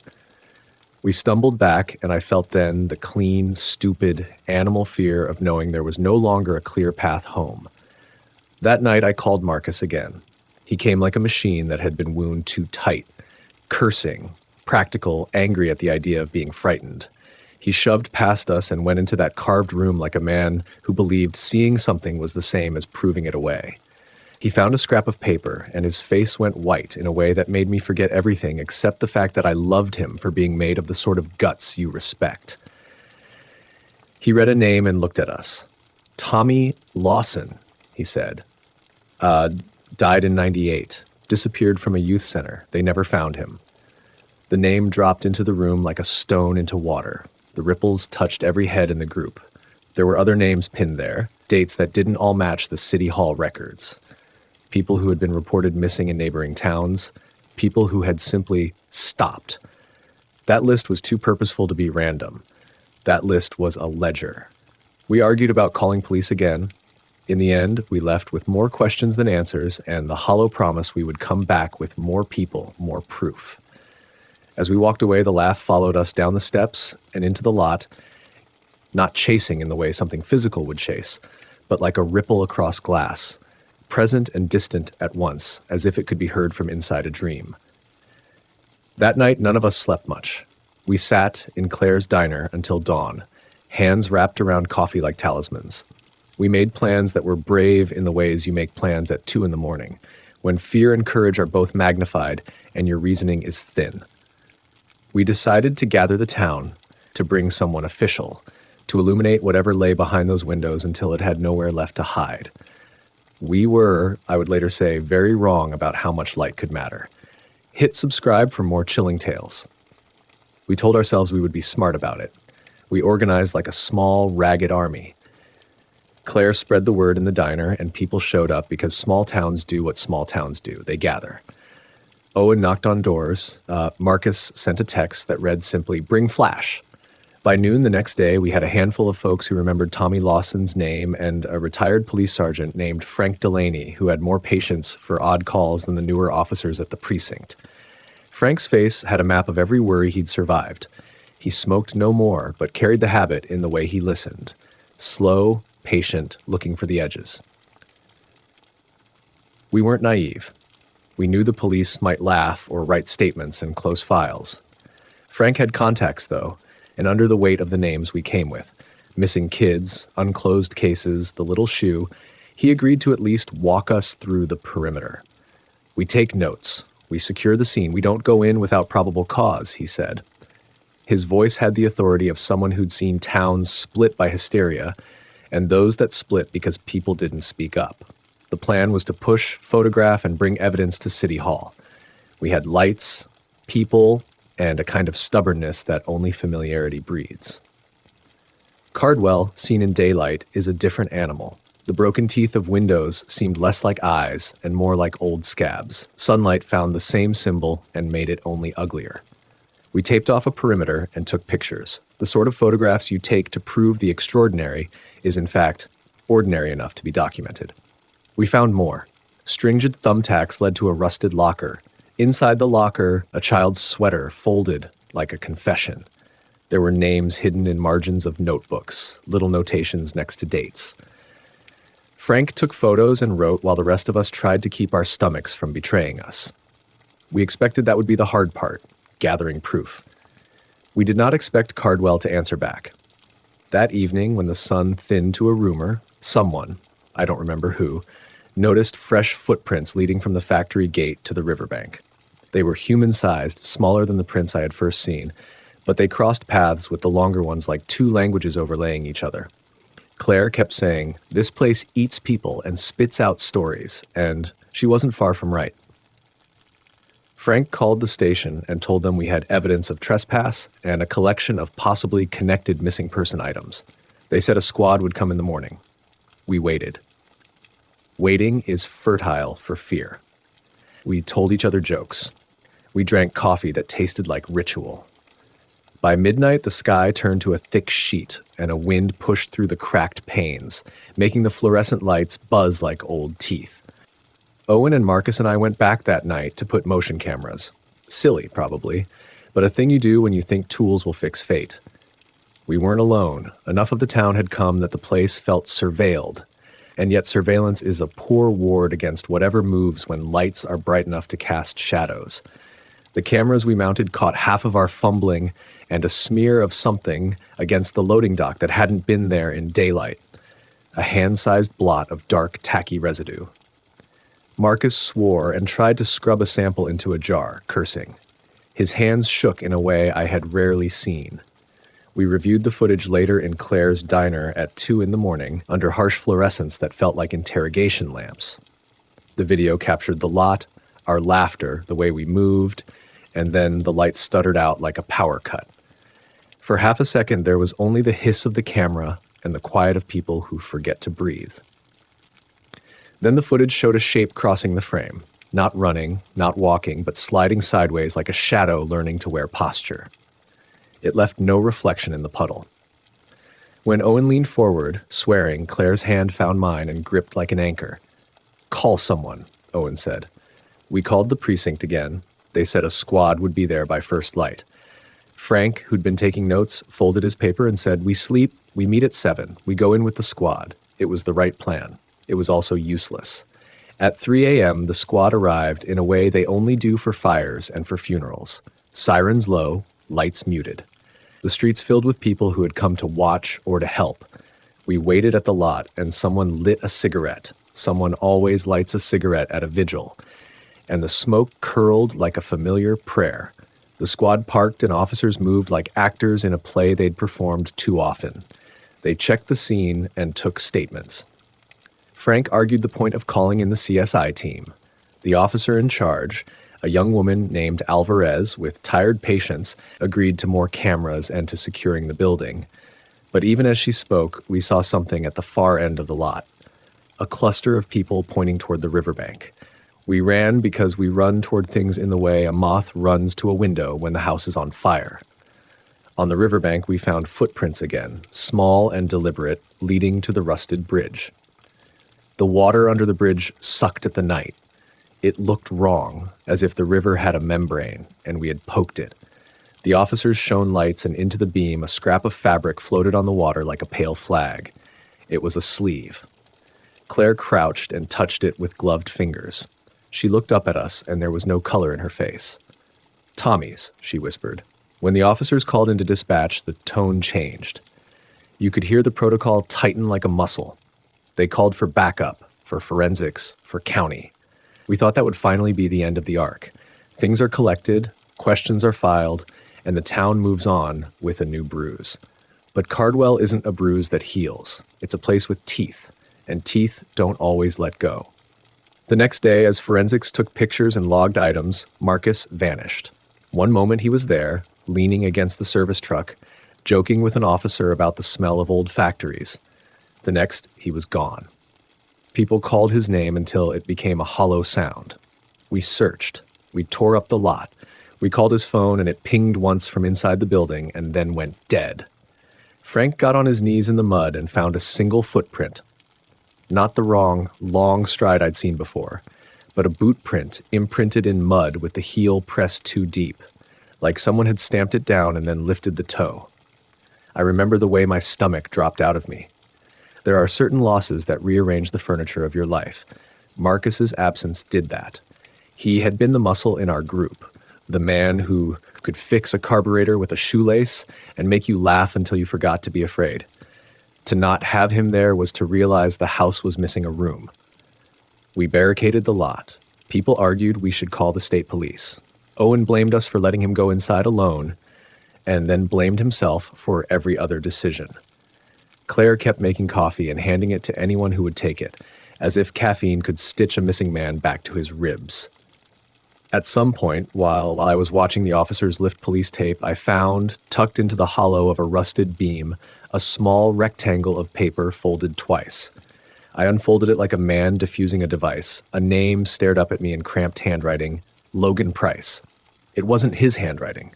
We stumbled back, and I felt then the clean, stupid, animal fear of knowing there was no longer a clear path home. That night I called Marcus again. He came like a machine that had been wound too tight, cursing, practical, angry at the idea of being frightened. He shoved past us and went into that carved room like a man who believed seeing something was the same as proving it away. He found a scrap of paper, and his face went white in a way that made me forget everything except the fact that I loved him for being made of the sort of guts you respect. He read a name and looked at us. Tommy Lawson, he said. Died in '98. Disappeared from a youth center. They never found him. The name dropped into the room like a stone into water. The ripples touched every head in the group. There were other names pinned there, dates that didn't all match the City Hall records. People who had been reported missing in neighboring towns, people who had simply stopped. That list was too purposeful to be random. That list was a ledger. We argued about calling police again. In the end, we left with more questions than answers and the hollow promise we would come back with more people, more proof. As we walked away, the laugh followed us down the steps and into the lot, not chasing in the way something physical would chase, but like a ripple across glass, present and distant at once, as if it could be heard from inside a dream. That night, none of us slept much. We sat in Claire's diner until dawn, hands wrapped around coffee like talismans. We made plans that were brave in the ways you make plans at 2 a.m, when fear and courage are both magnified and your reasoning is thin. We decided to gather the town, to bring someone official, to illuminate whatever lay behind those windows until it had nowhere left to hide. We were, I would later say, very wrong about how much light could matter. Hit subscribe for more chilling tales. We told ourselves we would be smart about it. We organized like a small, ragged army. Claire spread the word in the diner, and people showed up because small towns do what small towns do. They gather. Owen knocked on doors. Marcus sent a text that read simply, "Bring flash." By noon the next day, we had a handful of folks who remembered Tommy Lawson's name and a retired police sergeant named Frank Delaney, who had more patience for odd calls than the newer officers at the precinct. Frank's face had a map of every worry he'd survived. He smoked no more, but carried the habit in the way he listened. Slow, patient, looking for the edges. We weren't naive. We knew the police might laugh or write statements in close files. Frank had contacts, though, and under the weight of the names we came with, missing kids, unclosed cases, the little shoe, he agreed to at least walk us through the perimeter. We take notes. We secure the scene. We don't go in without probable cause, he said. His voice had the authority of someone who'd seen towns split by hysteria, and those that split because people didn't speak up. The plan was to push, photograph, and bring evidence to City Hall. We had lights, people, and a kind of stubbornness that only familiarity breeds. Cardwell, seen in daylight, is a different animal. The broken teeth of windows seemed less like eyes and more like old scabs. Sunlight found the same symbol and made it only uglier. We taped off a perimeter and took pictures. The sort of photographs you take to prove the extraordinary is, in fact, ordinary enough to be documented. We found more. Stringent thumbtacks led to a rusted locker. Inside the locker, a child's sweater folded like a confession. There were names hidden in margins of notebooks, little notations next to dates. Frank took photos and wrote while the rest of us tried to keep our stomachs from betraying us. We expected that would be the hard part, gathering proof. We did not expect Cardwell to answer back. That evening, when the sun thinned to a rumor, someone, I don't remember who, noticed fresh footprints leading from the factory gate to the riverbank. They were human-sized, smaller than the prints I had first seen, but they crossed paths with the longer ones like two languages overlaying each other. Claire kept saying, "This place eats people and spits out stories," and she wasn't far from right. Frank called the station and told them we had evidence of trespass and a collection of possibly connected missing person items. They said a squad would come in the morning. We waited. Waiting is fertile for fear. We told each other jokes. We drank coffee that tasted like ritual. By midnight, the sky turned to a thick sheet, and a wind pushed through the cracked panes, making the fluorescent lights buzz like old teeth. Owen and Marcus and I went back that night to put motion cameras. Silly, probably, but a thing you do when you think tools will fix fate. We weren't alone. Enough of the town had come that the place felt surveilled, and yet surveillance is a poor ward against whatever moves when lights are bright enough to cast shadows. The cameras we mounted caught half of our fumbling and a smear of something against the loading dock that hadn't been there in daylight. A hand-sized blot of dark, tacky residue. Marcus swore and tried to scrub a sample into a jar, cursing. His hands shook in a way I had rarely seen. We reviewed the footage later in Claire's diner at 2 a.m. under harsh fluorescence that felt like interrogation lamps. The video captured the lot, our laughter, the way we moved, and then the light stuttered out like a power cut. For half a second, there was only the hiss of the camera and the quiet of people who forget to breathe. Then the footage showed a shape crossing the frame, not running, not walking, but sliding sideways like a shadow learning to wear posture. It left no reflection in the puddle. When Owen leaned forward, swearing, Claire's hand found mine and gripped like an anchor. "Call someone," Owen said. We called the precinct again. They said a squad would be there by first light. Frank, who'd been taking notes, folded his paper and said, "We sleep, we meet at 7. We go in with the squad." It was the right plan. It was also useless. At 3 a.m., the squad arrived in a way they only do for fires and for funerals. Sirens low, lights muted. The streets filled with people who had come to watch or to help. We waited at the lot, and someone lit a cigarette. Someone always lights a cigarette at a vigil. And the smoke curled like a familiar prayer. The squad parked and officers moved like actors in a play they'd performed too often. They checked the scene and took statements. Frank argued the point of calling in the CSI team. The officer in charge, a young woman named Alvarez with tired patience, agreed to more cameras and to securing the building. But even as she spoke, we saw something at the far end of the lot. A cluster of people pointing toward the riverbank. We ran because we run toward things in the way a moth runs to a window when the house is on fire. On the riverbank, we found footprints again, small and deliberate, leading to the rusted bridge. The water under the bridge sucked at the night. It looked wrong, as if the river had a membrane, and we had poked it. The officers shone lights, and into the beam a scrap of fabric floated on the water like a pale flag. It was a sleeve. Claire crouched and touched it with gloved fingers. She looked up at us, and there was no color in her face. "Tommy's," she whispered. When the officers called into dispatch, the tone changed. You could hear the protocol tighten like a muscle. They called for backup, for forensics, for county. We thought that would finally be the end of the arc. Things are collected, questions are filed, and the town moves on with a new bruise. But Cardwell isn't a bruise that heals. It's a place with teeth, and teeth don't always let go. The next day, as forensics took pictures and logged items, Marcus vanished. One moment he was there, leaning against the service truck, joking with an officer about the smell of old factories. The next, he was gone. People called his name until it became a hollow sound. We searched. We tore up the lot. We called his phone and it pinged once from inside the building and then went dead. Frank got on his knees in the mud and found a single footprint. Not the wrong, long stride I'd seen before, but a boot print imprinted in mud with the heel pressed too deep, like someone had stamped it down and then lifted the toe. I remember the way my stomach dropped out of me. There are certain losses that rearrange the furniture of your life. Marcus's absence did that. He had been the muscle in our group, the man who could fix a carburetor with a shoelace and make you laugh until you forgot to be afraid. To not have him there was to realize the house was missing a room. We barricaded the lot. People argued we should call the state police. Owen blamed us for letting him go inside alone, and then blamed himself for every other decision. Claire kept making coffee and handing it to anyone who would take it, as if caffeine could stitch a missing man back to his ribs. At some point, while I was watching the officers lift police tape, I found, tucked into the hollow of a rusted beam, a small rectangle of paper folded twice. I unfolded it like a man diffusing a device. A name stared up at me in cramped handwriting, Logan Price. It wasn't his handwriting.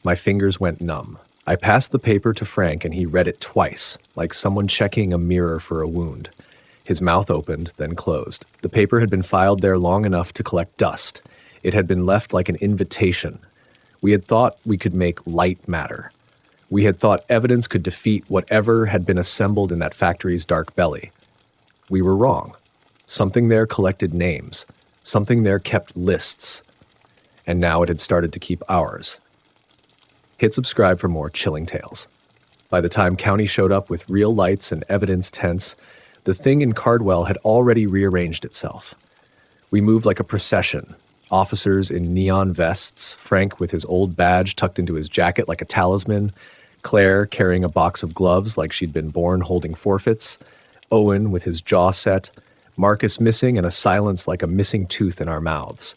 My fingers went numb. I passed the paper to Frank and he read it twice, like someone checking a mirror for a wound. His mouth opened, then closed. The paper had been filed there long enough to collect dust. It had been left like an invitation. We had thought we could make light matter. We had thought evidence could defeat whatever had been assembled in that factory's dark belly. We were wrong. Something there collected names. Something there kept lists. And now it had started to keep ours. Hit subscribe for more chilling tales. By the time County showed up with real lights and evidence tents, the thing in Cardwell had already rearranged itself. We moved like a procession. Officers in neon vests, Frank with his old badge tucked into his jacket like a talisman, Claire carrying a box of gloves like she'd been born holding forfeits, Owen with his jaw set, Marcus missing and a silence like a missing tooth in our mouths.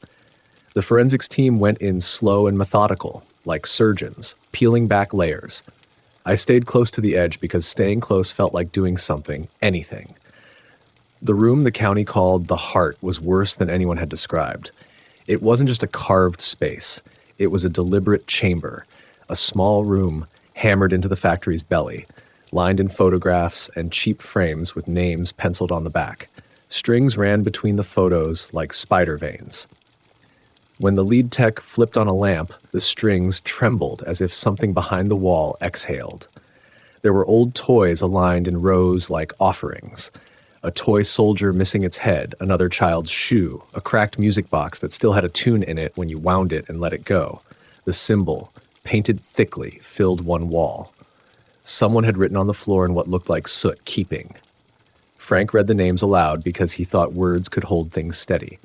The forensics team went in slow and methodical, like surgeons, peeling back layers. I stayed close to the edge because staying close felt like doing something, anything. The room the county called the heart was worse than anyone had described. It wasn't just a carved space. It was a deliberate chamber, a small room hammered into the factory's belly, lined in photographs and cheap frames with names penciled on the back. Strings ran between the photos like spider veins. When the lead tech flipped on a lamp, the strings trembled as if something behind the wall exhaled. There were old toys aligned in rows like offerings. A toy soldier missing its head, another child's shoe, a cracked music box that still had a tune in it when you wound it and let it go. The symbol, painted thickly, filled one wall. Someone had written on the floor in what looked like soot, keeping. Frank read the names aloud because he thought words could hold things steady.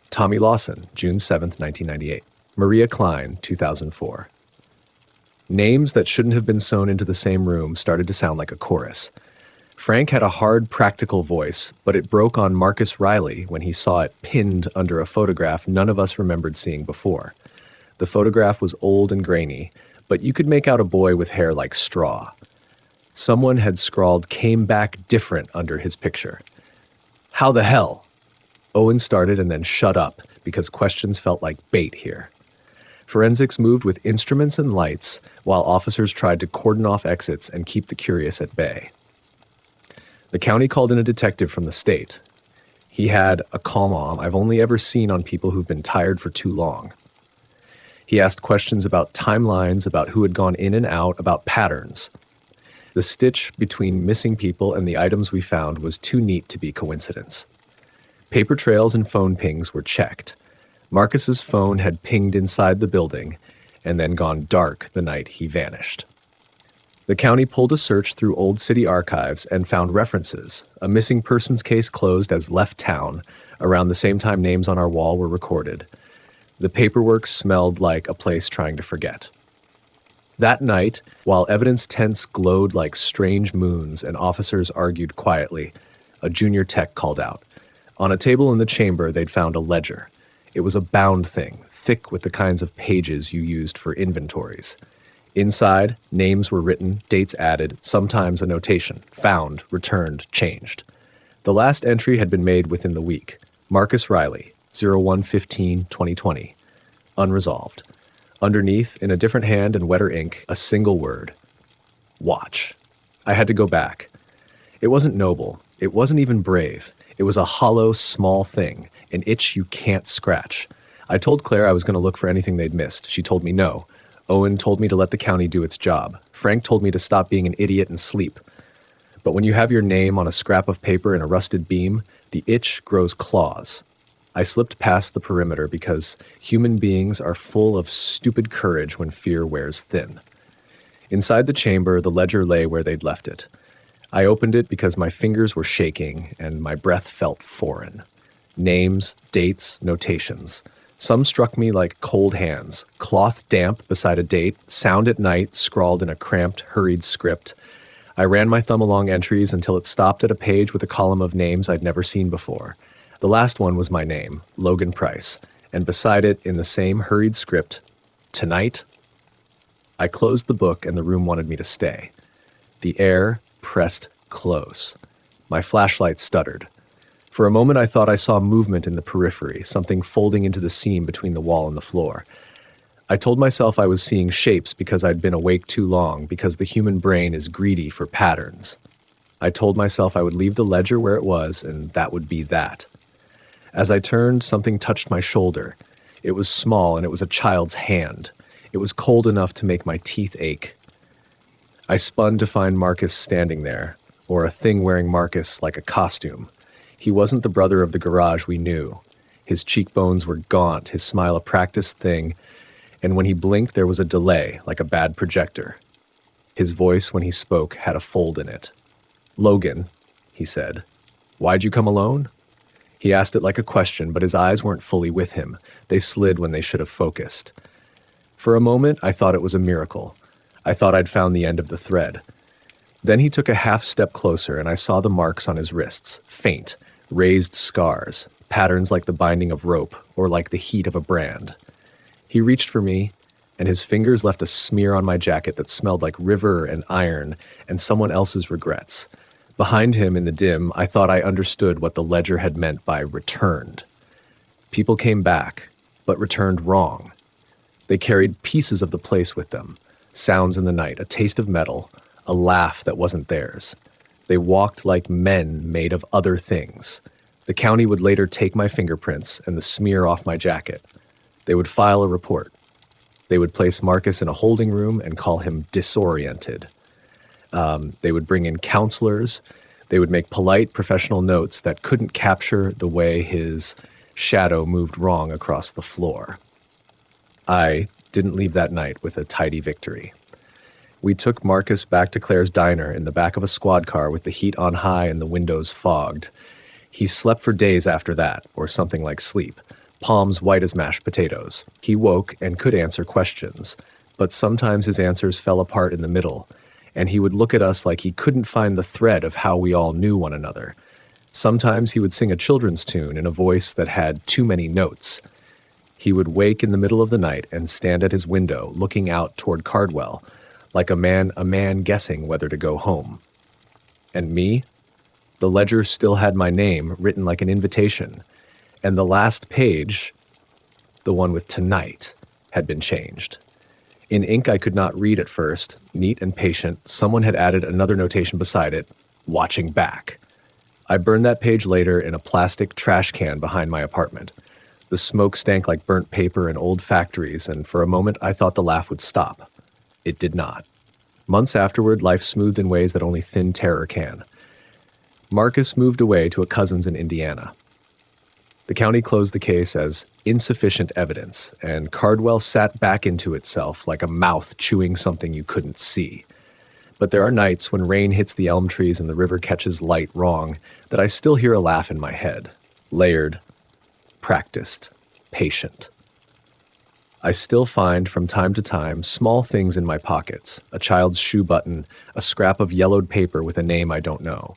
Tommy Lawson, June 7th, 1998. Maria Klein, 2004. Names that shouldn't have been sewn into the same room started to sound like a chorus. Frank had a hard, practical voice, but it broke on Marcus Riley when he saw it pinned under a photograph none of us remembered seeing before. The photograph was old and grainy, but you could make out a boy with hair like straw. Someone had scrawled "came back different" under his picture. How the hell? Owen started and then shut up because questions felt like bait here. Forensics moved with instruments and lights while officers tried to cordon off exits and keep the curious at bay. The county called in a detective from the state. He had a calm I've only ever seen on people who've been tired for too long. He asked questions about timelines, about who had gone in and out, about patterns. The stitch between missing people and the items we found was too neat to be coincidence. Paper trails and phone pings were checked. Marcus's phone had pinged inside the building and then gone dark the night he vanished. The county pulled a search through old city archives and found references. A missing persons case closed as left town, around the same time names on our wall were recorded. The paperwork smelled like a place trying to forget. That night, while evidence tents glowed like strange moons and officers argued quietly, a junior tech called out. On a table in the chamber, they'd found a ledger. It was a bound thing, thick with the kinds of pages you used for inventories. Inside, names were written, dates added, sometimes a notation: found, returned, changed. The last entry had been made within the week. Marcus Riley, 01/15/2020. Unresolved. Underneath, in a different hand and wetter ink, a single word: watch. I had to go back. It wasn't noble. It wasn't even brave. It was a hollow, small thing, an itch you can't scratch. I told Claire I was going to look for anything they'd missed. She told me no. Owen told me to let the county do its job. Frank told me to stop being an idiot and sleep. But when you have your name on a scrap of paper in a rusted beam, the itch grows claws. I slipped past the perimeter because human beings are full of stupid courage when fear wears thin. Inside the chamber, the ledger lay where they'd left it. I opened it because my fingers were shaking and my breath felt foreign. Names, dates, notations. Some struck me like cold hands, cloth damp beside a date, sound at night scrawled in a cramped, hurried script. I ran my thumb along entries until it stopped at a page with a column of names I'd never seen before. The last one was my name, Logan Price, and beside it, in the same hurried script, tonight. I closed the book and the room wanted me to stay. The air pressed close. My flashlight stuttered. For a moment I thought I saw movement in the periphery, something folding into the seam between the wall and the floor. I told myself I was seeing shapes because I'd been awake too long, because the human brain is greedy for patterns. I told myself I would leave the ledger where it was, and that would be that. As I turned, something touched my shoulder. It was small, and it was a child's hand. It was cold enough to make my teeth ache. I spun to find Marcus standing there, or a thing wearing Marcus like a costume. He wasn't the brother of the garage we knew. His cheekbones were gaunt, his smile a practiced thing, and when he blinked there was a delay, like a bad projector. His voice, when he spoke, had a fold in it. "Logan," he said. "Why'd you come alone?" He asked it like a question, but his eyes weren't fully with him. They slid when they should have focused. For a moment, I thought it was a miracle. I thought I'd found the end of the thread. Then he took a half step closer, and I saw the marks on his wrists, faint, raised scars, patterns like the binding of rope, or like the heat of a brand. He reached for me, and his fingers left a smear on my jacket that smelled like river and iron and someone else's regrets. Behind him in the dim, I thought I understood what the ledger had meant by returned. People came back, but returned wrong. They carried pieces of the place with them, sounds in the night, a taste of metal, a laugh that wasn't theirs. They walked like men made of other things. The county would later take my fingerprints and the smear off my jacket. They would file a report. They would place Marcus in a holding room and call him disoriented. They would bring in counselors. They would make polite professional notes that couldn't capture the way his shadow moved wrong across the floor. I didn't leave that night with a tidy victory. We took Marcus back to Claire's diner in the back of a squad car with the heat on high and the windows fogged. He slept for days after that, or something like sleep, palms white as mashed potatoes. He woke and could answer questions, but sometimes his answers fell apart in the middle, and he would look at us like he couldn't find the thread of how we all knew one another. Sometimes he would sing a children's tune in a voice that had too many notes. He would wake in the middle of the night and stand at his window, looking out toward Cardwell, like a man guessing whether to go home. And me? The ledger still had my name written like an invitation, and the last page, the one with tonight, had been changed. In ink I could not read at first, neat and patient, someone had added another notation beside it, watching back. I burned that page later in a plastic trash can behind my apartment. The smoke stank like burnt paper in old factories, and for a moment I thought the laugh would stop. It did not. Months afterward, life smoothed in ways that only thin terror can. Marcus moved away to a cousin's in Indiana. The county closed the case as insufficient evidence, and Cardwell sat back into itself like a mouth chewing something you couldn't see. But there are nights when rain hits the elm trees and the river catches light wrong that I still hear a laugh in my head. Layered, practiced, patient. I still find, from time to time, small things in my pockets, a child's shoe button, a scrap of yellowed paper with a name I don't know.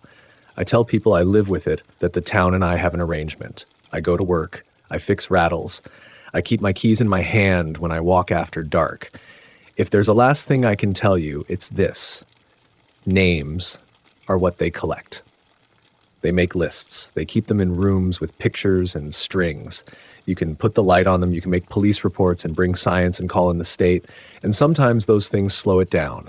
I tell people I live with it, that the town and I have an arrangement. I go to work, I fix rattles, I keep my keys in my hand when I walk after dark. If there's a last thing I can tell you, it's this. Names are what they collect. They make lists. They keep them in rooms with pictures and strings. You can put the light on them, you can make police reports and bring science and call in the state, and sometimes those things slow it down.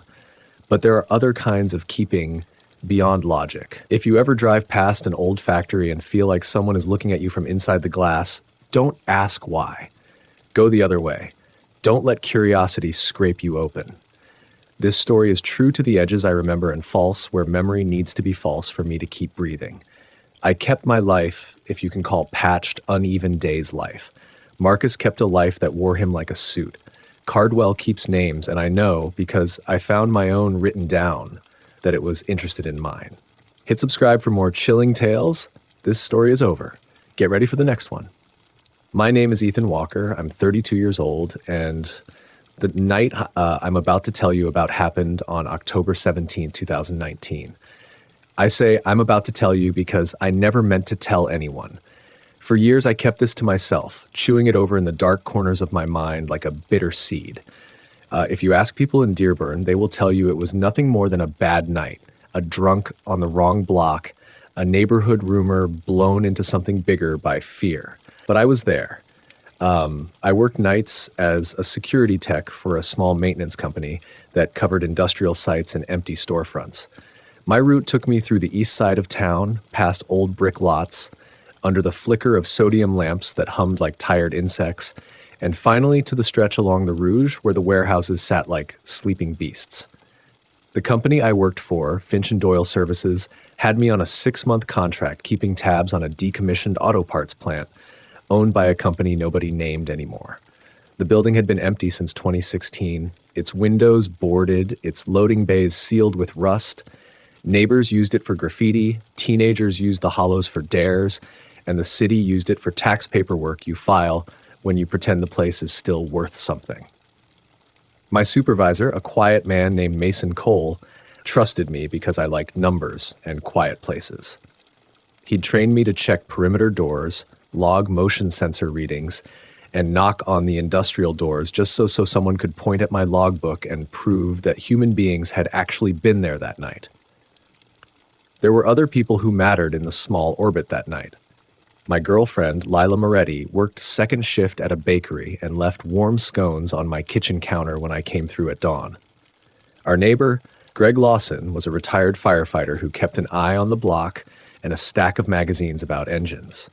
But there are other kinds of keeping beyond logic. If you ever drive past an old factory and feel like someone is looking at you from inside the glass, don't ask why. Go the other way. Don't let curiosity scrape you open. This story is true to the edges I remember and false where memory needs to be false for me to keep breathing. I kept my life, if you can call patched, uneven days life. Marcus kept a life that wore him like a suit. Cardwell keeps names, and I know, because I found my own written down, that it was interested in mine. Hit subscribe for more chilling tales. This story is over. Get ready for the next one. My name is Ethan Walker. I'm 32 years old, and the night I'm about to tell you about happened on October 17, 2019. I say I'm about to tell you because I never meant to tell anyone. For years, I kept this to myself, chewing it over in the dark corners of my mind like a bitter seed. If you ask people in Dearborn, they will tell you it was nothing more than a bad night, a drunk on the wrong block, a neighborhood rumor blown into something bigger by fear. But I was there. I worked nights as a security tech for a small maintenance company that covered industrial sites and empty storefronts. My route took me through the east side of town, past old brick lots, under the flicker of sodium lamps that hummed like tired insects, and finally to the stretch along the Rouge where the warehouses sat like sleeping beasts. The company I worked for, Finch & Doyle Services, had me on a 6-month contract keeping tabs on a decommissioned auto parts plant owned by a company nobody named anymore. The building had been empty since 2016, its windows boarded, its loading bays sealed with rust. Neighbors used it for graffiti, teenagers used the hollows for dares, and the city used it for tax paperwork you file when you pretend the place is still worth something. My supervisor, a quiet man named Mason Cole, trusted me because I liked numbers and quiet places. He'd trained me to check perimeter doors, log motion sensor readings, and knock on the industrial doors just so someone could point at my logbook and prove that human beings had actually been there that night. There were other people who mattered in the small orbit that night. My girlfriend, Lila Moretti, worked second shift at a bakery and left warm scones on my kitchen counter when I came through at dawn. Our neighbor, Greg Lawson, was a retired firefighter who kept an eye on the block and a stack of magazines about engines.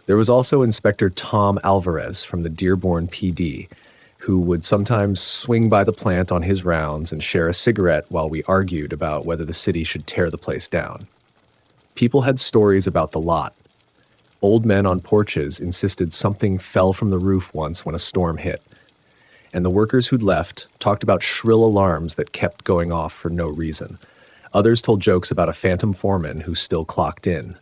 There was also Inspector Tom Alvarez from the Dearborn PD, who would sometimes swing by the plant on his rounds and share a cigarette while we argued about whether the city should tear the place down. People had stories about the lot. Old men on porches insisted something fell from the roof once when a storm hit. And the workers who'd left talked about shrill alarms that kept going off for no reason. Others told jokes about a phantom foreman who still clocked in.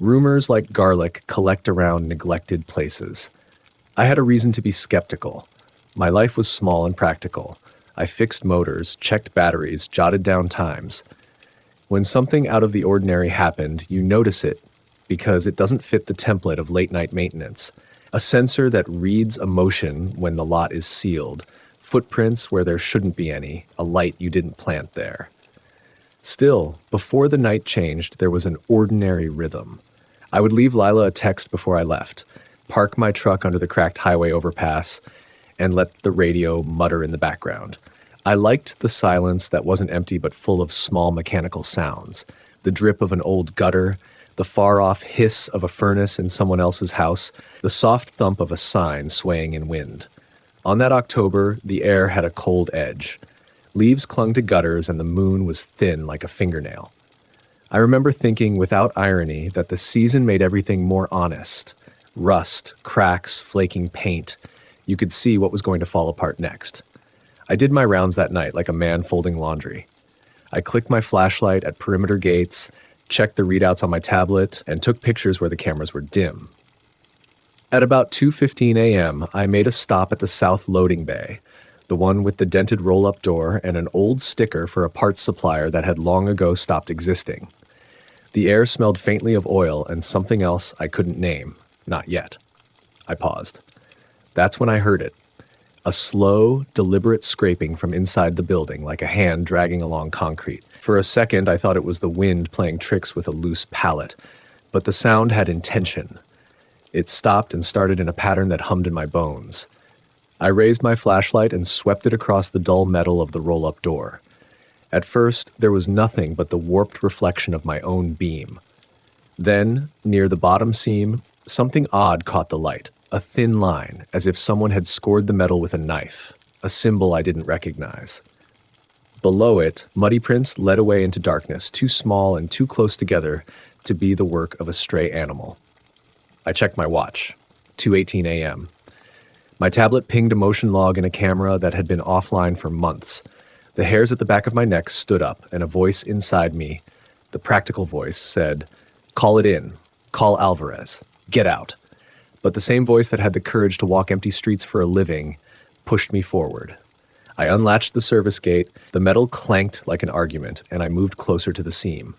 Rumors like garlic collect around neglected places. I had a reason to be skeptical. My life was small and practical. I fixed motors, checked batteries, jotted down times. When something out of the ordinary happened, you notice it because it doesn't fit the template of late-night maintenance. A sensor that reads emotion when the lot is sealed, footprints where there shouldn't be any, a light you didn't plant there. Still, before the night changed, there was an ordinary rhythm. I would leave Lila a text before I left, park my truck under the cracked highway overpass, and let the radio mutter in the background. I liked the silence that wasn't empty but full of small mechanical sounds, the drip of an old gutter, the far-off hiss of a furnace in someone else's house, the soft thump of a sign swaying in wind. On that October, the air had a cold edge. Leaves clung to gutters and the moon was thin like a fingernail. I remember thinking without irony that the season made everything more honest. Rust, cracks, flaking paint. You could see what was going to fall apart next. I did my rounds that night like a man folding laundry. I clicked my flashlight at perimeter gates, checked the readouts on my tablet, and took pictures where the cameras were dim. At about 2:15 a.m., I made a stop at the south loading bay, the one with the dented roll-up door and an old sticker for a parts supplier that had long ago stopped existing. The air smelled faintly of oil and something else I couldn't name, not yet. I paused. That's when I heard it. A slow, deliberate scraping from inside the building, like a hand dragging along concrete. For a second, I thought it was the wind playing tricks with a loose pallet, but the sound had intention. It stopped and started in a pattern that hummed in my bones. I raised my flashlight and swept it across the dull metal of the roll-up door. At first, there was nothing but the warped reflection of my own beam. Then, near the bottom seam, something odd caught the light. A thin line, as if someone had scored the metal with a knife, a symbol I didn't recognize. Below it, muddy prints led away into darkness, too small and too close together to be the work of a stray animal. I checked my watch. 2:18 a.m. My tablet pinged a motion log in a camera that had been offline for months. The hairs at the back of my neck stood up, and a voice inside me, the practical voice, said, "Call it in. Call Alvarez. Get out." But the same voice that had the courage to walk empty streets for a living pushed me forward. I unlatched the service gate, the metal clanked like an argument, and I moved closer to the seam.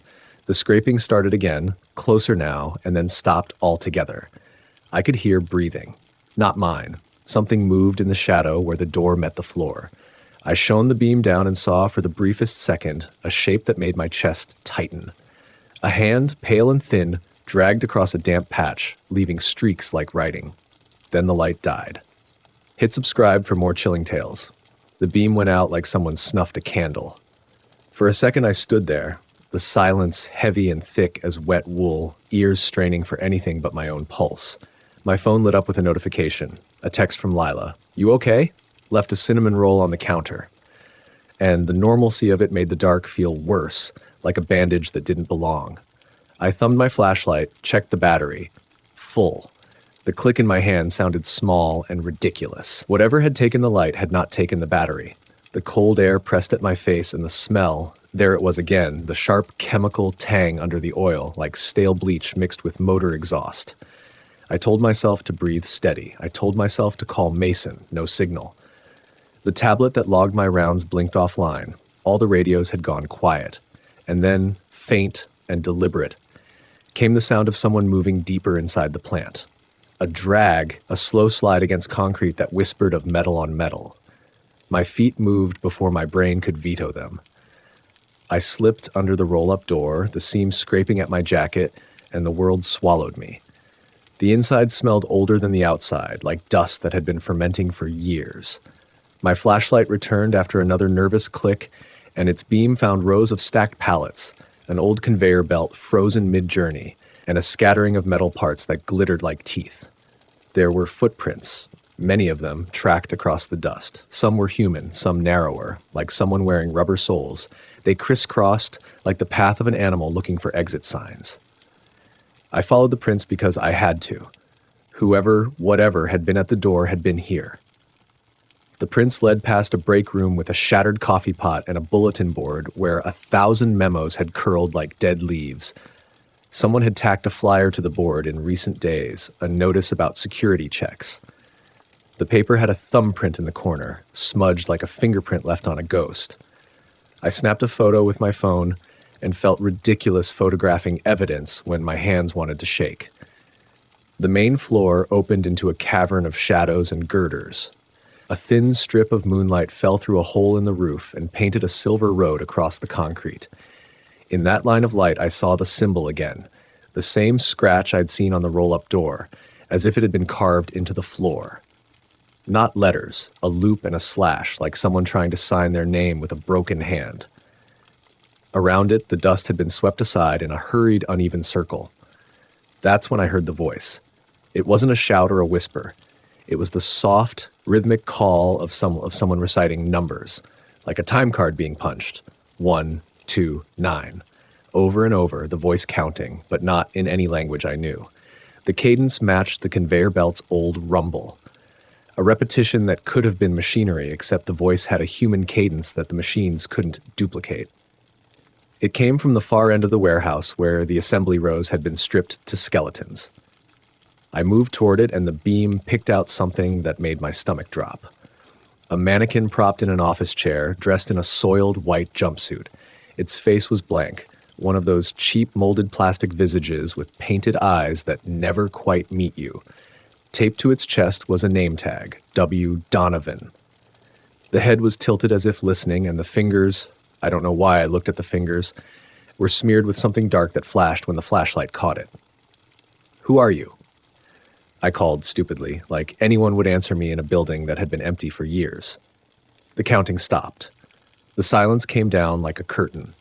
The scraping started again, closer now, and then stopped altogether. I could hear breathing. Not mine. Something moved in the shadow where the door met the floor. I shone the beam down and saw, for the briefest second, a shape that made my chest tighten. A hand, pale and thin, dragged across a damp patch, leaving streaks like writing. Then the light died. Hit subscribe for more chilling tales. The beam went out like someone snuffed a candle. For a second I stood there, the silence heavy and thick as wet wool, ears straining for anything but my own pulse. My phone lit up with a notification, a text from Lila. "You okay?" Left a cinnamon roll on the counter. And the normalcy of it made the dark feel worse, like a bandage that didn't belong. I thumbed my flashlight, checked the battery. Full. The click in my hand sounded small and ridiculous. Whatever had taken the light had not taken the battery. The cold air pressed at my face, and the smell, there it was again, the sharp chemical tang under the oil, like stale bleach mixed with motor exhaust. I told myself to breathe steady. I told myself to call Mason, no signal. The tablet that logged my rounds blinked offline. All the radios had gone quiet. And then, faint and deliberate, came the sound of someone moving deeper inside the plant. A drag, a slow slide against concrete that whispered of metal on metal. My feet moved before my brain could veto them. I slipped under the roll-up door, the seam scraping at my jacket, and the world swallowed me. The inside smelled older than the outside, like dust that had been fermenting for years. My flashlight returned after another nervous click, and its beam found rows of stacked pallets, an old conveyor belt frozen mid-journey, and a scattering of metal parts that glittered like teeth. There were footprints, many of them tracked across the dust. Some were human, some narrower, like someone wearing rubber soles. They crisscrossed like the path of an animal looking for exit signs. I followed the prints because I had to. Whoever, whatever had been at the door had been here. The prints led past a break room with a shattered coffee pot and a bulletin board where 1,000 memos had curled like dead leaves. Someone had tacked a flyer to the board in recent days, a notice about security checks. The paper had a thumbprint in the corner, smudged like a fingerprint left on a ghost. I snapped a photo with my phone and felt ridiculous photographing evidence when my hands wanted to shake. The main floor opened into a cavern of shadows and girders. A thin strip of moonlight fell through a hole in the roof and painted a silver road across the concrete. In that line of light, I saw the symbol again, the same scratch I'd seen on the roll-up door, as if it had been carved into the floor. Not letters, a loop and a slash, like someone trying to sign their name with a broken hand. Around it, the dust had been swept aside in a hurried, uneven circle. That's when I heard the voice. It wasn't a shout or a whisper. It was the soft, rhythmic call of someone reciting numbers, like a time card being punched. 1, 2, 9. Over and over, the voice counting, but not in any language I knew. The cadence matched the conveyor belt's old rumble. A repetition that could have been machinery, except the voice had a human cadence that the machines couldn't duplicate. It came from the far end of the warehouse where the assembly rows had been stripped to skeletons. I moved toward it, and the beam picked out something that made my stomach drop. A mannequin propped in an office chair, dressed in a soiled white jumpsuit. Its face was blank, one of those cheap molded plastic visages with painted eyes that never quite meet you. Taped to its chest was a name tag, W. Donovan. The head was tilted as if listening, and the fingers, I don't know why I looked at the fingers, were smeared with something dark that flashed when the flashlight caught it. "Who are you?" I called stupidly, like anyone would answer me in a building that had been empty for years. The counting stopped. The silence came down like a curtain.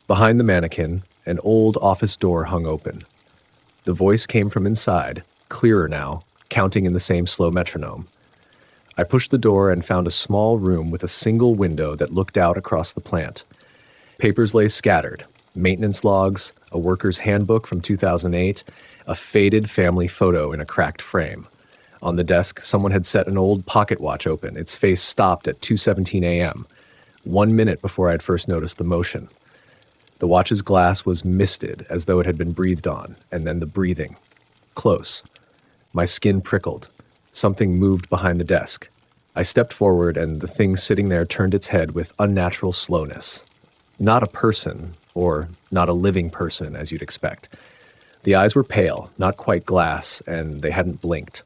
Behind the mannequin, an old office door hung open. The voice came from inside, clearer now, counting in the same slow metronome. I pushed the door and found a small room with a single window that looked out across the plant. Papers lay scattered, maintenance logs, a worker's handbook from 2008, a faded family photo in a cracked frame. On the desk, someone had set an old pocket watch open. Its face stopped at 2:17 a.m., 1 minute before I had first noticed the motion. The watch's glass was misted, as though it had been breathed on, and then the breathing. Close. My skin prickled. Something moved behind the desk. I stepped forward, and the thing sitting there turned its head with unnatural slowness. Not a person, or not a living person, as you'd expect. The eyes were pale, not quite glass, and they hadn't blinked.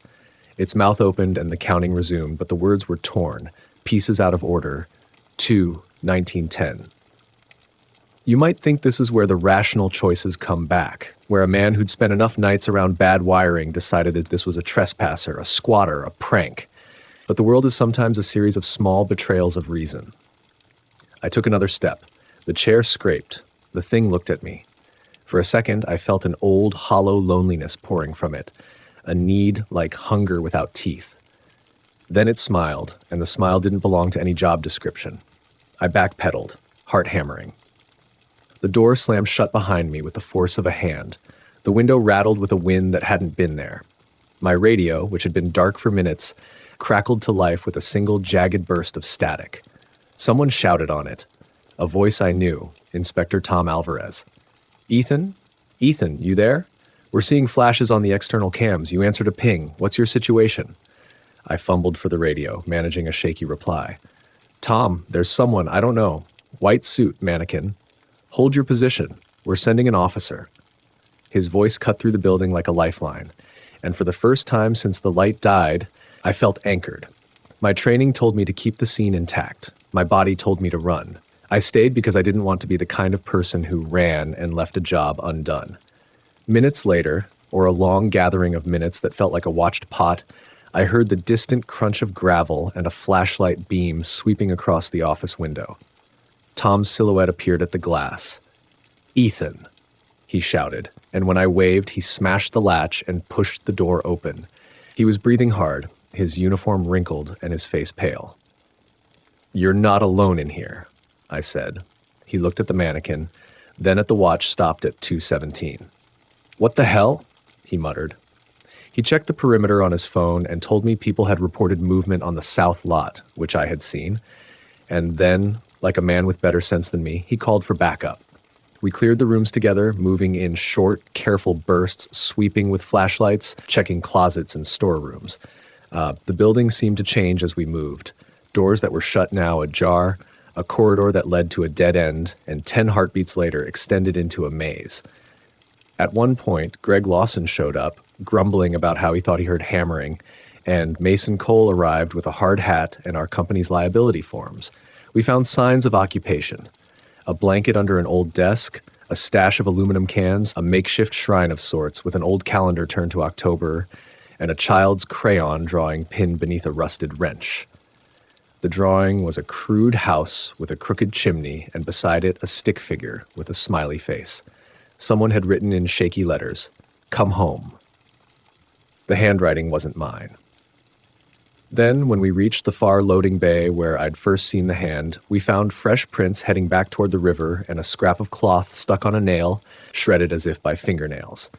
Its mouth opened and the counting resumed, but the words were torn, pieces out of order. 1910. You might think this is where the rational choices come back, where a man who'd spent enough nights around bad wiring decided that this was a trespasser, a squatter, a prank. But the world is sometimes a series of small betrayals of reason. I took another step. The chair scraped. The thing looked at me. For a second, I felt an old, hollow loneliness pouring from it, a need like hunger without teeth. Then it smiled, and the smile didn't belong to any job description. I backpedaled, heart hammering. The door slammed shut behind me with the force of a hand. The window rattled with a wind that hadn't been there. My radio, which had been dark for minutes, crackled to life with a single jagged burst of static. Someone shouted on it. A voice I knew, Inspector Tom Alvarez. "Ethan? Ethan, you there? We're seeing flashes on the external cams. You answered a ping. What's your situation?" I fumbled for the radio, managing a shaky reply. "Tom, there's someone, I don't know. White suit, mannequin. Hold your position. We're sending an officer." His voice cut through the building like a lifeline, and for the first time since the light died, I felt anchored. My training told me to keep the scene intact. My body told me to run. I stayed because I didn't want to be the kind of person who ran and left a job undone. Minutes later, or a long gathering of minutes that felt like a watched pot, I heard the distant crunch of gravel and a flashlight beam sweeping across the office window. Tom's silhouette appeared at the glass. "Ethan," he shouted, and when I waved, he smashed the latch and pushed the door open. He was breathing hard, his uniform wrinkled and his face pale. "You're not alone in here," I said. He looked at the mannequin, then at the watch stopped at 2:17. "What the hell?" he muttered. He checked the perimeter on his phone and told me people had reported movement on the south lot, which I had seen. And then, like a man with better sense than me, he called for backup. We cleared the rooms together, moving in short, careful bursts, sweeping with flashlights, checking closets and storerooms. The building seemed to change as we moved. Doors that were shut now ajar, a corridor that led to a dead end, and 10 heartbeats later extended into a maze. At one point, Greg Lawson showed up, grumbling about how he thought he heard hammering, and Mason Cole arrived with a hard hat and our company's liability forms. We found signs of occupation. A blanket under an old desk, a stash of aluminum cans, a makeshift shrine of sorts with an old calendar turned to October, and a child's crayon drawing pinned beneath a rusted wrench. The drawing was a crude house with a crooked chimney, and beside it a stick figure with a smiley face. Someone had written in shaky letters, "Come home." The handwriting wasn't mine. Then, when we reached the far loading bay where I'd first seen the hand, we found fresh prints heading back toward the river and a scrap of cloth stuck on a nail, shredded as if by fingernails.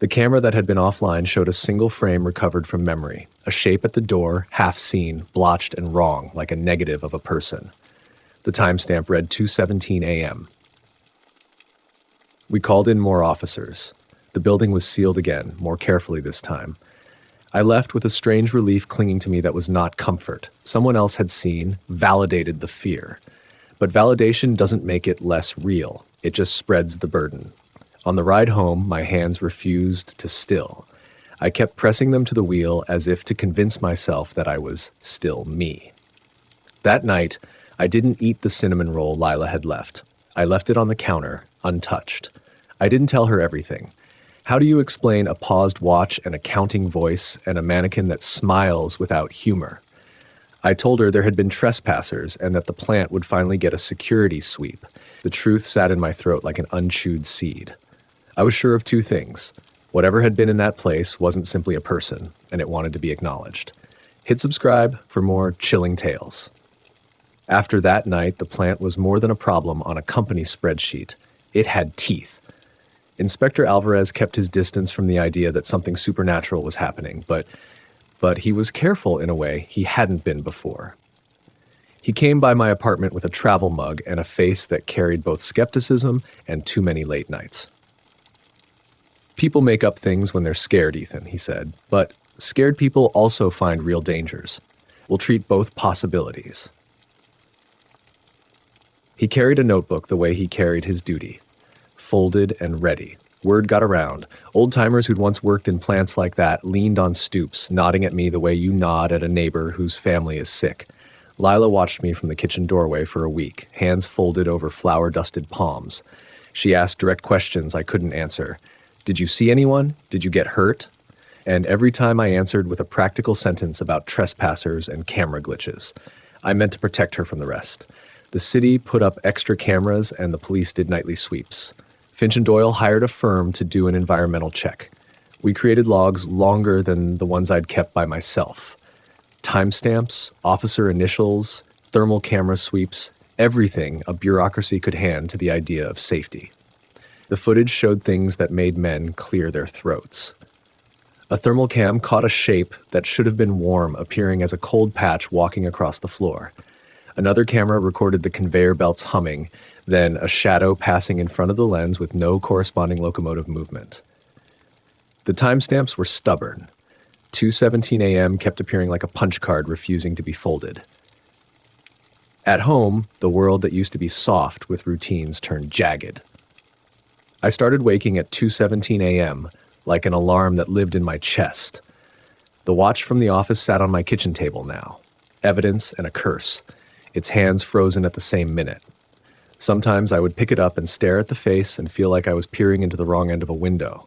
The camera that had been offline showed a single frame recovered from memory, a shape at the door, half seen, blotched and wrong, like a negative of a person. The timestamp read 2:17 a.m. We called in more officers. The building was sealed again, more carefully this time. I left with a strange relief clinging to me that was not comfort. Someone else had seen, validated the fear. But validation doesn't make it less real. It just spreads the burden. On the ride home, my hands refused to still. I kept pressing them to the wheel as if to convince myself that I was still me. That night, I didn't eat the cinnamon roll Lila had left. I left it on the counter, untouched. I didn't tell her everything. How do you explain a paused watch and a counting voice and a mannequin that smiles without humor? I told her there had been trespassers and that the plant would finally get a security sweep. The truth sat in my throat like an unchewed seed. I was sure of two things. Whatever had been in that place wasn't simply a person, and it wanted to be acknowledged. Hit subscribe for more chilling tales. After that night, the plant was more than a problem on a company spreadsheet. It had teeth. Inspector Alvarez kept his distance from the idea that something supernatural was happening, but he was careful in a way he hadn't been before. He came by my apartment with a travel mug and a face that carried both skepticism and too many late nights. People make up things when they're scared, Ethan, he said, but scared people also find real dangers. We'll treat both possibilities. He carried a notebook the way he carried his duty. Folded and ready. Word got around. Old-timers who'd once worked in plants like that leaned on stoops, nodding at me the way you nod at a neighbor whose family is sick. Lila watched me from the kitchen doorway for a week, hands folded over flour-dusted palms. She asked direct questions I couldn't answer. Did you see anyone? Did you get hurt? And every time I answered with a practical sentence about trespassers and camera glitches. I meant to protect her from the rest. The city put up extra cameras and the police did nightly sweeps. Finch and Doyle hired a firm to do an environmental check. We created logs longer than the ones I'd kept by myself. Timestamps, officer initials, thermal camera sweeps, everything a bureaucracy could hand to the idea of safety. The footage showed things that made men clear their throats. A thermal cam caught a shape that should have been warm appearing as a cold patch walking across the floor. Another camera recorded the conveyor belts humming, then a shadow passing in front of the lens with no corresponding locomotive movement. The timestamps were stubborn. 2:17 a.m. kept appearing like a punch card refusing to be folded. At home, the world that used to be soft with routines turned jagged. I started waking at 2:17 a.m., like an alarm that lived in my chest. The watch from the office sat on my kitchen table now. Evidence and a curse, its hands frozen at the same minute. Sometimes I would pick it up and stare at the face and feel like I was peering into the wrong end of a window.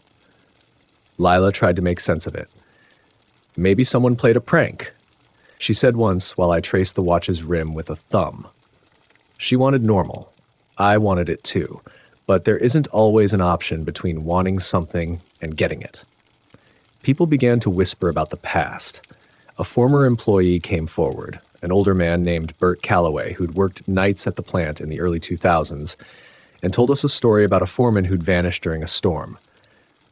Lila tried to make sense of it. Maybe someone played a prank, she said once while I traced the watch's rim with a thumb. She wanted normal. I wanted it too, but there isn't always an option between wanting something and getting it. People began to whisper about the past. A former employee came forward, an older man named Bert Calloway, who'd worked nights at the plant in the early 2000s, and told us a story about a foreman who'd vanished during a storm.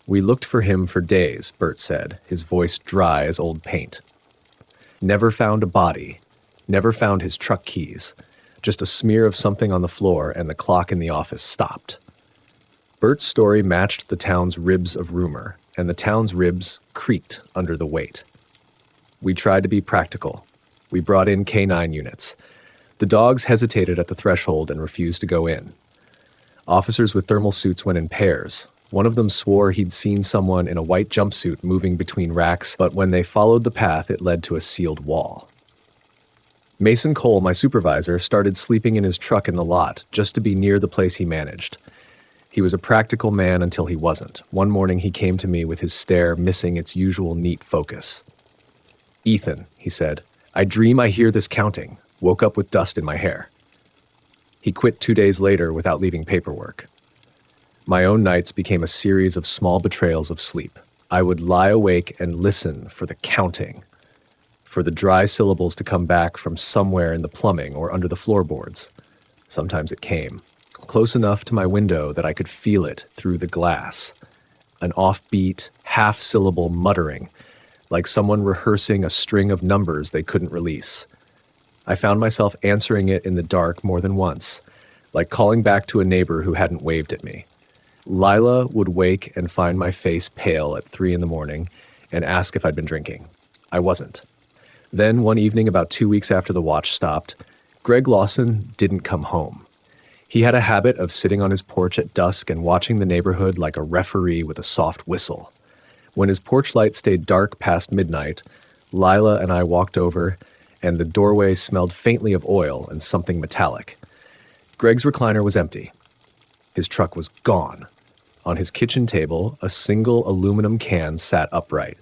We looked for him for days, Bert said, his voice dry as old paint. Never found a body, never found his truck keys, just a smear of something on the floor and the clock in the office stopped. Bert's story matched the town's ribs of rumor, and the town's ribs creaked under the weight. We tried to be practical. We brought in K-9 units. The dogs hesitated at the threshold and refused to go in. Officers with thermal suits went in pairs. One of them swore he'd seen someone in a white jumpsuit moving between racks, but when they followed the path, it led to a sealed wall. Mason Cole, my supervisor, started sleeping in his truck in the lot just to be near the place he managed. He was a practical man until he wasn't. One morning he came to me with his stare missing its usual neat focus. "Ethan," he said, "I dream I hear this counting. Woke up with dust in my hair." He quit 2 days later without leaving paperwork. My own nights became a series of small betrayals of sleep. I would lie awake and listen for the counting, for the dry syllables to come back from somewhere in the plumbing or under the floorboards. Sometimes it came, close enough to my window that I could feel it through the glass. An offbeat, half-syllable muttering, like someone rehearsing a string of numbers they couldn't release. I found myself answering it in the dark more than once, like calling back to a neighbor who hadn't waved at me. Lila would wake and find my face pale at 3 a.m. and ask if I'd been drinking. I wasn't. Then one evening about 2 weeks after the watch stopped, Greg Lawson didn't come home. He had a habit of sitting on his porch at dusk and watching the neighborhood like a referee with a soft whistle. When his porch light stayed dark past midnight, Lila and I walked over, and the doorway smelled faintly of oil and something metallic. Greg's recliner was empty. His truck was gone. On his kitchen table, a single aluminum can sat upright.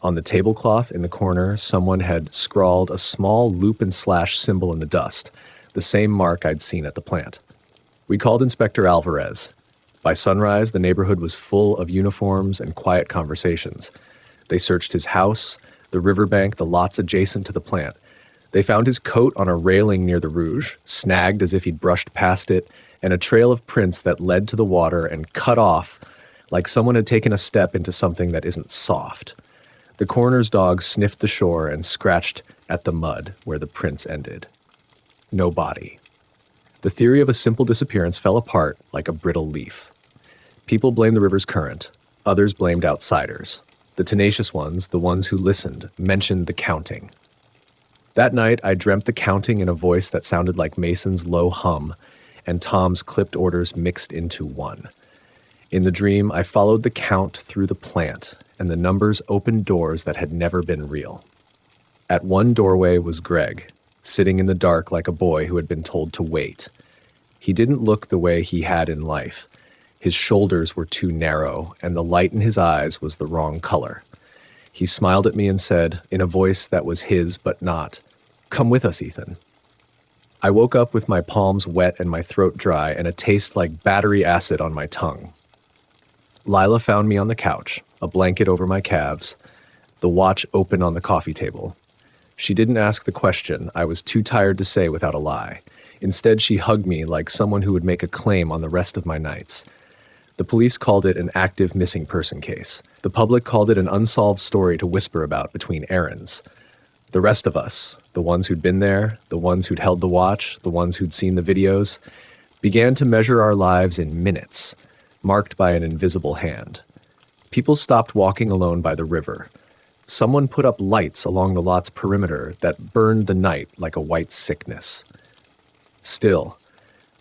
On the tablecloth in the corner, someone had scrawled a small loop and slash symbol in the dust, the same mark I'd seen at the plant. We called Inspector Alvarez. By sunrise, the neighborhood was full of uniforms and quiet conversations. They searched his house, the riverbank, the lots adjacent to the plant. They found his coat on a railing near the Rouge, snagged as if he'd brushed past it, and a trail of prints that led to the water and cut off like someone had taken a step into something that isn't soft. The coroner's dog sniffed the shore and scratched at the mud where the prints ended. No body. The theory of a simple disappearance fell apart like a brittle leaf. People blamed the river's current. Others blamed outsiders. The tenacious ones, the ones who listened, mentioned the counting. That night, I dreamt the counting in a voice that sounded like Mason's low hum and Tom's clipped orders mixed into one. In the dream, I followed the count through the plant, and the numbers opened doors that had never been real. At one doorway was Greg, sitting in the dark like a boy who had been told to wait. He didn't look the way he had in life. His shoulders were too narrow, and the light in his eyes was the wrong color. He smiled at me and said, in a voice that was his but not, "Come with us, Ethan." I woke up with my palms wet and my throat dry and a taste like battery acid on my tongue. Lila found me on the couch, a blanket over my calves, the watch open on the coffee table. She didn't ask the question I was too tired to say without a lie. Instead, she hugged me like someone who would make a claim on the rest of my nights. The police called it an active missing person case. The public called it an unsolved story to whisper about between errands. The rest of us, the ones who'd been there, the ones who'd held the watch, the ones who'd seen the videos, began to measure our lives in minutes, marked by an invisible hand. People stopped walking alone by the river. Someone put up lights along the lot's perimeter that burned the night like a white sickness. Still,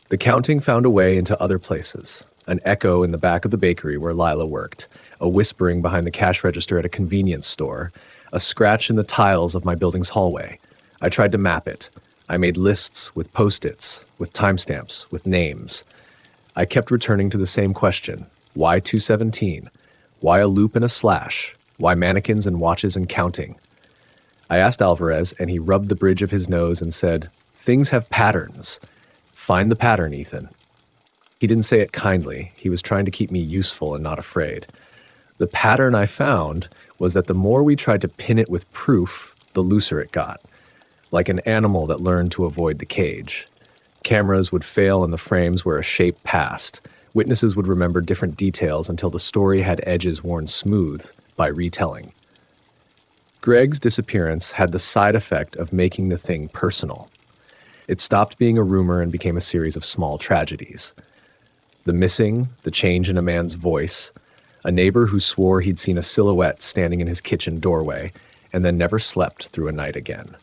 the counting found a way into other places. An echo in the back of the bakery where Lila worked, a whispering behind the cash register at a convenience store, a scratch in the tiles of my building's hallway. I tried to map it. I made lists with Post-its, with timestamps, with names. I kept returning to the same question. Why 217? Why a loop and a slash? Why mannequins and watches and counting? I asked Alvarez, and he rubbed the bridge of his nose and said, "Things have patterns. Find the pattern, Ethan." He didn't say it kindly. He was trying to keep me useful and not afraid. The pattern I found was that the more we tried to pin it with proof, the looser it got, like an animal that learned to avoid the cage. Cameras would fail in the frames where a shape passed. Witnesses would remember different details until the story had edges worn smooth by retelling. Greg's disappearance had the side effect of making the thing personal. It stopped being a rumor and became a series of small tragedies. The missing, the change in a man's voice, a neighbor who swore he'd seen a silhouette standing in his kitchen doorway and then never slept through a night again.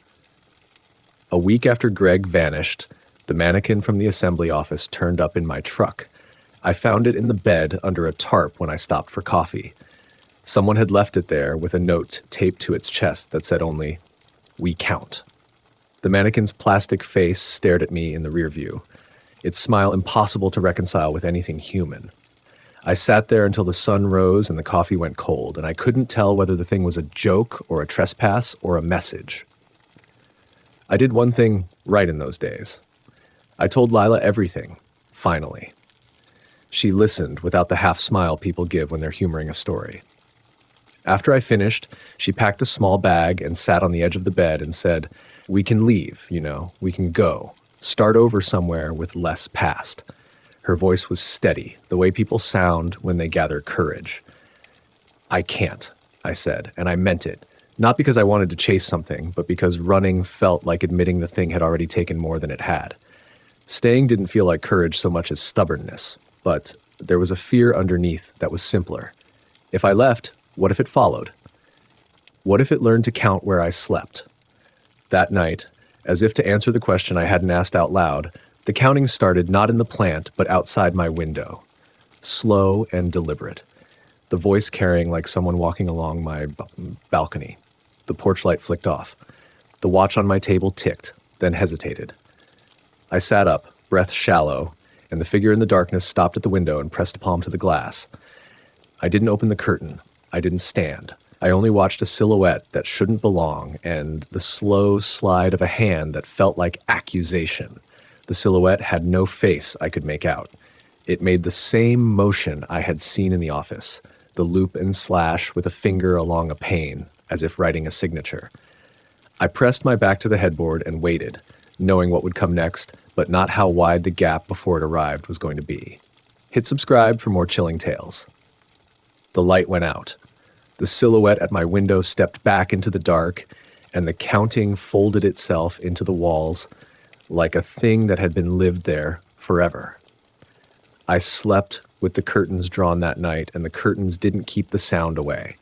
A week after Greg vanished, the mannequin from the assembly office turned up in my truck. I found it in the bed under a tarp when I stopped for coffee. Someone had left it there with a note taped to its chest that said only, "We count." The mannequin's plastic face stared at me in the rear view, its smile impossible to reconcile with anything human. I sat there until the sun rose and the coffee went cold, and I couldn't tell whether the thing was a joke or a trespass or a message. I did one thing right in those days. I told Lila everything, finally. She listened without the half-smile people give when they're humoring a story. After I finished, she packed a small bag and sat on the edge of the bed and said, "We can leave, we can go, start over somewhere with less past." Her voice was steady, the way people sound when they gather courage. "I can't," I said, and I meant it, not because I wanted to chase something, but because running felt like admitting the thing had already taken more than it had. Staying didn't feel like courage so much as stubbornness, but there was a fear underneath that was simpler. If I left, what if it followed? What if it learned to count where I slept? That night, as if to answer the question I hadn't asked out loud, the counting started not in the plant, but outside my window. Slow and deliberate. the voice carrying like someone walking along my balcony. The porch light flicked off. The watch on my table ticked, then hesitated. I sat up, breath shallow, and the figure in the darkness stopped at the window and pressed a palm to the glass. I didn't open the curtain. I didn't stand. I only watched a silhouette that shouldn't belong and the slow slide of a hand that felt like accusation. The silhouette had no face I could make out. It made the same motion I had seen in the office, the loop and slash with a finger along a pane, as if writing a signature. I pressed my back to the headboard and waited, knowing what would come next, but not how wide the gap before it arrived was going to be. Hit subscribe for more chilling tales. The light went out. The silhouette at my window stepped back into the dark, and the counting folded itself into the walls like a thing that had been lived there forever. I slept with the curtains drawn that night, and the curtains didn't keep the sound away.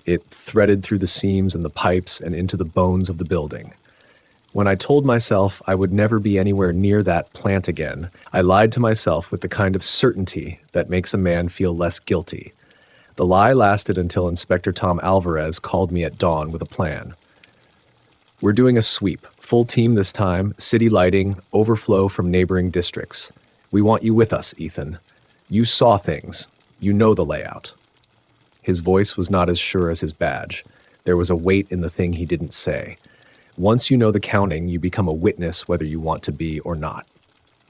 It threaded through the seams and the pipes and into the bones of the building. When I told myself I would never be anywhere near that plant again, I lied to myself with the kind of certainty that makes a man feel less guilty. The lie lasted until Inspector Tom Alvarez called me at dawn with a plan. We're doing a sweep, full team this time, city lighting, overflow from neighboring districts. We want you with us, Ethan. You saw things. You know the layout. His voice was not as sure as his badge. There was a weight in the thing he didn't say. Once you know the counting, you become a witness whether you want to be or not.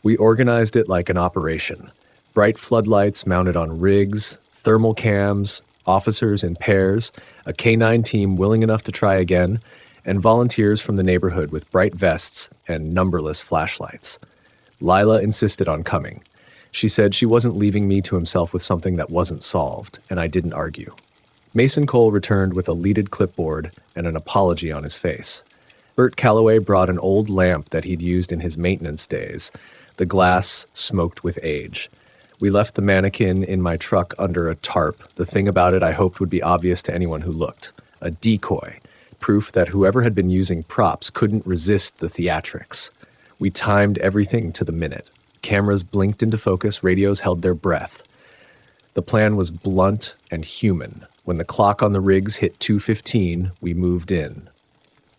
We organized it like an operation. Bright floodlights mounted on rigs, thermal cams, officers in pairs, a K-9 team willing enough to try again, and volunteers from the neighborhood with bright vests and numberless flashlights. Lila insisted on coming. She said she wasn't leaving me to himself with something that wasn't solved, and I didn't argue. Mason Cole returned with a leaded clipboard and an apology on his face. Bert Calloway brought an old lamp that he'd used in his maintenance days. The glass smoked with age. We left the mannequin in my truck under a tarp. The thing about it I hoped would be obvious to anyone who looked. A decoy. Proof that whoever had been using props couldn't resist the theatrics. We timed everything to the minute. Cameras blinked into focus, radios held their breath. The plan was blunt and human. When the clock on the rigs hit 2:15, we moved in.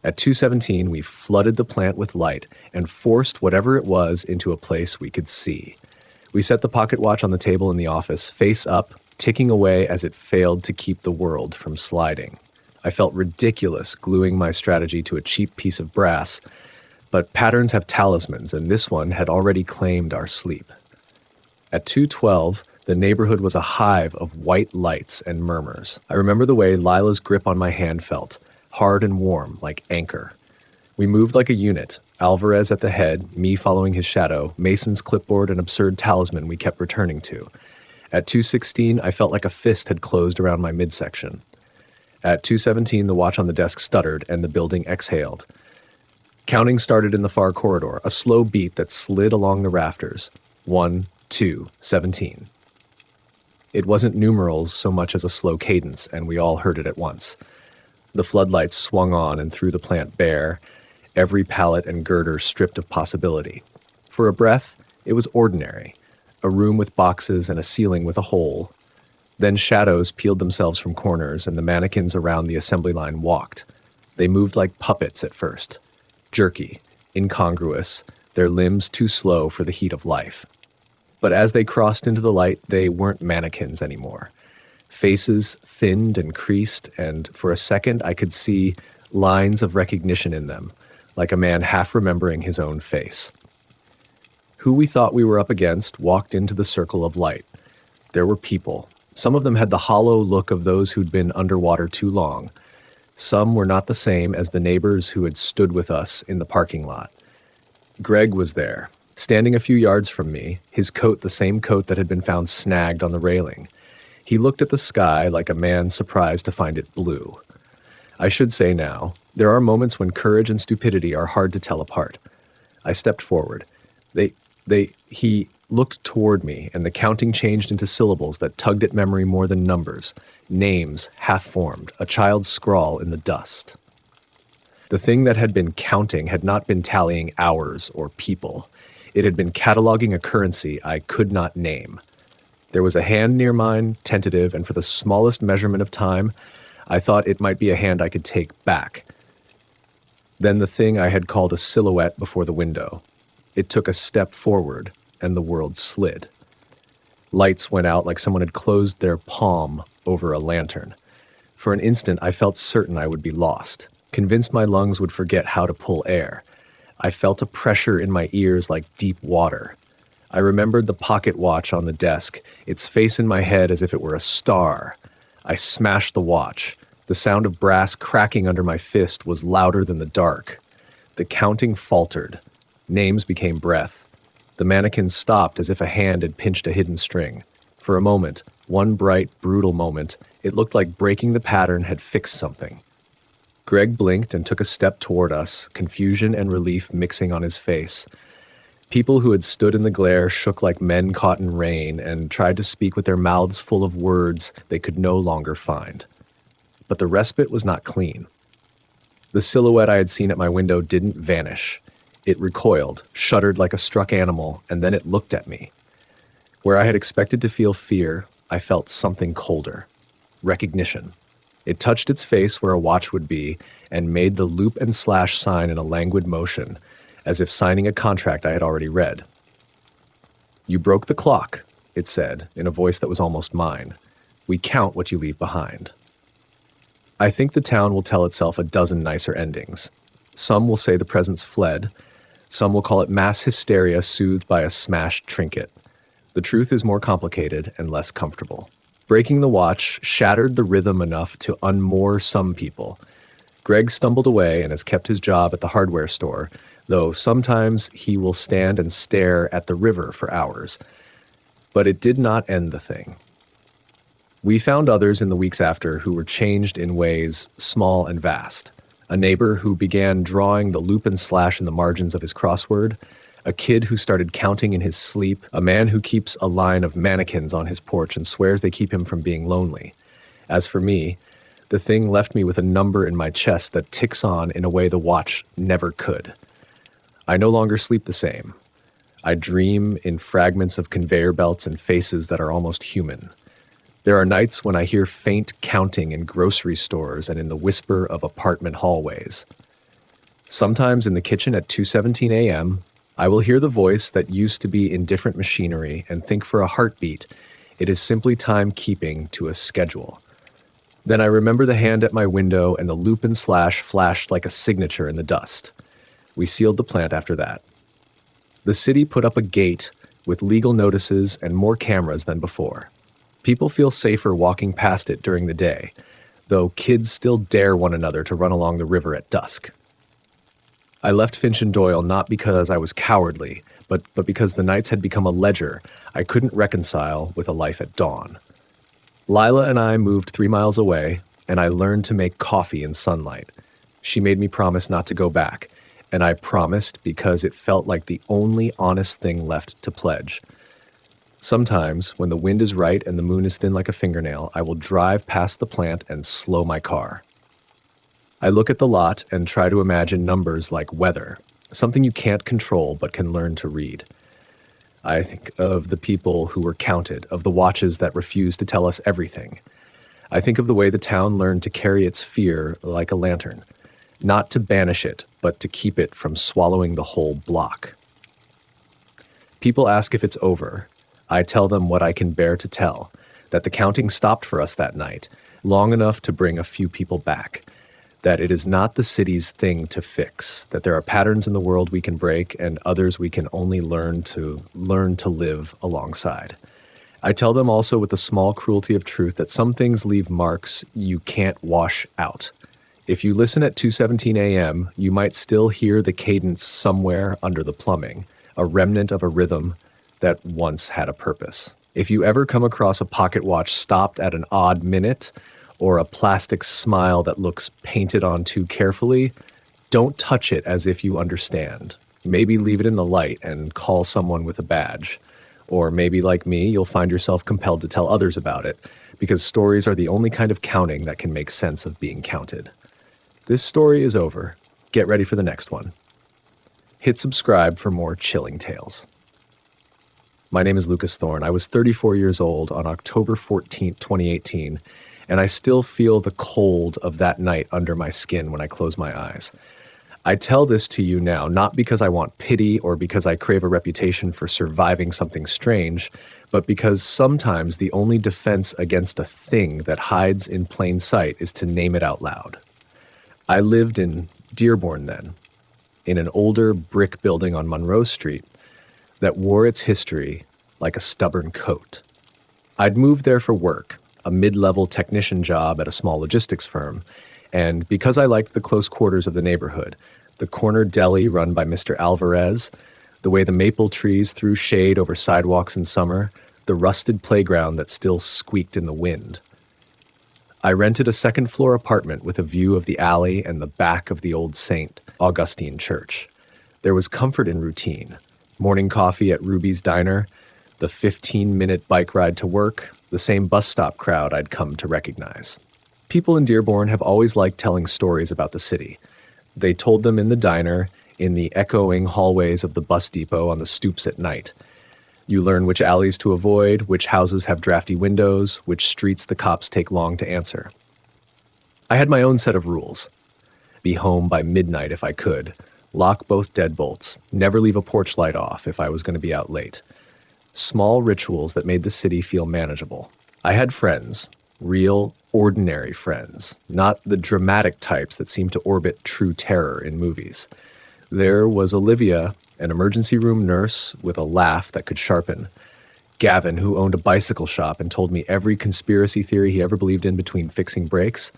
At 2:17, we flooded the plant with light and forced whatever it was into a place we could see. We set the pocket watch on the table in the office, face up, ticking away as it failed to keep the world from sliding. I felt ridiculous gluing my strategy to a cheap piece of brass, but patterns have talismans, and this one had already claimed our sleep. At 2:12, the neighborhood was a hive of white lights and murmurs. I remember the way Lila's grip on my hand felt, hard and warm, like anchor. We moved like a unit, Alvarez at the head, me following his shadow, Mason's clipboard an absurd talisman we kept returning to. At 2:16, I felt like a fist had closed around my midsection. At 2:17, the watch on the desk stuttered and the building exhaled. Counting started in the far corridor, a slow beat that slid along the rafters. 1, 2, 17. It wasn't numerals so much as a slow cadence, and we all heard it at once. The floodlights swung on and threw the plant bare, every pallet and girder stripped of possibility. For a breath, it was ordinary, a room with boxes and a ceiling with a hole. Then shadows peeled themselves from corners, and the mannequins around the assembly line walked. They moved like puppets at first, jerky, incongruous, their limbs too slow for the heat of life. But as they crossed into the light, they weren't mannequins anymore. Faces thinned and creased, and for a second I could see lines of recognition in them, like a man half remembering his own face. Who we thought we were up against walked into the circle of light. There were people. Some of them had the hollow look of those who'd been underwater too long. Some were not the same as the neighbors who had stood with us in the parking lot. Greg was there, standing a few yards from me, his coat the same coat that had been found snagged on the railing. He looked at the sky like a man surprised to find it blue. I should say now, there are moments when courage and stupidity are hard to tell apart. I stepped forward. He looked toward me, and the counting changed into syllables that tugged at memory more than numbers. Names half-formed, a child's scrawl in the dust. The thing that had been counting had not been tallying hours or people. It had been cataloging a currency I could not name. There was a hand near mine, tentative, and for the smallest measurement of time, I thought it might be a hand I could take back. Then the thing I had called a silhouette before the window. It took a step forward, and the world slid. Lights went out like someone had closed their palm over a lantern. For an instant, I felt certain I would be lost, convinced my lungs would forget how to pull air. I felt a pressure in my ears like deep water. I remembered the pocket watch on the desk, its face in my head as if it were a star. I smashed the watch. The sound of brass cracking under my fist was louder than the dark. The counting faltered. Names became breath. The mannequins stopped as if a hand had pinched a hidden string. For a moment, one bright, brutal moment, it looked like breaking the pattern had fixed something. Greg blinked and took a step toward us, confusion and relief mixing on his face. People who had stood in the glare shook like men caught in rain and tried to speak with their mouths full of words they could no longer find. But the respite was not clean. The silhouette I had seen at my window didn't vanish. It recoiled, shuddered like a struck animal, and then it looked at me. Where I had expected to feel fear, I felt something colder. Recognition. It touched its face where a watch would be and made the loop and slash sign in a languid motion, as if signing a contract I had already read. "You broke the clock," it said, in a voice that was almost mine. "We count what you leave behind." I think the town will tell itself a dozen nicer endings. Some will say the presence fled. Some will call it mass hysteria soothed by a smashed trinket. The truth is more complicated and less comfortable. Breaking the watch shattered the rhythm enough to unmoor some people. Greg stumbled away and has kept his job at the hardware store, though sometimes he will stand and stare at the river for hours. But it did not end the thing. We found others in the weeks after who were changed in ways small and vast. A neighbor who began drawing the loop and slash in the margins of his crossword, a kid who started counting in his sleep, a man who keeps a line of mannequins on his porch and swears they keep him from being lonely. As for me, the thing left me with a number in my chest that ticks on in a way the watch never could. I no longer sleep the same. I dream in fragments of conveyor belts and faces that are almost human. There are nights when I hear faint counting in grocery stores and in the whisper of apartment hallways. Sometimes in the kitchen at 2:17 a.m., I will hear the voice that used to be in different machinery and think for a heartbeat, it is simply time keeping to a schedule. Then I remember the hand at my window and the loop and slash flashed like a signature in the dust. We sealed the plant after that. The city put up a gate with legal notices and more cameras than before. People feel safer walking past it during the day, though kids still dare one another to run along the river at dusk. I left Finch and Doyle not because I was cowardly, but because the nights had become a ledger I couldn't reconcile with a life at dawn. Lila and I moved 3 miles away, and I learned to make coffee in sunlight. She made me promise not to go back, and I promised because it felt like the only honest thing left to pledge. Sometimes, when the wind is right and the moon is thin like a fingernail, I will drive past the plant and slow my car. I look at the lot and try to imagine numbers like weather, something you can't control but can learn to read. I think of the people who were counted, of the watches that refused to tell us everything. I think of the way the town learned to carry its fear like a lantern, not to banish it, but to keep it from swallowing the whole block. People ask if it's over. I tell them what I can bear to tell, that the counting stopped for us that night, long enough to bring a few people back, that it is not the city's thing to fix, that there are patterns in the world we can break and others we can only learn to live alongside. I tell them also with the small cruelty of truth that some things leave marks you can't wash out. If you listen at 2:17 a.m., you might still hear the cadence somewhere under the plumbing, a remnant of a rhythm that once had a purpose. If you ever come across a pocket watch stopped at an odd minute, or a plastic smile that looks painted on too carefully, don't touch it as if you understand. Maybe leave it in the light and call someone with a badge. Or maybe, like me, you'll find yourself compelled to tell others about it, because stories are the only kind of counting that can make sense of being counted. This story is over. Get ready for the next one. Hit subscribe for more chilling tales. My name is Lucas Thorne. I was 34 years old on October 14th, 2018, and I still feel the cold of that night under my skin when I close my eyes. I tell this to you now, not because I want pity or because I crave a reputation for surviving something strange, but because sometimes the only defense against a thing that hides in plain sight is to name it out loud. I lived in Dearborn then, in an older brick building on Monroe Street that wore its history like a stubborn coat. I'd moved there for work, a mid-level technician job at a small logistics firm, and because I liked the close quarters of the neighborhood, the corner deli run by Mr. Alvarez, the way the maple trees threw shade over sidewalks in summer, the rusted playground that still squeaked in the wind. I rented a second-floor apartment with a view of the alley and the back of the old St. Augustine Church. There was comfort in routine. Morning coffee at Ruby's Diner, the 15-minute bike ride to work, the same bus stop crowd I'd come to recognize. People in Dearborn have always liked telling stories about the city. They told them in the diner, in the echoing hallways of the bus depot on the stoops at night. You learn which alleys to avoid, which houses have drafty windows, which streets the cops take long to answer. I had my own set of rules. Be home by midnight if I could, lock both deadbolts, never leave a porch light off if I was going to be out late. Small rituals that made the city feel manageable. I had friends, real, ordinary friends, not the dramatic types that seem to orbit true terror in movies. There was Olivia, an emergency room nurse with a laugh that could sharpen. Gavin, who owned a bicycle shop and told me every conspiracy theory he ever believed in between fixing brakes.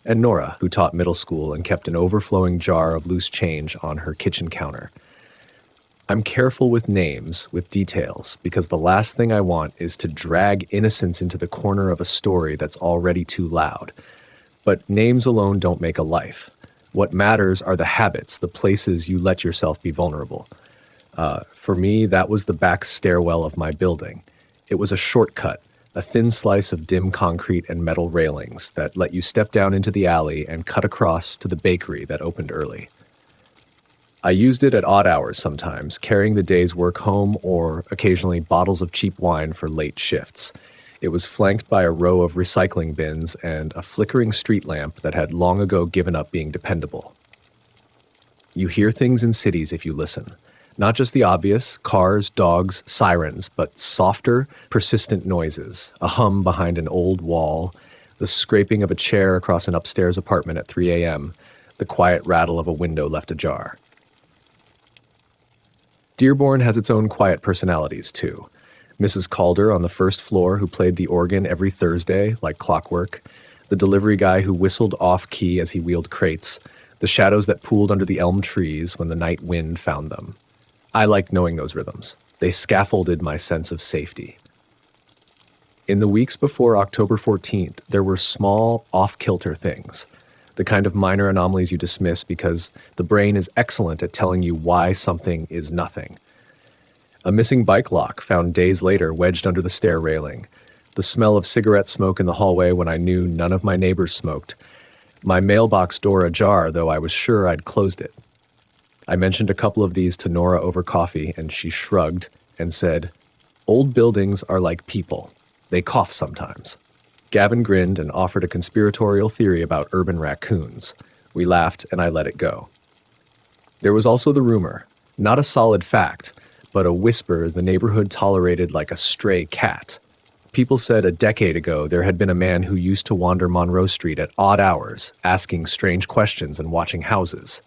And Nora, who taught middle school and kept an overflowing jar of loose change on her kitchen counter. I'm careful with names, with details, because the last thing I want is to drag innocence into the corner of a story that's already too loud. But names alone don't make a life. What matters are the habits, the places you let yourself be vulnerable. For me, that was the back stairwell of my building. It was a shortcut, a thin slice of dim concrete and metal railings that let you step down into the alley and cut across to the bakery that opened early. I used it at odd hours sometimes, carrying the day's work home or occasionally bottles of cheap wine for late shifts. It was flanked by a row of recycling bins and a flickering street lamp that had long ago given up being dependable. You hear things in cities if you listen. Not just the obvious, cars, dogs, sirens, but softer, persistent noises, a hum behind an old wall, the scraping of a chair across an upstairs apartment at 3 a.m., the quiet rattle of a window left ajar. Dearborn has its own quiet personalities, too. Mrs. Calder on the first floor, who played the organ every Thursday, like clockwork, the delivery guy who whistled off-key as he wheeled crates, the shadows that pooled under the elm trees when the night wind found them. I liked knowing those rhythms. They scaffolded my sense of safety. In the weeks before October 14th, there were small, off-kilter things, the kind of minor anomalies you dismiss because the brain is excellent at telling you why something is nothing. A missing bike lock found days later wedged under the stair railing, the smell of cigarette smoke in the hallway when I knew none of my neighbors smoked, my mailbox door ajar, though I was sure I'd closed it. I mentioned a couple of these to Nora over coffee, and she shrugged and said, "Old buildings are like people. They cough sometimes." Gavin grinned and offered a conspiratorial theory about urban raccoons. We laughed, and I let it go. There was also the rumor, not a solid fact, but a whisper the neighborhood tolerated like a stray cat. People said a decade ago there had been a man who used to wander Monroe Street at odd hours, asking strange questions and watching houses.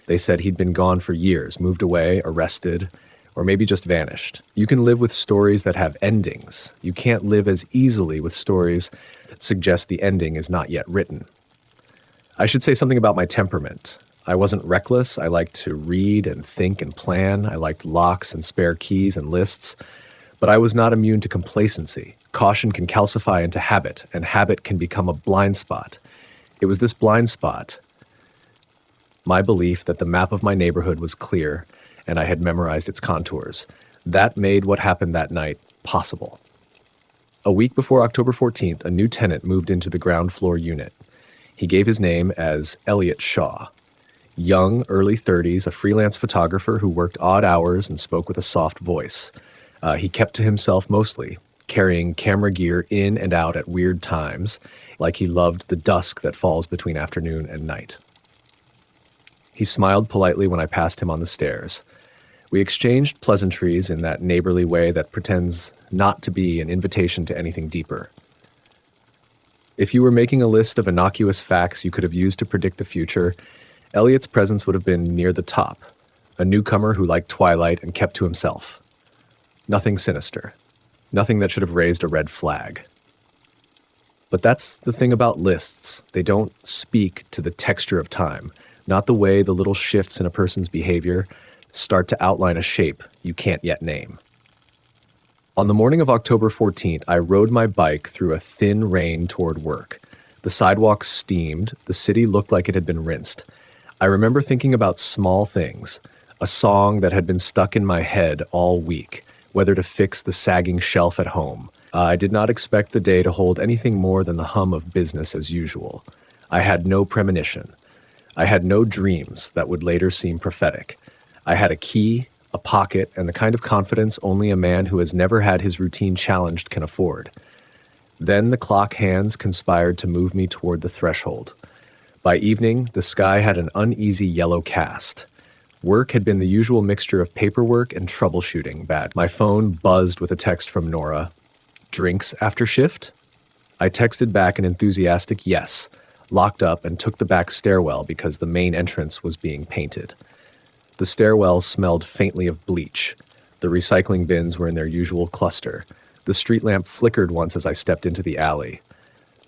They said he'd been gone for years, moved away, arrested, or maybe just vanished. You can live with stories that have endings. You can't live as easily with stories that suggest the ending is not yet written. I should say something about my temperament. I wasn't reckless. I liked to read and think and plan. I liked locks and spare keys and lists. But I was not immune to complacency. Caution can calcify into habit, and habit can become a blind spot. It was this blind spot, my belief that the map of my neighborhood was clear and I had memorized its contours. That made what happened that night possible. A week before October 14th, a new tenant moved into the ground floor unit. He gave his name as Elliot Shaw. Young, early 30s, a freelance photographer who worked odd hours and spoke with a soft voice. He kept to himself mostly, carrying camera gear in and out at weird times, like he loved the dusk that falls between afternoon and night. He smiled politely when I passed him on the stairs. We exchanged pleasantries in that neighborly way that pretends not to be an invitation to anything deeper. If you were making a list of innocuous facts you could have used to predict the future, Elliot's presence would have been near the top, a newcomer who liked Twilight and kept to himself. Nothing sinister, nothing that should have raised a red flag. But that's the thing about lists. They don't speak to the texture of time, not the way the little shifts in a person's behavior start to outline a shape you can't yet name. On the morning of October 14th, I rode my bike through a thin rain toward work. The sidewalks steamed, the city looked like it had been rinsed. I remember thinking about small things, a song that had been stuck in my head all week, whether to fix the sagging shelf at home. I did not expect the day to hold anything more than the hum of business as usual. I had no premonition. I had no dreams that would later seem prophetic. I had a key, a pocket, and the kind of confidence only a man who has never had his routine challenged can afford. Then the clock hands conspired to move me toward the threshold. By evening, the sky had an uneasy yellow cast. Work had been the usual mixture of paperwork and troubleshooting bad. My phone buzzed with a text from Nora. Drinks after shift? I texted back an enthusiastic yes, locked up and took the back stairwell because the main entrance was being painted. The stairwell smelled faintly of bleach. The recycling bins were in their usual cluster. The street lamp flickered once as I stepped into the alley.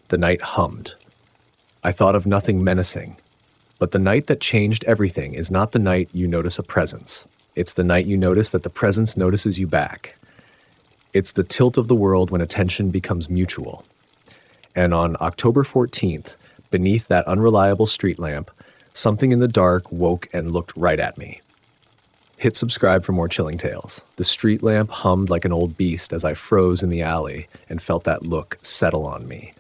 The night hummed. I thought of nothing menacing. But the night that changed everything is not the night you notice a presence. It's the night you notice that the presence notices you back. It's the tilt of the world when attention becomes mutual. And on October 14th, beneath that unreliable street lamp, something in the dark woke and looked right at me. Hit subscribe for more chilling tales. The street lamp hummed like an old beast as I froze in the alley and felt that look settle on me.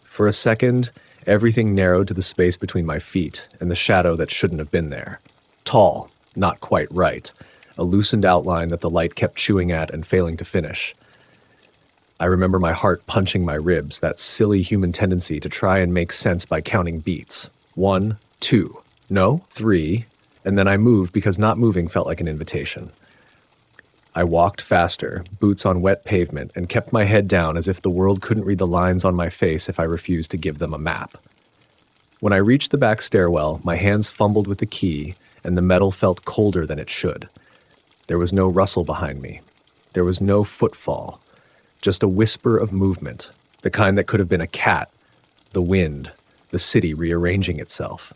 For a second, everything narrowed to the space between my feet and the shadow that shouldn't have been there. Tall, not quite right, a loosened outline that the light kept chewing at and failing to finish. I remember my heart punching my ribs, that silly human tendency to try and make sense by counting beats. 1, 2, no, 3, and then I moved because not moving felt like an invitation. I walked faster, boots on wet pavement, and kept my head down as if the world couldn't read the lines on my face if I refused to give them a map. When I reached the back stairwell, my hands fumbled with the key, and the metal felt colder than it should. There was no rustle behind me. There was no footfall, just a whisper of movement, the kind that could have been a cat, the wind, the city rearranging itself.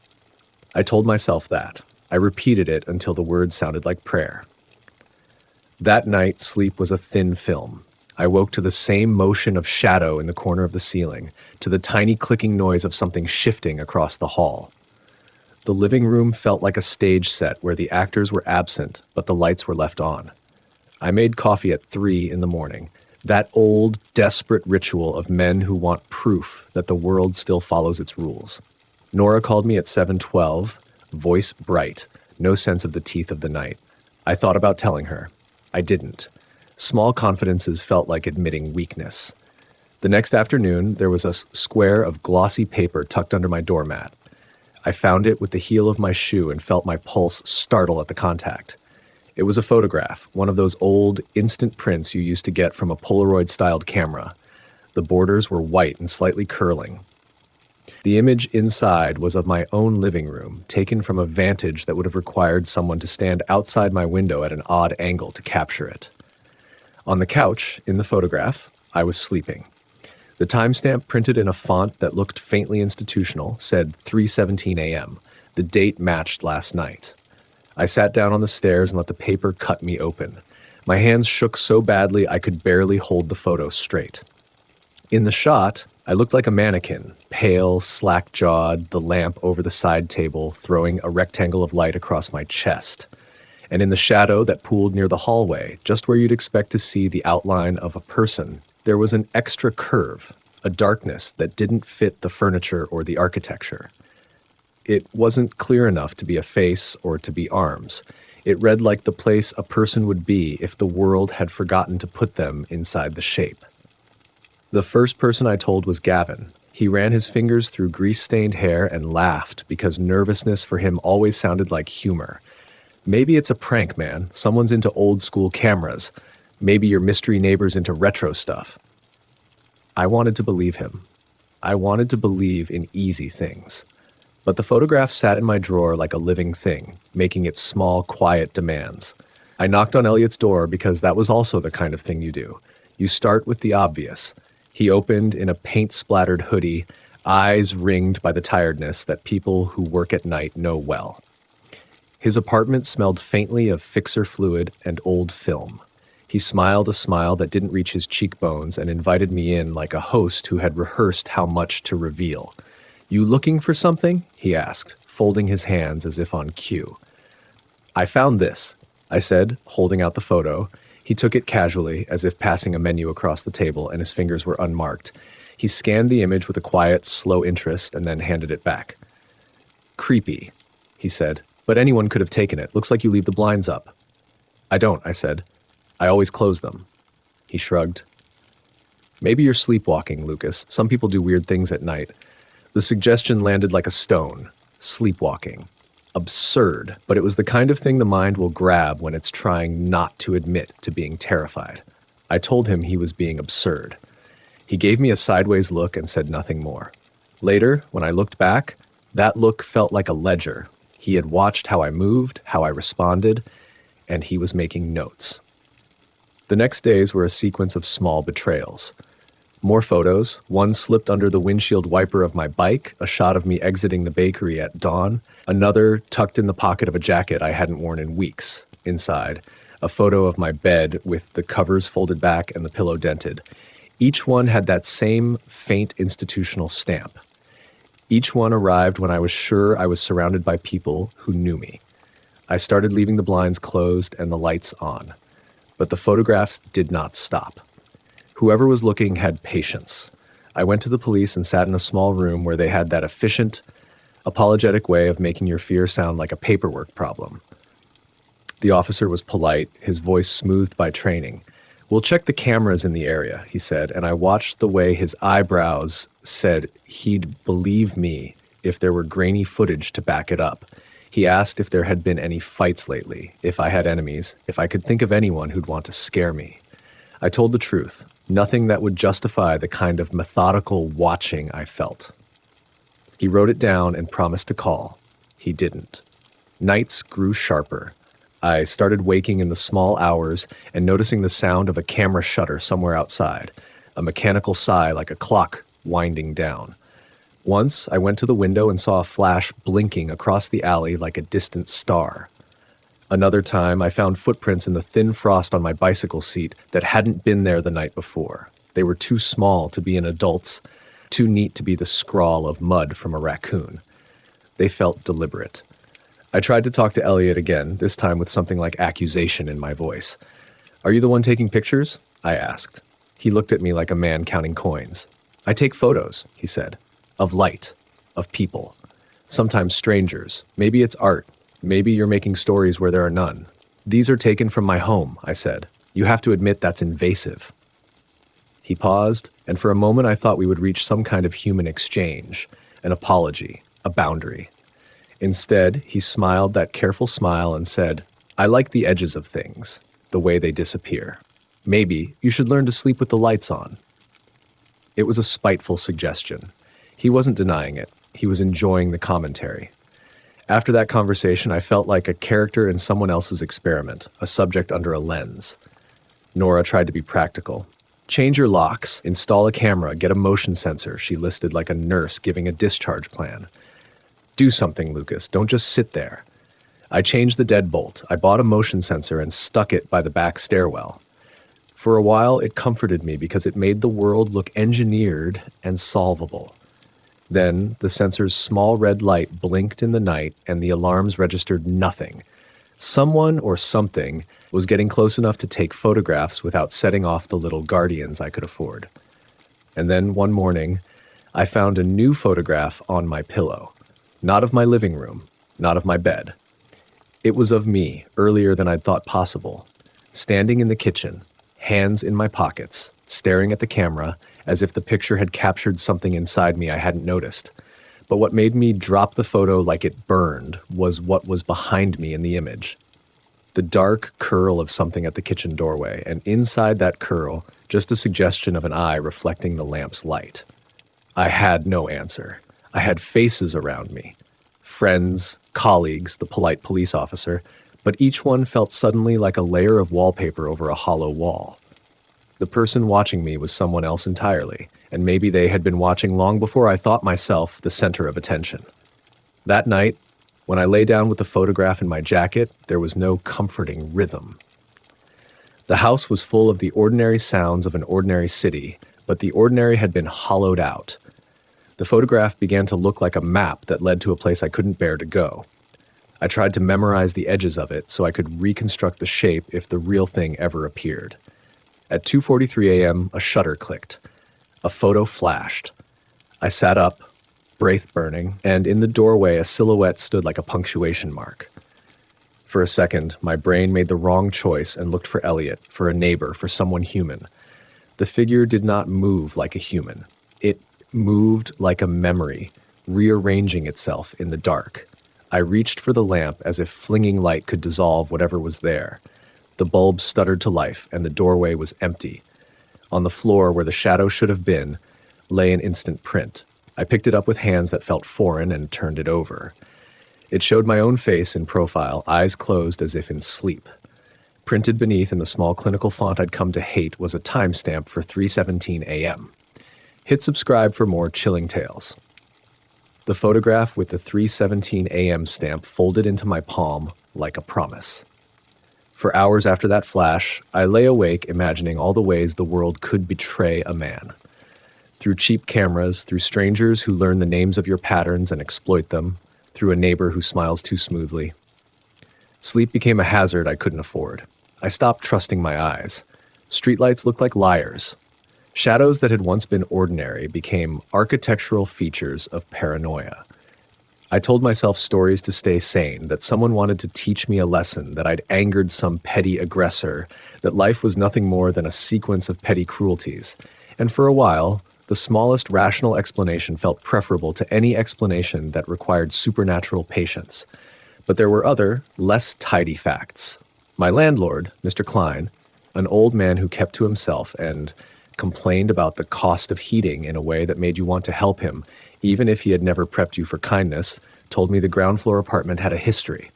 I told myself that. I repeated it until the words sounded like prayer. That night, sleep was a thin film. I woke to the same motion of shadow in the corner of the ceiling, to the tiny clicking noise of something shifting across the hall. The living room felt like a stage set where the actors were absent, but the lights were left on. I made coffee at 3 in the morning, that old, desperate ritual of men who want proof that the world still follows its rules. Nora called me at 7:12, voice bright, no sense of the teeth of the night. I thought about telling her. I didn't. Small confidences felt like admitting weakness. The next afternoon, there was a square of glossy paper tucked under my doormat. I found it with the heel of my shoe and felt my pulse startle at the contact. It was a photograph, one of those old, instant prints you used to get from a Polaroid-styled camera. The borders were white and slightly curling. The image inside was of my own living room, taken from a vantage that would have required someone to stand outside my window at an odd angle to capture it. On the couch, in the photograph, I was sleeping. The timestamp printed in a font that looked faintly institutional said 3:17 a.m. The date matched last night. I sat down on the stairs and let the paper cut me open. My hands shook so badly I could barely hold the photo straight. In the shot, I looked like a mannequin, pale, slack-jawed, the lamp over the side table throwing a rectangle of light across my chest. And in the shadow that pooled near the hallway, just where you'd expect to see the outline of a person, there was an extra curve, a darkness that didn't fit the furniture or the architecture. It wasn't clear enough to be a face or to be arms. It read like the place a person would be if the world had forgotten to put them inside the shape. The first person I told was Gavin. He ran his fingers through grease-stained hair and laughed because nervousness for him always sounded like humor. Maybe it's a prank, man. Someone's into old-school cameras. Maybe your mystery neighbor's into retro stuff. I wanted to believe him. I wanted to believe in easy things. But the photograph sat in my drawer like a living thing, making its small, quiet demands. I knocked on Elliot's door because that was also the kind of thing you do. You start with the obvious. He opened in a paint-splattered hoodie, eyes ringed by the tiredness that people who work at night know well. His apartment smelled faintly of fixer fluid and old film. He smiled a smile that didn't reach his cheekbones and invited me in like a host who had rehearsed how much to reveal. "You looking for something?" he asked, folding his hands as if on cue. "I found this," I said, holding out the photo. He took it casually, as if passing a menu across the table, and his fingers were unmarked. He scanned the image with a quiet, slow interest and then handed it back. "Creepy," he said, "but anyone could have taken it. Looks like you leave the blinds up." "I don't," I said. "I always close them." He shrugged. "Maybe you're sleepwalking, Lucas. Some people do weird things at night." The suggestion landed like a stone. Sleepwalking. Absurd, but it was the kind of thing the mind will grab when it's trying not to admit to being terrified. I told him he was being absurd. He gave me a sideways look and said nothing more. Later, when I looked back, that look felt like a ledger. He had watched how I moved, how I responded, and he was making notes. The next days were a sequence of small betrayals. More photos. One slipped under the windshield wiper of my bike, a shot of me exiting the bakery at dawn. Another tucked in the pocket of a jacket I hadn't worn in weeks. Inside, a photo of my bed with the covers folded back and the pillow dented. Each one had that same faint institutional stamp. Each one arrived when I was sure I was surrounded by people who knew me. I started leaving the blinds closed and the lights on. But the photographs did not stop. Whoever was looking had patience. I went to the police and sat in a small room where they had that efficient, apologetic way of making your fear sound like a paperwork problem. The officer was polite, his voice smoothed by training. "We'll check the cameras in the area," he said, and I watched the way his eyebrows said he'd believe me if there were grainy footage to back it up. He asked if there had been any fights lately, if I had enemies, if I could think of anyone who'd want to scare me. I told the truth. Nothing that would justify the kind of methodical watching I felt. He wrote it down and promised to call. He didn't. Nights grew sharper. I started waking in the small hours and noticing the sound of a camera shutter somewhere outside, a mechanical sigh like a clock winding down. Once, I went to the window and saw a flash blinking across the alley like a distant star. Another time, I found footprints in the thin frost on my bicycle seat that hadn't been there the night before. They were too small to be an adult's, too neat to be the scrawl of mud from a raccoon. They felt deliberate. I tried to talk to Elliot again, this time with something like accusation in my voice. "Are you the one taking pictures?" I asked. He looked at me like a man counting coins. "I take photos," he said, "of light, of people, sometimes strangers. Maybe it's art. Maybe you're making stories where there are none. These are taken from my home," I said. "You have to admit that's invasive." He paused, and for a moment I thought we would reach some kind of human exchange, an apology, a boundary. Instead, he smiled that careful smile and said, "I like the edges of things, the way they disappear. Maybe you should learn to sleep with the lights on." It was a spiteful suggestion. He wasn't denying it. He was enjoying the commentary. After that conversation, I felt like a character in someone else's experiment, a subject under a lens. Nora tried to be practical. "Change your locks, install a camera, get a motion sensor," she listed like a nurse giving a discharge plan. "Do something, Lucas. Don't just sit there." I changed the deadbolt. I bought a motion sensor and stuck it by the back stairwell. For a while, it comforted me because it made the world look engineered and solvable. Then, the sensor's small red light blinked in the night and the alarms registered nothing. Someone or something was getting close enough to take photographs without setting off the little guardians I could afford. And then one morning, I found a new photograph on my pillow. Not of my living room, not of my bed. It was of me, earlier than I'd thought possible, standing in the kitchen, hands in my pockets, staring at the camera as if the picture had captured something inside me I hadn't noticed. But what made me drop the photo like it burned was what was behind me in the image. The dark curl of something at the kitchen doorway, and inside that curl, just a suggestion of an eye reflecting the lamp's light. I had no answer. I had faces around me. Friends, colleagues, the polite police officer, but each one felt suddenly like a layer of wallpaper over a hollow wall. The person watching me was someone else entirely, and maybe they had been watching long before I thought myself the center of attention. That night, when I lay down with the photograph in my jacket, there was no comforting rhythm. The house was full of the ordinary sounds of an ordinary city, but the ordinary had been hollowed out. The photograph began to look like a map that led to a place I couldn't bear to go. I tried to memorize the edges of it so I could reconstruct the shape if the real thing ever appeared. At 2:43 a.m., a shutter clicked. A photo flashed. I sat up, breath burning, and in the doorway a silhouette stood like a punctuation mark. For a second, my brain made the wrong choice and looked for Elliot, for a neighbor, for someone human. The figure did not move like a human. It moved like a memory, rearranging itself in the dark. I reached for the lamp as if flinging light could dissolve whatever was there. The bulb stuttered to life, and the doorway was empty. On the floor, where the shadow should have been, lay an instant print. I picked it up with hands that felt foreign and turned it over. It showed my own face in profile, eyes closed as if in sleep. Printed beneath in the small clinical font I'd come to hate was a timestamp for 3:17 a.m. Hit subscribe for more chilling tales. The photograph with the 3:17 a.m. stamp folded into my palm like a promise. For hours after that flash, I lay awake imagining all the ways the world could betray a man. Through cheap cameras, through strangers who learn the names of your patterns and exploit them, through a neighbor who smiles too smoothly. Sleep became a hazard I couldn't afford. I stopped trusting my eyes. Streetlights looked like liars. Shadows that had once been ordinary became architectural features of paranoia. I told myself stories to stay sane, that someone wanted to teach me a lesson, that I'd angered some petty aggressor, that life was nothing more than a sequence of petty cruelties. And for a while, the smallest rational explanation felt preferable to any explanation that required supernatural patience. But there were other, less tidy facts. My landlord, Mr. Klein, an old man who kept to himself and complained about the cost of heating in a way that made you want to help him, even if he had never prepped you for kindness, told me the ground floor apartment had a history.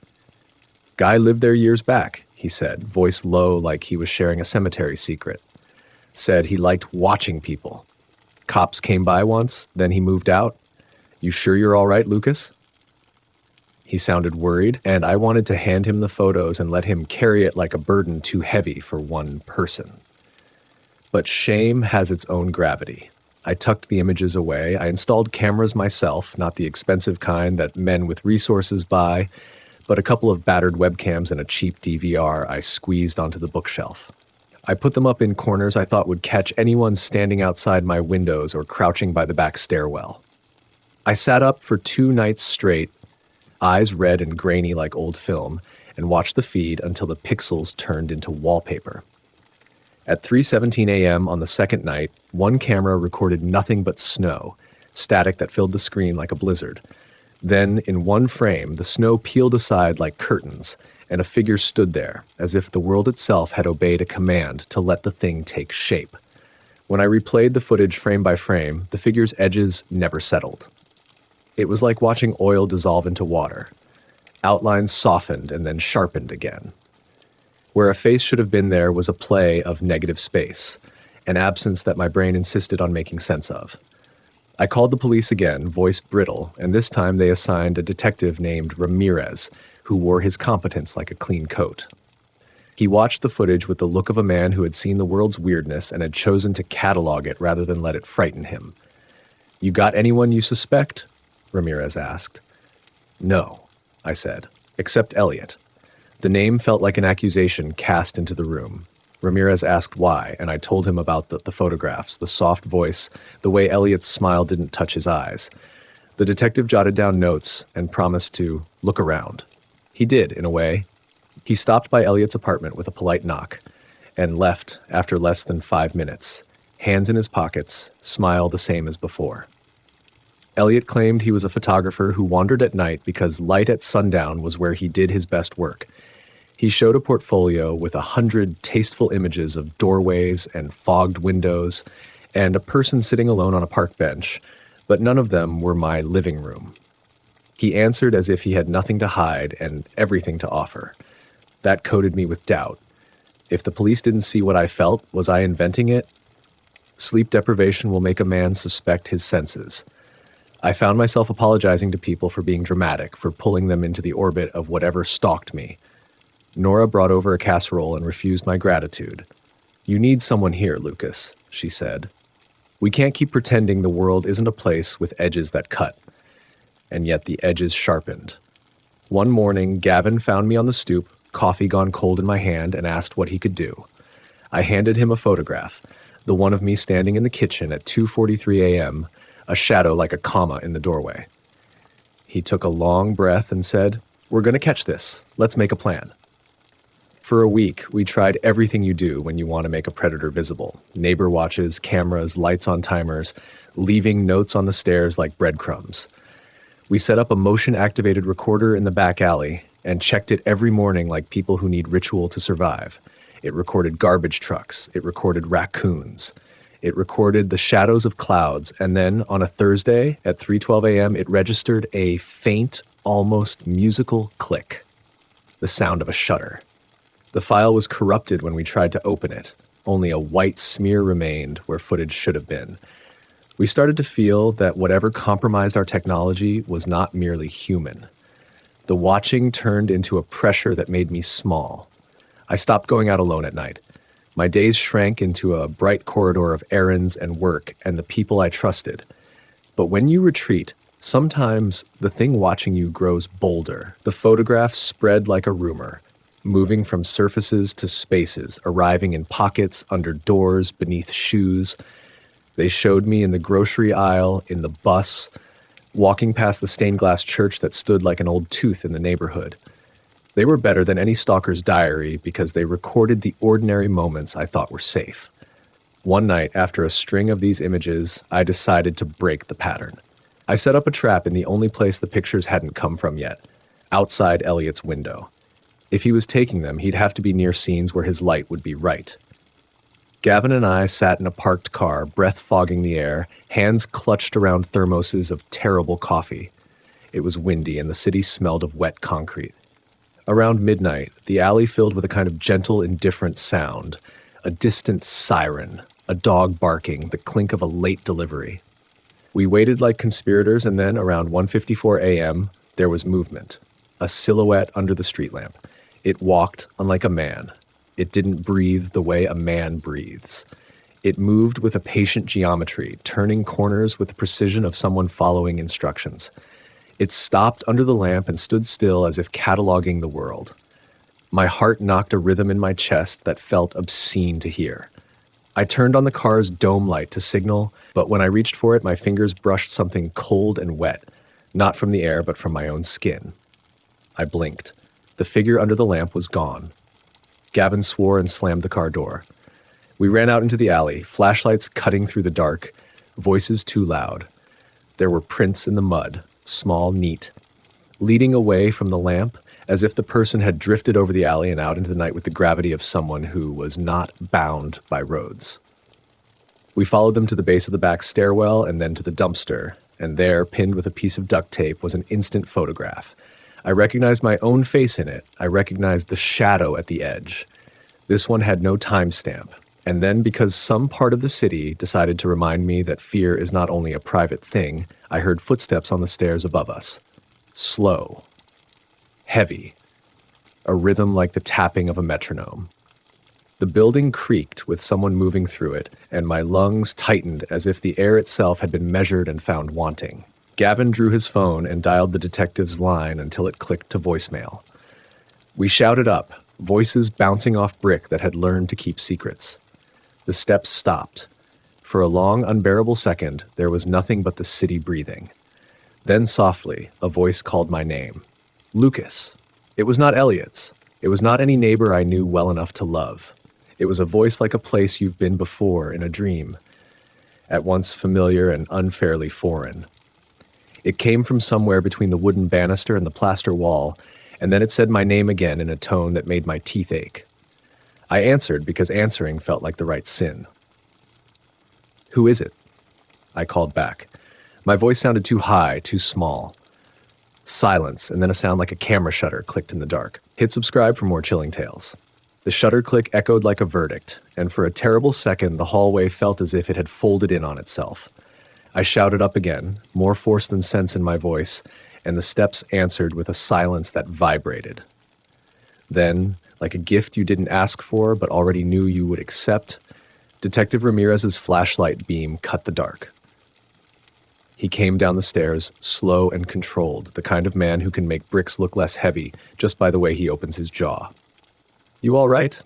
Guy lived there years back, he said, voice low like he was sharing a cemetery secret. Said he liked watching people. Cops came by once, then he moved out. You sure you're all right, Lucas? He sounded worried, and I wanted to hand him the photos and let him carry it like a burden too heavy for one person. But shame has its own gravity. I tucked the images away. I installed cameras myself, not the expensive kind that men with resources buy, but a couple of battered webcams and a cheap DVR I squeezed onto the bookshelf. I put them up in corners I thought would catch anyone standing outside my windows or crouching by the back stairwell. I sat up for 2 nights straight, eyes red and grainy like old film, and watched the feed until the pixels turned into wallpaper. At 3:17 a.m. on the second night, one camera recorded nothing but snow, static that filled the screen like a blizzard. Then, in one frame, the snow peeled aside like curtains, and a figure stood there, as if the world itself had obeyed a command to let the thing take shape. When I replayed the footage frame by frame, the figure's edges never settled. It was like watching oil dissolve into water. Outlines softened and then sharpened again. Where a face should have been there was a play of negative space, an absence that my brain insisted on making sense of. I called the police again, voice brittle, and this time they assigned a detective named Ramirez, who wore his competence like a clean coat. He watched the footage with the look of a man who had seen the world's weirdness and had chosen to catalog it rather than let it frighten him. "You got anyone you suspect?" Ramirez asked. "No," I said, "except Elliot." The name felt like an accusation cast into the room. Ramirez asked why, and I told him about the photographs, the soft voice, the way Elliot's smile didn't touch his eyes. The detective jotted down notes and promised to look around. He did, in a way. He stopped by Elliot's apartment with a polite knock and left after less than 5 minutes, hands in his pockets, smile the same as before. Elliot claimed he was a photographer who wandered at night because light at sundown was where he did his best work. He showed a portfolio with 100 tasteful images of doorways and fogged windows and a person sitting alone on a park bench, but none of them were my living room. He answered as if he had nothing to hide and everything to offer. That coated me with doubt. If the police didn't see what I felt, was I inventing it? Sleep deprivation will make a man suspect his senses. I found myself apologizing to people for being dramatic, for pulling them into the orbit of whatever stalked me. Nora brought over a casserole and refused my gratitude. "You need someone here, Lucas," she said. "We can't keep pretending the world isn't a place with edges that cut." And yet the edges sharpened. One morning, Gavin found me on the stoop, coffee gone cold in my hand, and asked what he could do. I handed him a photograph, the one of me standing in the kitchen at 2:43 a.m., a shadow like a comma in the doorway. He took a long breath and said, "We're going to catch this. Let's make a plan." For a week, we tried everything you do when you want to make a predator visible. Neighbor watches, cameras, lights on timers, leaving notes on the stairs like breadcrumbs. We set up a motion-activated recorder in the back alley and checked it every morning like people who need ritual to survive. It recorded garbage trucks. It recorded raccoons. It recorded the shadows of clouds. And then on a Thursday at 3:12 a.m., it registered a faint, almost musical click. The sound of a shutter. The file was corrupted when we tried to open it. Only a white smear remained where footage should have been. We started to feel that whatever compromised our technology was not merely human. The watching turned into a pressure that made me small. I stopped going out alone at night. My days shrank into a bright corridor of errands and work and the people I trusted. But when you retreat, sometimes the thing watching you grows bolder. The photographs spread like a rumor, moving from surfaces to spaces, arriving in pockets, under doors, beneath shoes. They showed me in the grocery aisle, in the bus, walking past the stained glass church that stood like an old tooth in the neighborhood. They were better than any stalker's diary because they recorded the ordinary moments I thought were safe. One night, after a string of these images, I decided to break the pattern. I set up a trap in the only place the pictures hadn't come from yet, outside Elliot's window. If he was taking them, he'd have to be near scenes where his light would be right. Gavin and I sat in a parked car, breath fogging the air, hands clutched around thermoses of terrible coffee. It was windy and the city smelled of wet concrete. Around midnight, the alley filled with a kind of gentle, indifferent sound, a distant siren, a dog barking, the clink of a late delivery. We waited like conspirators, and then around 1:54 a.m., there was movement, a silhouette under the street lamp. It walked unlike a man. It didn't breathe the way a man breathes. It moved with a patient geometry, turning corners with the precision of someone following instructions. It stopped under the lamp and stood still as if cataloging the world. My heart knocked a rhythm in my chest that felt obscene to hear. I turned on the car's dome light to signal, but when I reached for it, my fingers brushed something cold and wet, not from the air, but from my own skin. I blinked. The figure under the lamp was gone. Gavin swore and slammed the car door. We ran out into the alley, flashlights cutting through the dark, voices too loud. There were prints in the mud, small, neat, leading away from the lamp as if the person had drifted over the alley and out into the night with the gravity of someone who was not bound by roads. We followed them to the base of the back stairwell and then to the dumpster, and there, pinned with a piece of duct tape, was an instant photograph. I recognized my own face in it. I recognized the shadow at the edge. This one had no timestamp. And then, because some part of the city decided to remind me that fear is not only a private thing, I heard footsteps on the stairs above us. Slow. Heavy. A rhythm like the tapping of a metronome. The building creaked with someone moving through it, and my lungs tightened as if the air itself had been measured and found wanting. Gavin drew his phone and dialed the detective's line until it clicked to voicemail. We shouted up, voices bouncing off brick that had learned to keep secrets. The steps stopped. For a long, unbearable second, there was nothing but the city breathing. Then softly, a voice called my name. Lucas. It was not Elliot's. It was not any neighbor I knew well enough to love. It was a voice like a place you've been before in a dream, at once familiar and unfairly foreign. It came from somewhere between the wooden banister and the plaster wall, and then it said my name again in a tone that made my teeth ache. I answered because answering felt like the right sin. "Who is it?" I called back. My voice sounded too high, too small. Silence, and then a sound like a camera shutter clicked in the dark. Hit subscribe for more chilling tales. The shutter click echoed like a verdict, and for a terrible second the hallway felt as if it had folded in on itself. I shouted up again, more force than sense in my voice, and the steps answered with a silence that vibrated. Then, like a gift you didn't ask for but already knew you would accept, Detective Ramirez's flashlight beam cut the dark. He came down the stairs, slow and controlled, the kind of man who can make bricks look less heavy just by the way he opens his jaw. "You all right?"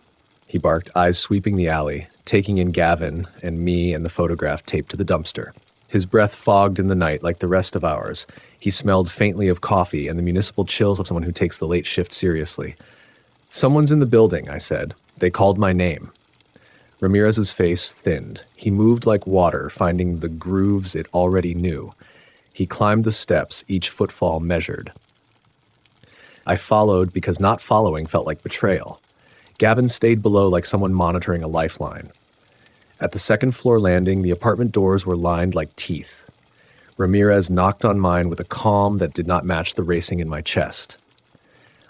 he barked, eyes sweeping the alley, taking in Gavin and me and the photograph taped to the dumpster. His breath fogged in the night like the rest of ours. He smelled faintly of coffee and the municipal chills of someone who takes the late shift seriously. "Someone's in the building," I said. "They called my name." Ramirez's face thinned. He moved like water, finding the grooves it already knew. He climbed the steps, each footfall measured. I followed because not following felt like betrayal. Gavin stayed below like someone monitoring a lifeline. At the second-floor landing, the apartment doors were lined like teeth. Ramirez knocked on mine with a calm that did not match the racing in my chest.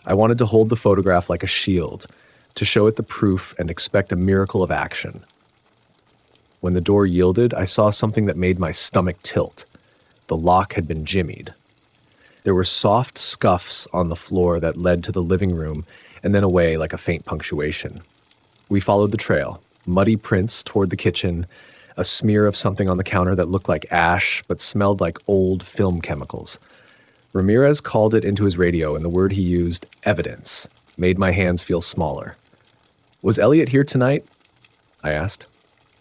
I wanted to hold the photograph like a shield, to show it the proof and expect a miracle of action. When the door yielded, I saw something that made my stomach tilt. The lock had been jimmied. There were soft scuffs on the floor that led to the living room and then away like a faint punctuation. We followed the trail, muddy prints toward the kitchen, a smear of something on the counter that looked like ash but smelled like old film chemicals. Ramirez called it into his radio, and the word he used, evidence, made my hands feel smaller. "Was Elliot here tonight?" I asked.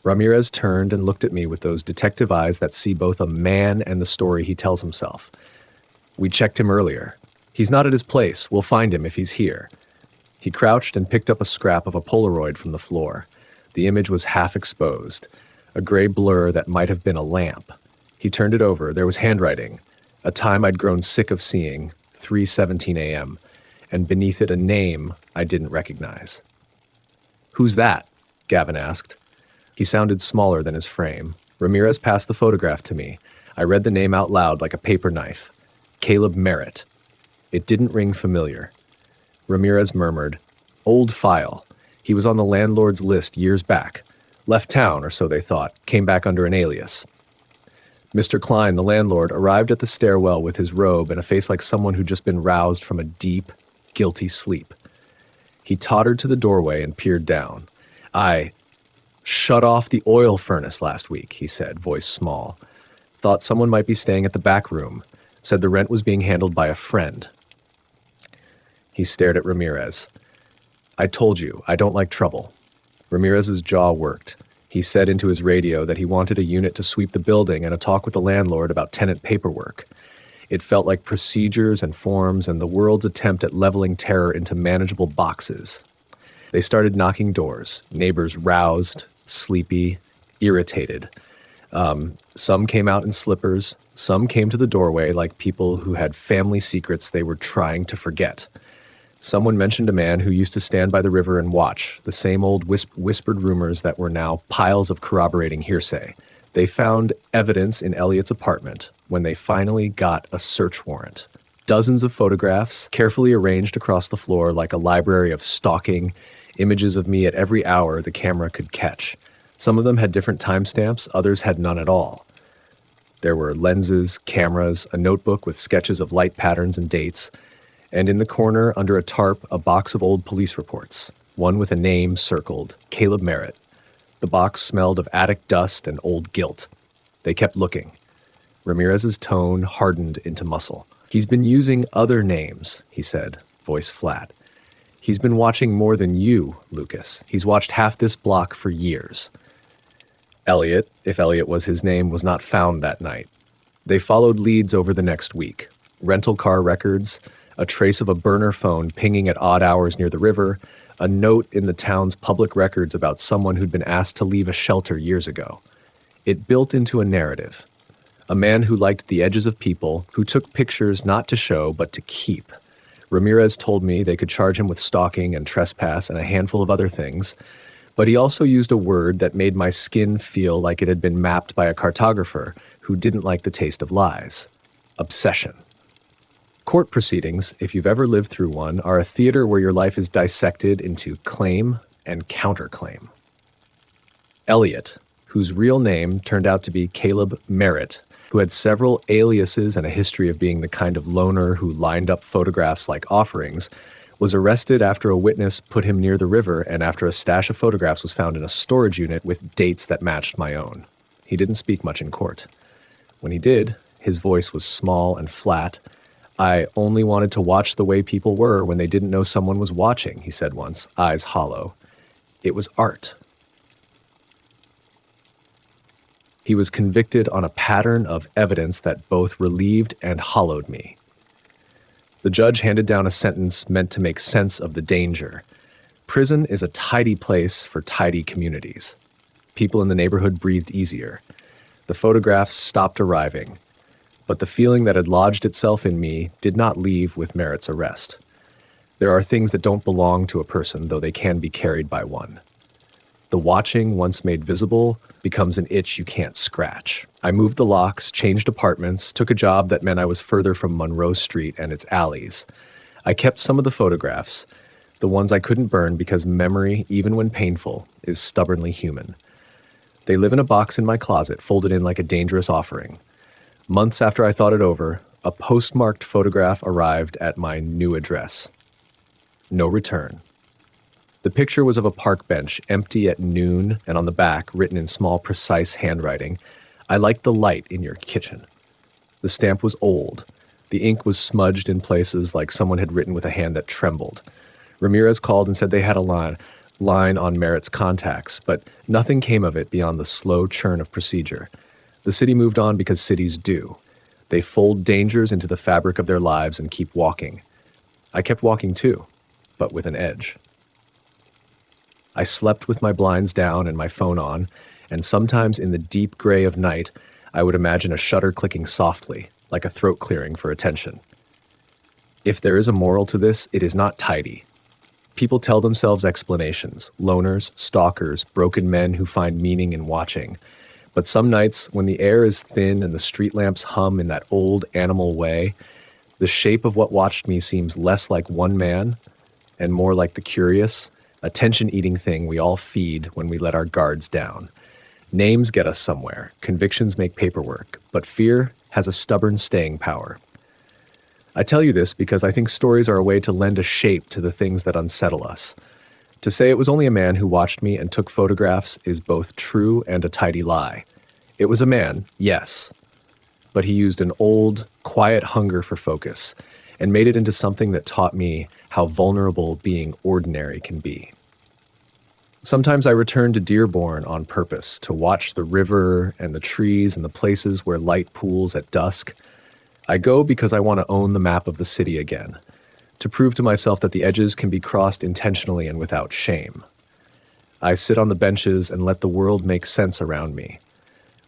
Ramirez turned and looked at me with those detective eyes that see both a man and the story he tells himself. "We checked him earlier. He's not at his place. We'll find him if he's here." He crouched and picked up a scrap of a Polaroid from the floor. The image was half exposed, a gray blur that might have been a lamp. He turned it over. There was handwriting, a time I'd grown sick of seeing, 3:17 a.m., and beneath it a name I didn't recognize. "Who's that?" Gavin asked. He sounded smaller than his frame. Ramirez passed the photograph to me. I read the name out loud like a paper knife. Caleb Merritt. It didn't ring familiar. Ramirez murmured, "Old file. He was on the landlord's list years back. Left town, or so they thought. Came back under an alias." Mr. Klein, the landlord, arrived at the stairwell with his robe and a face like someone who'd just been roused from a deep, guilty sleep. He tottered to the doorway and peered down. "I shut off the oil furnace last week," he said, voice small. "Thought someone might be staying at the back room. Said the rent was being handled by a friend." He stared at Ramirez. "I told you, I don't like trouble." Ramirez's jaw worked. He said into his radio that he wanted a unit to sweep the building and a talk with the landlord about tenant paperwork. It felt like procedures and forms and the world's attempt at leveling terror into manageable boxes. They started knocking doors, neighbors roused, sleepy, irritated. Some came out in slippers, some came to the doorway like people who had family secrets they were trying to forget. Someone mentioned a man who used to stand by the river and watch, the same old whispered rumors that were now piles of corroborating hearsay. They found evidence in Elliot's apartment when they finally got a search warrant. Dozens of photographs, carefully arranged across the floor like a library of stalking, images of me at every hour the camera could catch. Some of them had different timestamps, others had none at all. There were lenses, cameras, a notebook with sketches of light patterns and dates, and in the corner, under a tarp, a box of old police reports, one with a name circled, Caleb Merritt. The box smelled of attic dust and old guilt. They kept looking. Ramirez's tone hardened into muscle. "He's been using other names," he said, voice flat. "He's been watching more than you, Lucas. He's watched half this block for years." Elliot, if Elliot was his name, was not found that night. They followed leads over the next week. Rental car records, a trace of a burner phone pinging at odd hours near the river, a note in the town's public records about someone who'd been asked to leave a shelter years ago. It built into a narrative. A man who liked the edges of people, who took pictures not to show but to keep. Ramirez told me they could charge him with stalking and trespass and a handful of other things, but he also used a word that made my skin feel like it had been mapped by a cartographer who didn't like the taste of lies. Obsession. Court proceedings, if you've ever lived through one, are a theater where your life is dissected into claim and counterclaim. Elliot, whose real name turned out to be Caleb Merritt, who had several aliases and a history of being the kind of loner who lined up photographs like offerings, was arrested after a witness put him near the river and after a stash of photographs was found in a storage unit with dates that matched my own. He didn't speak much in court. When he did, his voice was small and flat. I only wanted to watch the way people were when they didn't know someone was watching, he said once, eyes hollow. It was art. He was convicted on a pattern of evidence that both relieved and hollowed me. The judge handed down a sentence meant to make sense of the danger. Prison is a tidy place for tidy communities. People in the neighborhood breathed easier. The photographs stopped arriving, but the feeling that had lodged itself in me did not leave with Merritt's arrest. There are things that don't belong to a person, though they can be carried by one. The watching, once made visible, becomes an itch you can't scratch. I moved the locks, changed apartments, took a job that meant I was further from Monroe Street and its alleys. I kept some of the photographs, the ones I couldn't burn because memory, even when painful, is stubbornly human. They live in a box in my closet, folded in like a dangerous offering. Months after I thought it over, a postmarked photograph arrived at my new address. No return. The picture was of a park bench, empty at noon, and on the back, written in small, precise handwriting, "I like the light in your kitchen." The stamp was old. The ink was smudged in places like someone had written with a hand that trembled. Ramirez called and said they had a line on Merritt's contacts, but nothing came of it beyond the slow churn of procedure. The city moved on because cities do. They fold dangers into the fabric of their lives and keep walking. I kept walking too, but with an edge. I slept with my blinds down and my phone on, and sometimes in the deep gray of night, I would imagine a shutter clicking softly, like a throat clearing for attention. If there is a moral to this, it is not tidy. People tell themselves explanations, loners, stalkers, broken men who find meaning in watching. But some nights, when the air is thin and the street lamps hum in that old animal way, the shape of what watched me seems less like one man and more like the curious, attention-eating thing we all feed when we let our guards down. Names get us somewhere, convictions make paperwork, but fear has a stubborn staying power. I tell you this because I think stories are a way to lend a shape to the things that unsettle us. To say it was only a man who watched me and took photographs is both true and a tidy lie. It was a man, yes, but he used an old, quiet hunger for focus and made it into something that taught me how vulnerable being ordinary can be. Sometimes I return to Dearborn on purpose to watch the river and the trees and the places where light pools at dusk. I go because I want to own the map of the city again, to prove to myself that the edges can be crossed intentionally and without shame. I sit on the benches and let the world make sense around me.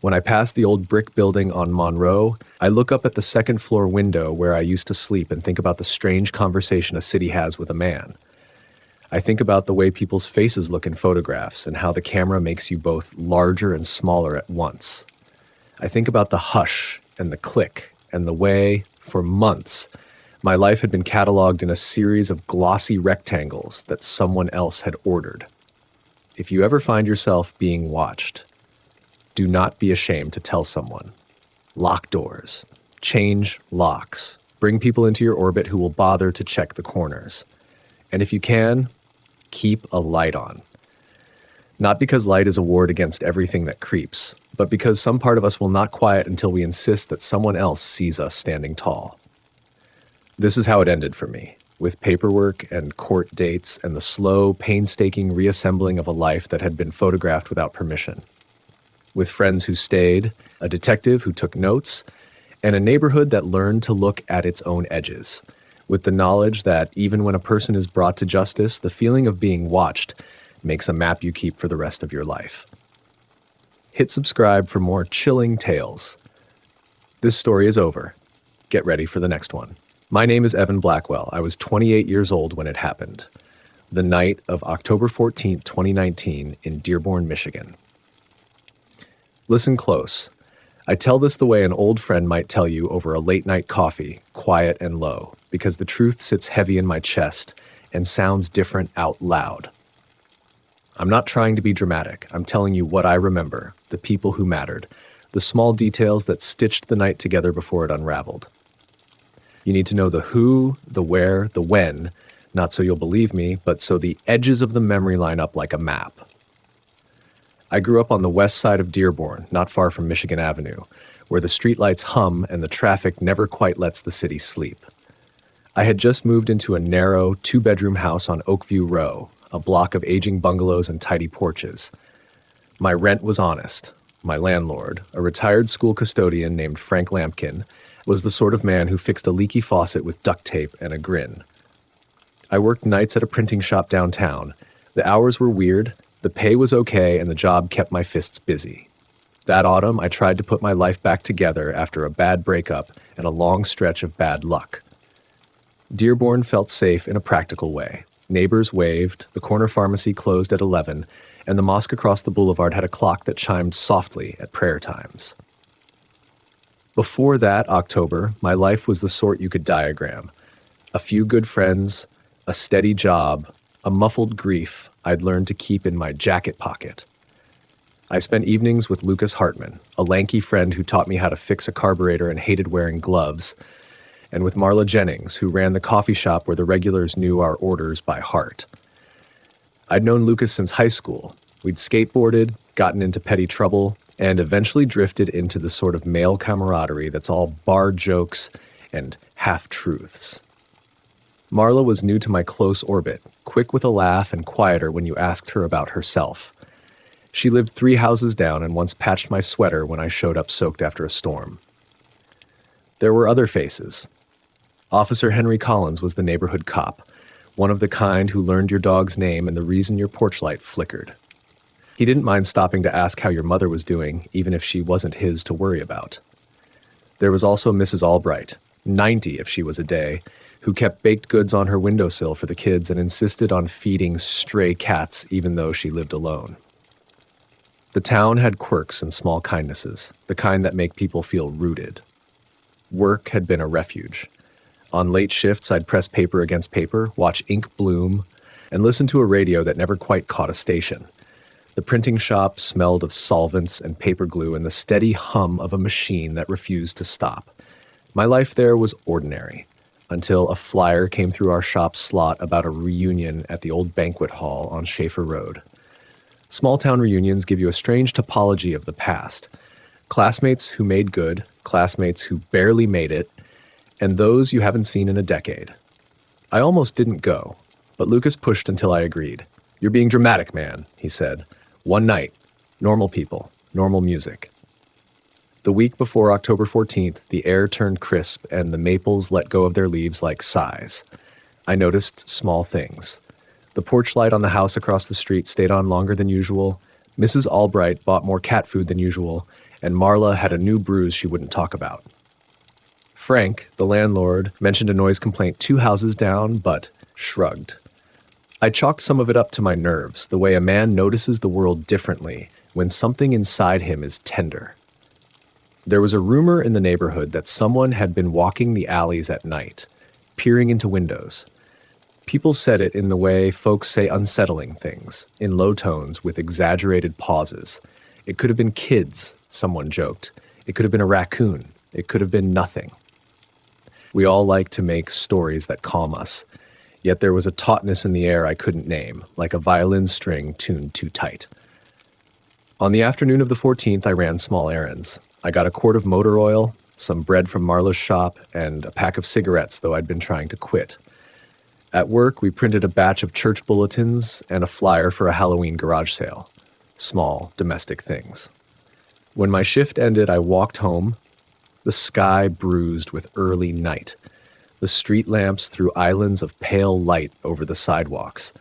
When I pass the old brick building on Monroe, I look up at the second floor window where I used to sleep and think about the strange conversation a city has with a man. I think about the way people's faces look in photographs and how the camera makes you both larger and smaller at once. I think about the hush and the click and the way, for months, my life had been cataloged in a series of glossy rectangles that someone else had ordered. If you ever find yourself being watched, do not be ashamed to tell someone. Lock doors. Change locks. Bring people into your orbit who will bother to check the corners. And if you can, keep a light on. Not because light is a ward against everything that creeps, but because some part of us will not quiet until we insist that someone else sees us standing tall. This is how it ended for me, with paperwork and court dates and the slow, painstaking reassembling of a life that had been photographed without permission. With friends who stayed, a detective who took notes, and a neighborhood that learned to look at its own edges, with the knowledge that even when a person is brought to justice, the feeling of being watched makes a map you keep for the rest of your life. Hit subscribe for more chilling tales. This story is over. Get ready for the next one. My name is Evan Blackwell. I was 28 years old when it happened. The night of October 14, 2019, in Dearborn, Michigan. Listen close. I tell this the way an old friend might tell you over a late-night coffee, quiet and low, because the truth sits heavy in my chest and sounds different out loud. I'm not trying to be dramatic. I'm telling you what I remember, the people who mattered, the small details that stitched the night together before it unraveled. You need to know the who, the where, the when, not so you'll believe me, but so the edges of the memory line up like a map. I grew up on the west side of Dearborn, not far from Michigan Avenue, where the streetlights hum and the traffic never quite lets the city sleep. I had just moved into a narrow, two-bedroom house on Oakview Row, a block of aging bungalows and tidy porches. My rent was honest. My landlord, a retired school custodian named Frank Lampkin, was the sort of man who fixed a leaky faucet with duct tape and a grin. I worked nights at a printing shop downtown. The hours were weird, the pay was okay, and the job kept my fists busy. That autumn, I tried to put my life back together after a bad breakup and a long stretch of bad luck. Dearborn felt safe in a practical way. Neighbors waved, the corner pharmacy closed at 11, and the mosque across the boulevard had a clock that chimed softly at prayer times. Before that October, my life was the sort you could diagram. A few good friends, a steady job, a muffled grief I'd learned to keep in my jacket pocket. I spent evenings with Lucas Hartman, a lanky friend who taught me how to fix a carburetor and hated wearing gloves, and with Marla Jennings, who ran the coffee shop where the regulars knew our orders by heart. I'd known Lucas since high school. We'd skateboarded, gotten into petty trouble, and eventually drifted into the sort of male camaraderie that's all bar jokes and half-truths. Marla was new to my close orbit, quick with a laugh and quieter when you asked her about herself. She lived 3 houses down and once patched my sweater when I showed up soaked after a storm. There were other faces. Officer Henry Collins was the neighborhood cop, one of the kind who learned your dog's name and the reason your porch light flickered. He didn't mind stopping to ask how your mother was doing, even if she wasn't his to worry about. There was also Mrs. Albright, 90 if she was a day, who kept baked goods on her windowsill for the kids and insisted on feeding stray cats even though she lived alone. The town had quirks and small kindnesses, the kind that make people feel rooted. Work had been a refuge. On late shifts, I'd press paper against paper, watch ink bloom, and listen to a radio that never quite caught a station. The printing shop smelled of solvents and paper glue and the steady hum of a machine that refused to stop. My life there was ordinary, until a flyer came through our shop's slot about a reunion at the old banquet hall on Schaefer Road. Small-town reunions give you a strange topology of the past. Classmates who made good, classmates who barely made it, and those you haven't seen in a decade. I almost didn't go, but Lucas pushed until I agreed. "You're being dramatic, man," he said. "One night, normal people, normal music." The week before October 14th, the air turned crisp and the maples let go of their leaves like sighs. I noticed small things. The porch light on the house across the street stayed on longer than usual. Mrs. Albright bought more cat food than usual, and Marla had a new bruise she wouldn't talk about. Frank, the landlord, mentioned a noise complaint 2 houses down, but shrugged. I chalked some of it up to my nerves, the way a man notices the world differently when something inside him is tender. There was a rumor in the neighborhood that someone had been walking the alleys at night, peering into windows. People said it in the way folks say unsettling things, in low tones with exaggerated pauses. It could have been kids, someone joked. It could have been a raccoon. It could have been nothing. We all like to make stories that calm us, yet there was a tautness in the air I couldn't name, like a violin string tuned too tight. On the afternoon of the 14th, I ran small errands. I got a quart of motor oil, some bread from Marla's shop, and a pack of cigarettes, though I'd been trying to quit. At work, we printed a batch of church bulletins and a flyer for a Halloween garage sale. Small, domestic things. When my shift ended, I walked home, the sky bruised with early night. The street lamps threw islands of pale light over the sidewalks.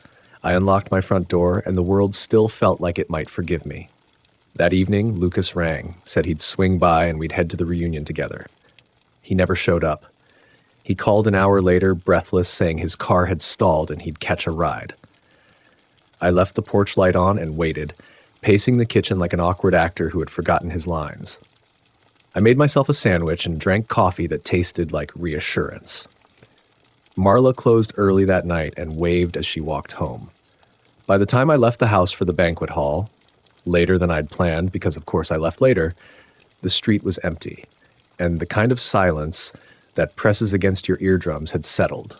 I unlocked my front door, and the world still felt like it might forgive me. That evening, Lucas rang, said he'd swing by and we'd head to the reunion together. He never showed up. He called an hour later, breathless, saying his car had stalled and he'd catch a ride. I left the porch light on and waited, pacing the kitchen like an awkward actor who had forgotten his lines. I made myself a sandwich and drank coffee that tasted like reassurance. Marla closed early that night and waved as she walked home. By the time I left the house for the banquet hall, later than I'd planned because of course I left later, the street was empty, and the kind of silence that presses against your eardrums had settled.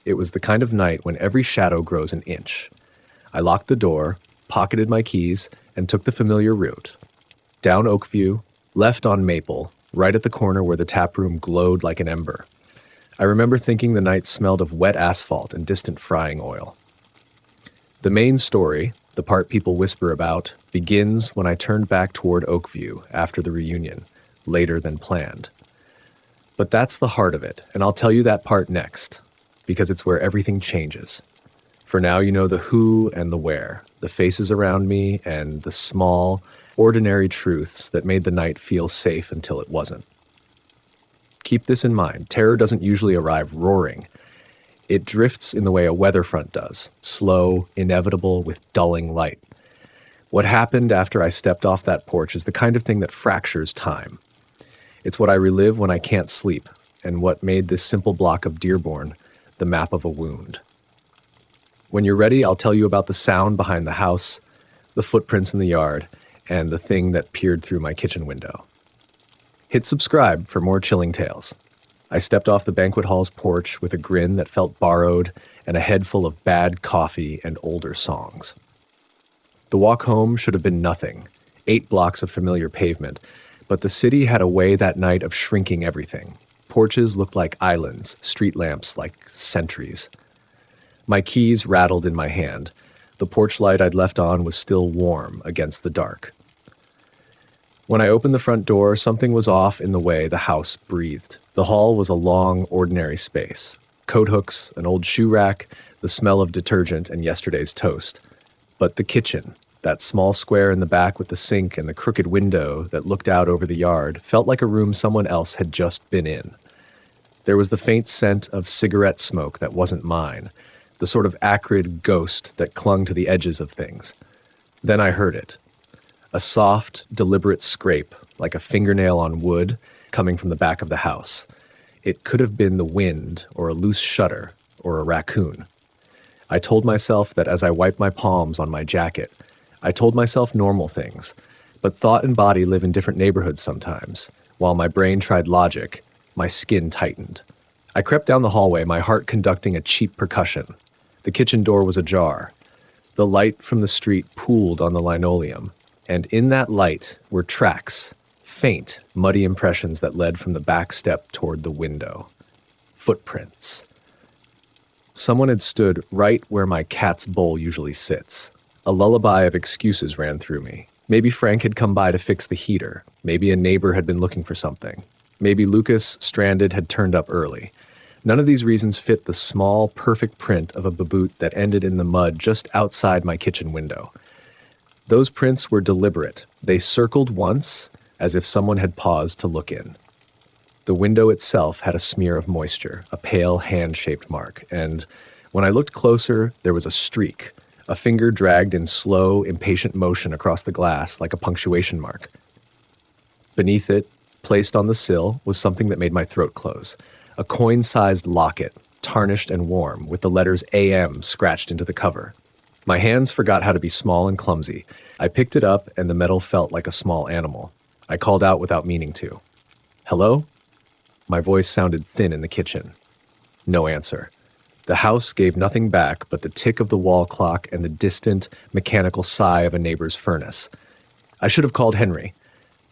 It was the kind of night when every shadow grows an inch. I locked the door, pocketed my keys, and took the familiar route. Down Oakview, left on Maple, right at the corner where the tap room glowed like an ember. I remember thinking the night smelled of wet asphalt and distant frying oil. The main story, the part people whisper about, begins when I turned back toward Oakview after the reunion, later than planned. But that's the heart of it, and I'll tell you that part next, because it's where everything changes. For now, you know the who and the where, the faces around me, and the small, ordinary truths that made the night feel safe until it wasn't. Keep this in mind. Terror doesn't usually arrive roaring. It drifts in the way a weather front does, slow, inevitable, with dulling light. What happened after I stepped off that porch is the kind of thing that fractures time. It's what I relive when I can't sleep, and what made this simple block of Dearborn the map of a wound. When you're ready, I'll tell you about the sound behind the house, the footprints in the yard, and the thing that peered through my kitchen window. Hit subscribe for more chilling tales. I stepped off the banquet hall's porch with a grin that felt borrowed and a head full of bad coffee and older songs. The walk home should have been nothing, 8 blocks of familiar pavement, but the city had a way that night of shrinking everything. Porches looked like islands, street lamps like sentries. My keys rattled in my hand. The porch light I'd left on was still warm against the dark. When I opened the front door, something was off in the way the house breathed. The hall was a long, ordinary space. Coat hooks, an old shoe rack, the smell of detergent and yesterday's toast. But the kitchen, that small square in the back with the sink and the crooked window that looked out over the yard, felt like a room someone else had just been in. There was the faint scent of cigarette smoke that wasn't mine, the sort of acrid ghost that clung to the edges of things. Then I heard it. A soft, deliberate scrape, like a fingernail on wood, coming from the back of the house. It could have been the wind, or a loose shutter, or a raccoon. I told myself that as I wiped my palms on my jacket, I told myself normal things, but thought and body live in different neighborhoods sometimes. While my brain tried logic, my skin tightened. I crept down the hallway, my heart conducting a cheap percussion. The kitchen door was ajar. The light from the street pooled on the linoleum, and in that light were tracks, faint, muddy impressions that led from the back step toward the window. Footprints. Someone had stood right where my cat's bowl usually sits. A lullaby of excuses ran through me. Maybe Frank had come by to fix the heater. Maybe a neighbor had been looking for something. Maybe Lucas, stranded, had turned up early. None of these reasons fit the small, perfect print of a baboot that ended in the mud just outside my kitchen window. Those prints were deliberate. They circled once, as if someone had paused to look in. The window itself had a smear of moisture, a pale hand-shaped mark, and when I looked closer, there was a streak. A finger dragged in slow, impatient motion across the glass like a punctuation mark. Beneath it, placed on the sill, was something that made my throat close. A coin-sized locket, tarnished and warm, with the letters AM scratched into the cover. My hands forgot how to be small and clumsy. I picked it up, and the metal felt like a small animal. I called out without meaning to. "Hello?" My voice sounded thin in the kitchen. No answer. The house gave nothing back but the tick of the wall clock and the distant, mechanical sigh of a neighbor's furnace. I should have called Henry.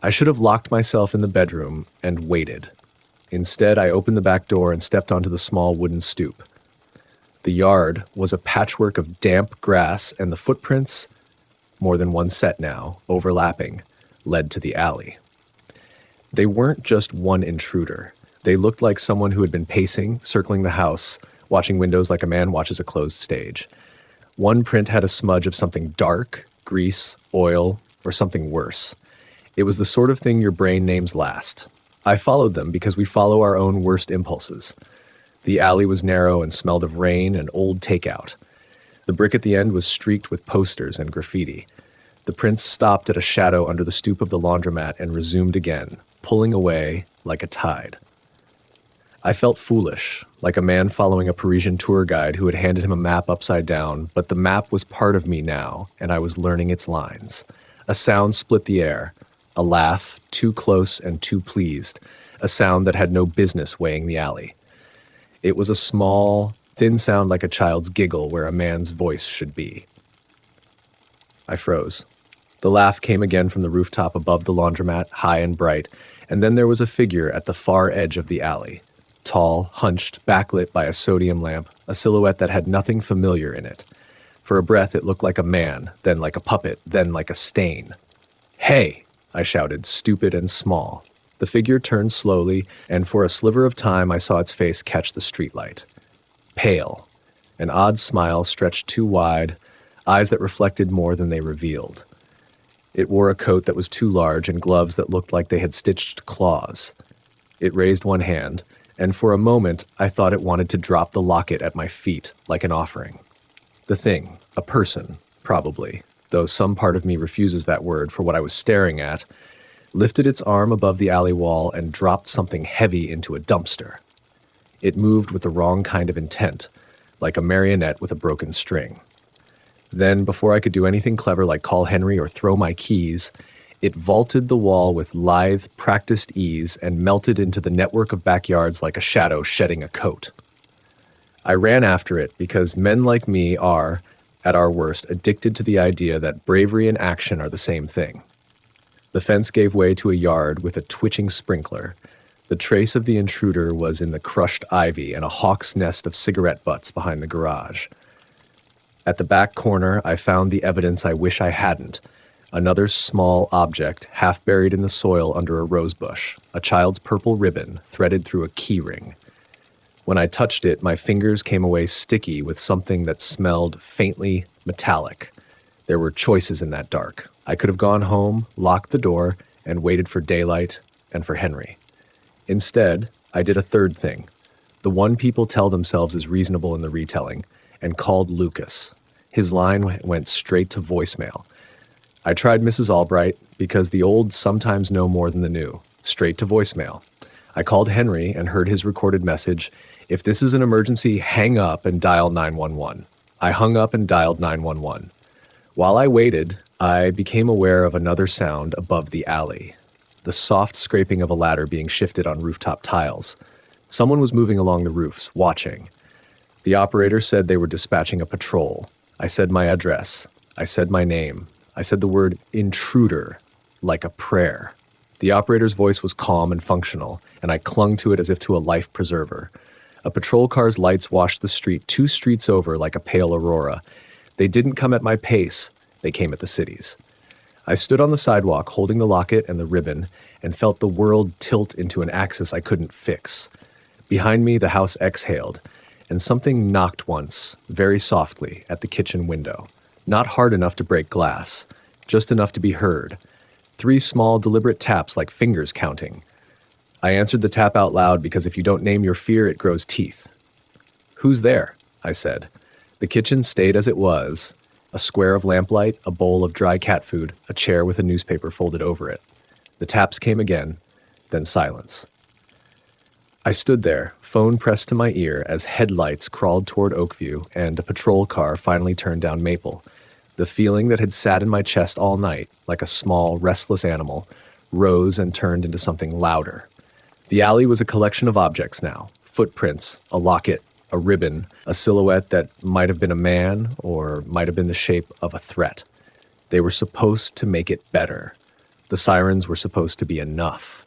I should have locked myself in the bedroom and waited. Instead, I opened the back door and stepped onto the small wooden stoop. The yard was a patchwork of damp grass, and the footprints, more than one set now, overlapping, led to the alley. They weren't just one intruder. They looked like someone who had been pacing, circling the house, watching windows like a man watches a closed stage. One print had a smudge of something dark, grease, oil, or something worse. It was the sort of thing your brain names last. I followed them because we follow our own worst impulses. The alley was narrow and smelled of rain and old takeout. The brick at the end was streaked with posters and graffiti. The prints stopped at a shadow under the stoop of the laundromat and resumed again, pulling away like a tide. I felt foolish, like a man following a Parisian tour guide who had handed him a map upside down, but the map was part of me now, and I was learning its lines. A sound split the air, a laugh, too close and too pleased, a sound that had no business weighing the alley. It was a small, thin sound like a child's giggle where a man's voice should be. I froze. The laugh came again from the rooftop above the laundromat, high and bright, and then there was a figure at the far edge of the alley. Tall, hunched, backlit by a sodium lamp, a silhouette that had nothing familiar in it. For a breath it looked like a man, then like a puppet, then like a stain. "Hey!" I shouted, stupid and small. The figure turned slowly, and for a sliver of time I saw its face catch the streetlight. Pale. An odd smile stretched too wide, eyes that reflected more than they revealed. It wore a coat that was too large and gloves that looked like they had stitched claws. It raised one hand, and for a moment I thought it wanted to drop the locket at my feet like an offering. The thing, a person, probably, though some part of me refuses that word for what I was staring at, lifted its arm above the alley wall and dropped something heavy into a dumpster. It moved with the wrong kind of intent, like a marionette with a broken string. Then, before I could do anything clever like call Henry or throw my keys, it vaulted the wall with lithe, practiced ease and melted into the network of backyards like a shadow shedding a coat. I ran after it because men like me are, at our worst, addicted to the idea that bravery and action are the same thing. The fence gave way to a yard with a twitching sprinkler. The trace of the intruder was in the crushed ivy and a hawk's nest of cigarette butts behind the garage. At the back corner, I found the evidence I wish I hadn't. Another small object, half buried in the soil under a rosebush, a child's purple ribbon threaded through a key ring. When I touched it, my fingers came away sticky with something that smelled faintly metallic. There were choices in that dark. I could have gone home, locked the door, and waited for daylight and for Henry. Instead, I did a third thing, the one people tell themselves is reasonable in the retelling, and called Lucas. His line went straight to voicemail. I tried Mrs. Albright because the old sometimes know more than the new. Straight to voicemail. I called Henry and heard his recorded message, "If this is an emergency, hang up and dial 911. I hung up and dialed 911. While I waited, I became aware of another sound above the alley. The soft scraping of a ladder being shifted on rooftop tiles. Someone was moving along the roofs, watching. The operator said they were dispatching a patrol. I said my address. I said my name. I said the word intruder, like a prayer. The operator's voice was calm and functional, and I clung to it as if to a life preserver. A patrol car's lights washed the street 2 streets over like a pale aurora. They didn't come at my pace. They came at the city's. I stood on the sidewalk holding the locket and the ribbon and felt the world tilt into an axis I couldn't fix. Behind me, the house exhaled, and something knocked once, very softly, at the kitchen window. Not hard enough to break glass, just enough to be heard. 3 small, deliberate taps like fingers counting. I answered the tap out loud because if you don't name your fear, it grows teeth. "Who's there?" I said. The kitchen stayed as it was. A square of lamplight, a bowl of dry cat food, a chair with a newspaper folded over it. The taps came again, then silence. I stood there, phone pressed to my ear as headlights crawled toward Oakview and a patrol car finally turned down Maple. The feeling that had sat in my chest all night, like a small, restless animal, rose and turned into something louder. The alley was a collection of objects now, footprints, a locket, a ribbon, a silhouette that might have been a man or might have been the shape of a threat. They were supposed to make it better. The sirens were supposed to be enough.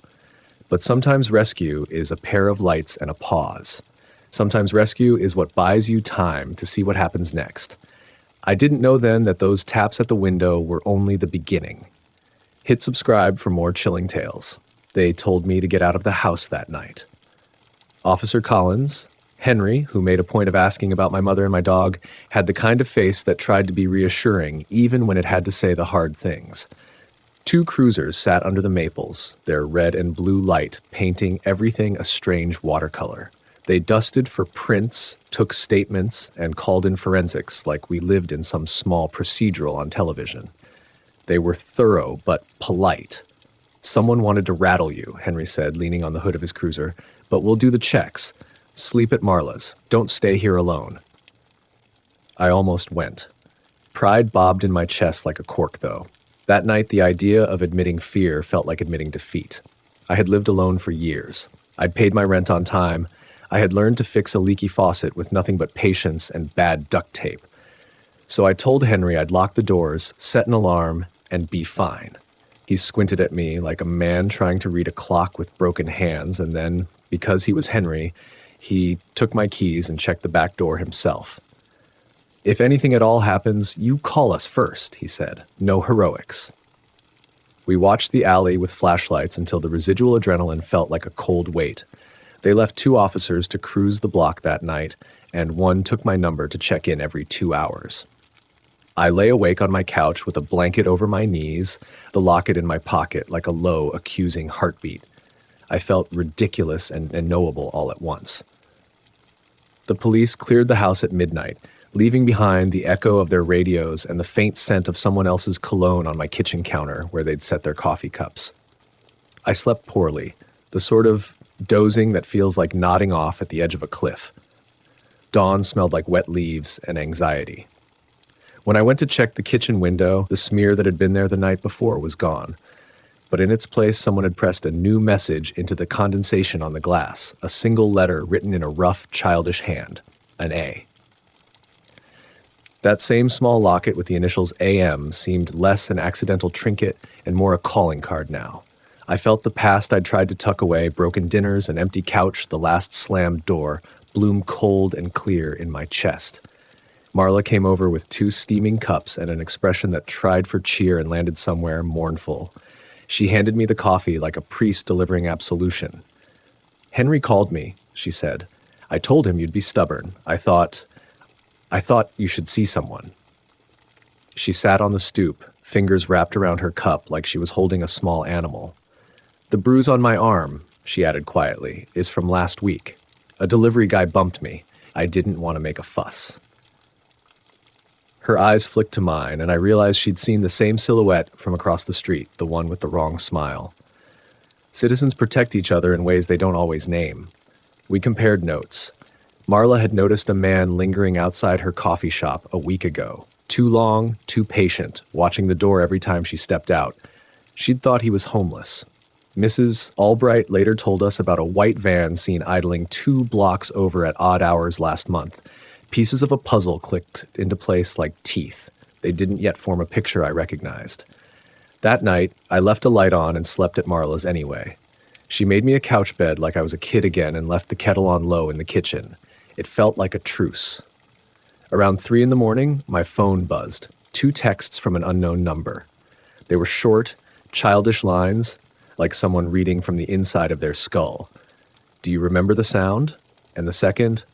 But sometimes rescue is a pair of lights and a pause. Sometimes rescue is what buys you time to see what happens next. I didn't know then that those taps at the window were only the beginning. Hit subscribe for more chilling tales. They told me to get out of the house that night. Officer Collins, Henry, who made a point of asking about my mother and my dog, had the kind of face that tried to be reassuring even when it had to say the hard things. 2 cruisers sat under the maples, their red and blue light painting everything a strange watercolor. They dusted for prints, took statements, and called in forensics like we lived in some small procedural on television. They were thorough but polite. "Someone wanted to rattle you," Henry said, leaning on the hood of his cruiser, "but we'll do the checks. Sleep at Marla's. Don't stay here alone." I almost went. Pride bobbed in my chest like a cork, though. That night, the idea of admitting fear felt like admitting defeat. I had lived alone for years. I'd paid my rent on time. I had learned to fix a leaky faucet with nothing but patience and bad duct tape. So I told Henry I'd lock the doors, set an alarm, and be fine. He squinted at me like a man trying to read a clock with broken hands, and then, because he was Henry, he took my keys and checked the back door himself. "If anything at all happens, you call us first," he said. "No heroics." We watched the alley with flashlights until the residual adrenaline felt like a cold weight. They left 2 officers to cruise the block that night, and 1 took my number to check in every 2 hours. I lay awake on my couch with a blanket over my knees, the locket in my pocket like a low, accusing heartbeat. I felt ridiculous and knowable all at once. The police cleared the house at midnight, leaving behind the echo of their radios and the faint scent of someone else's cologne on my kitchen counter where they'd set their coffee cups. I slept poorly, the sort of dozing that feels like nodding off at the edge of a cliff. Dawn smelled like wet leaves and anxiety. When I went to check the kitchen window, the smear that had been there the night before was gone. But in its place, someone had pressed a new message into the condensation on the glass, a single letter written in a rough, childish hand, an A. That same small locket with the initials AM seemed less an accidental trinket and more a calling card now. I felt the past I'd tried to tuck away, broken dinners, an empty couch, the last slammed door, bloom cold and clear in my chest. Marla came over with 2 steaming cups and an expression that tried for cheer and landed somewhere mournful. She handed me the coffee like a priest delivering absolution. "Henry called me," she said. "I told him you'd be stubborn. I thought you should see someone." She sat on the stoop, fingers wrapped around her cup like she was holding a small animal. "The bruise on my arm," she added quietly, "is from last week. A delivery guy bumped me. I didn't want to make a fuss." Her eyes flicked to mine, and I realized she'd seen the same silhouette from across the street, the one with the wrong smile. Citizens protect each other in ways they don't always name. We compared notes. Marla had noticed a man lingering outside her coffee shop a week ago. Too long, too patient, watching the door every time she stepped out. She'd thought he was homeless. Mrs. Albright later told us about a white van seen idling 2 blocks over at odd hours last month. Pieces of a puzzle clicked into place like teeth. They didn't yet form a picture I recognized. That night, I left a light on and slept at Marla's anyway. She made me a couch bed like I was a kid again and left the kettle on low in the kitchen. It felt like a truce. Around 3 in the morning, my phone buzzed. 2 texts from an unknown number. They were short, childish lines, like someone reading from the inside of their skull. "Do you remember the sound?" And the second,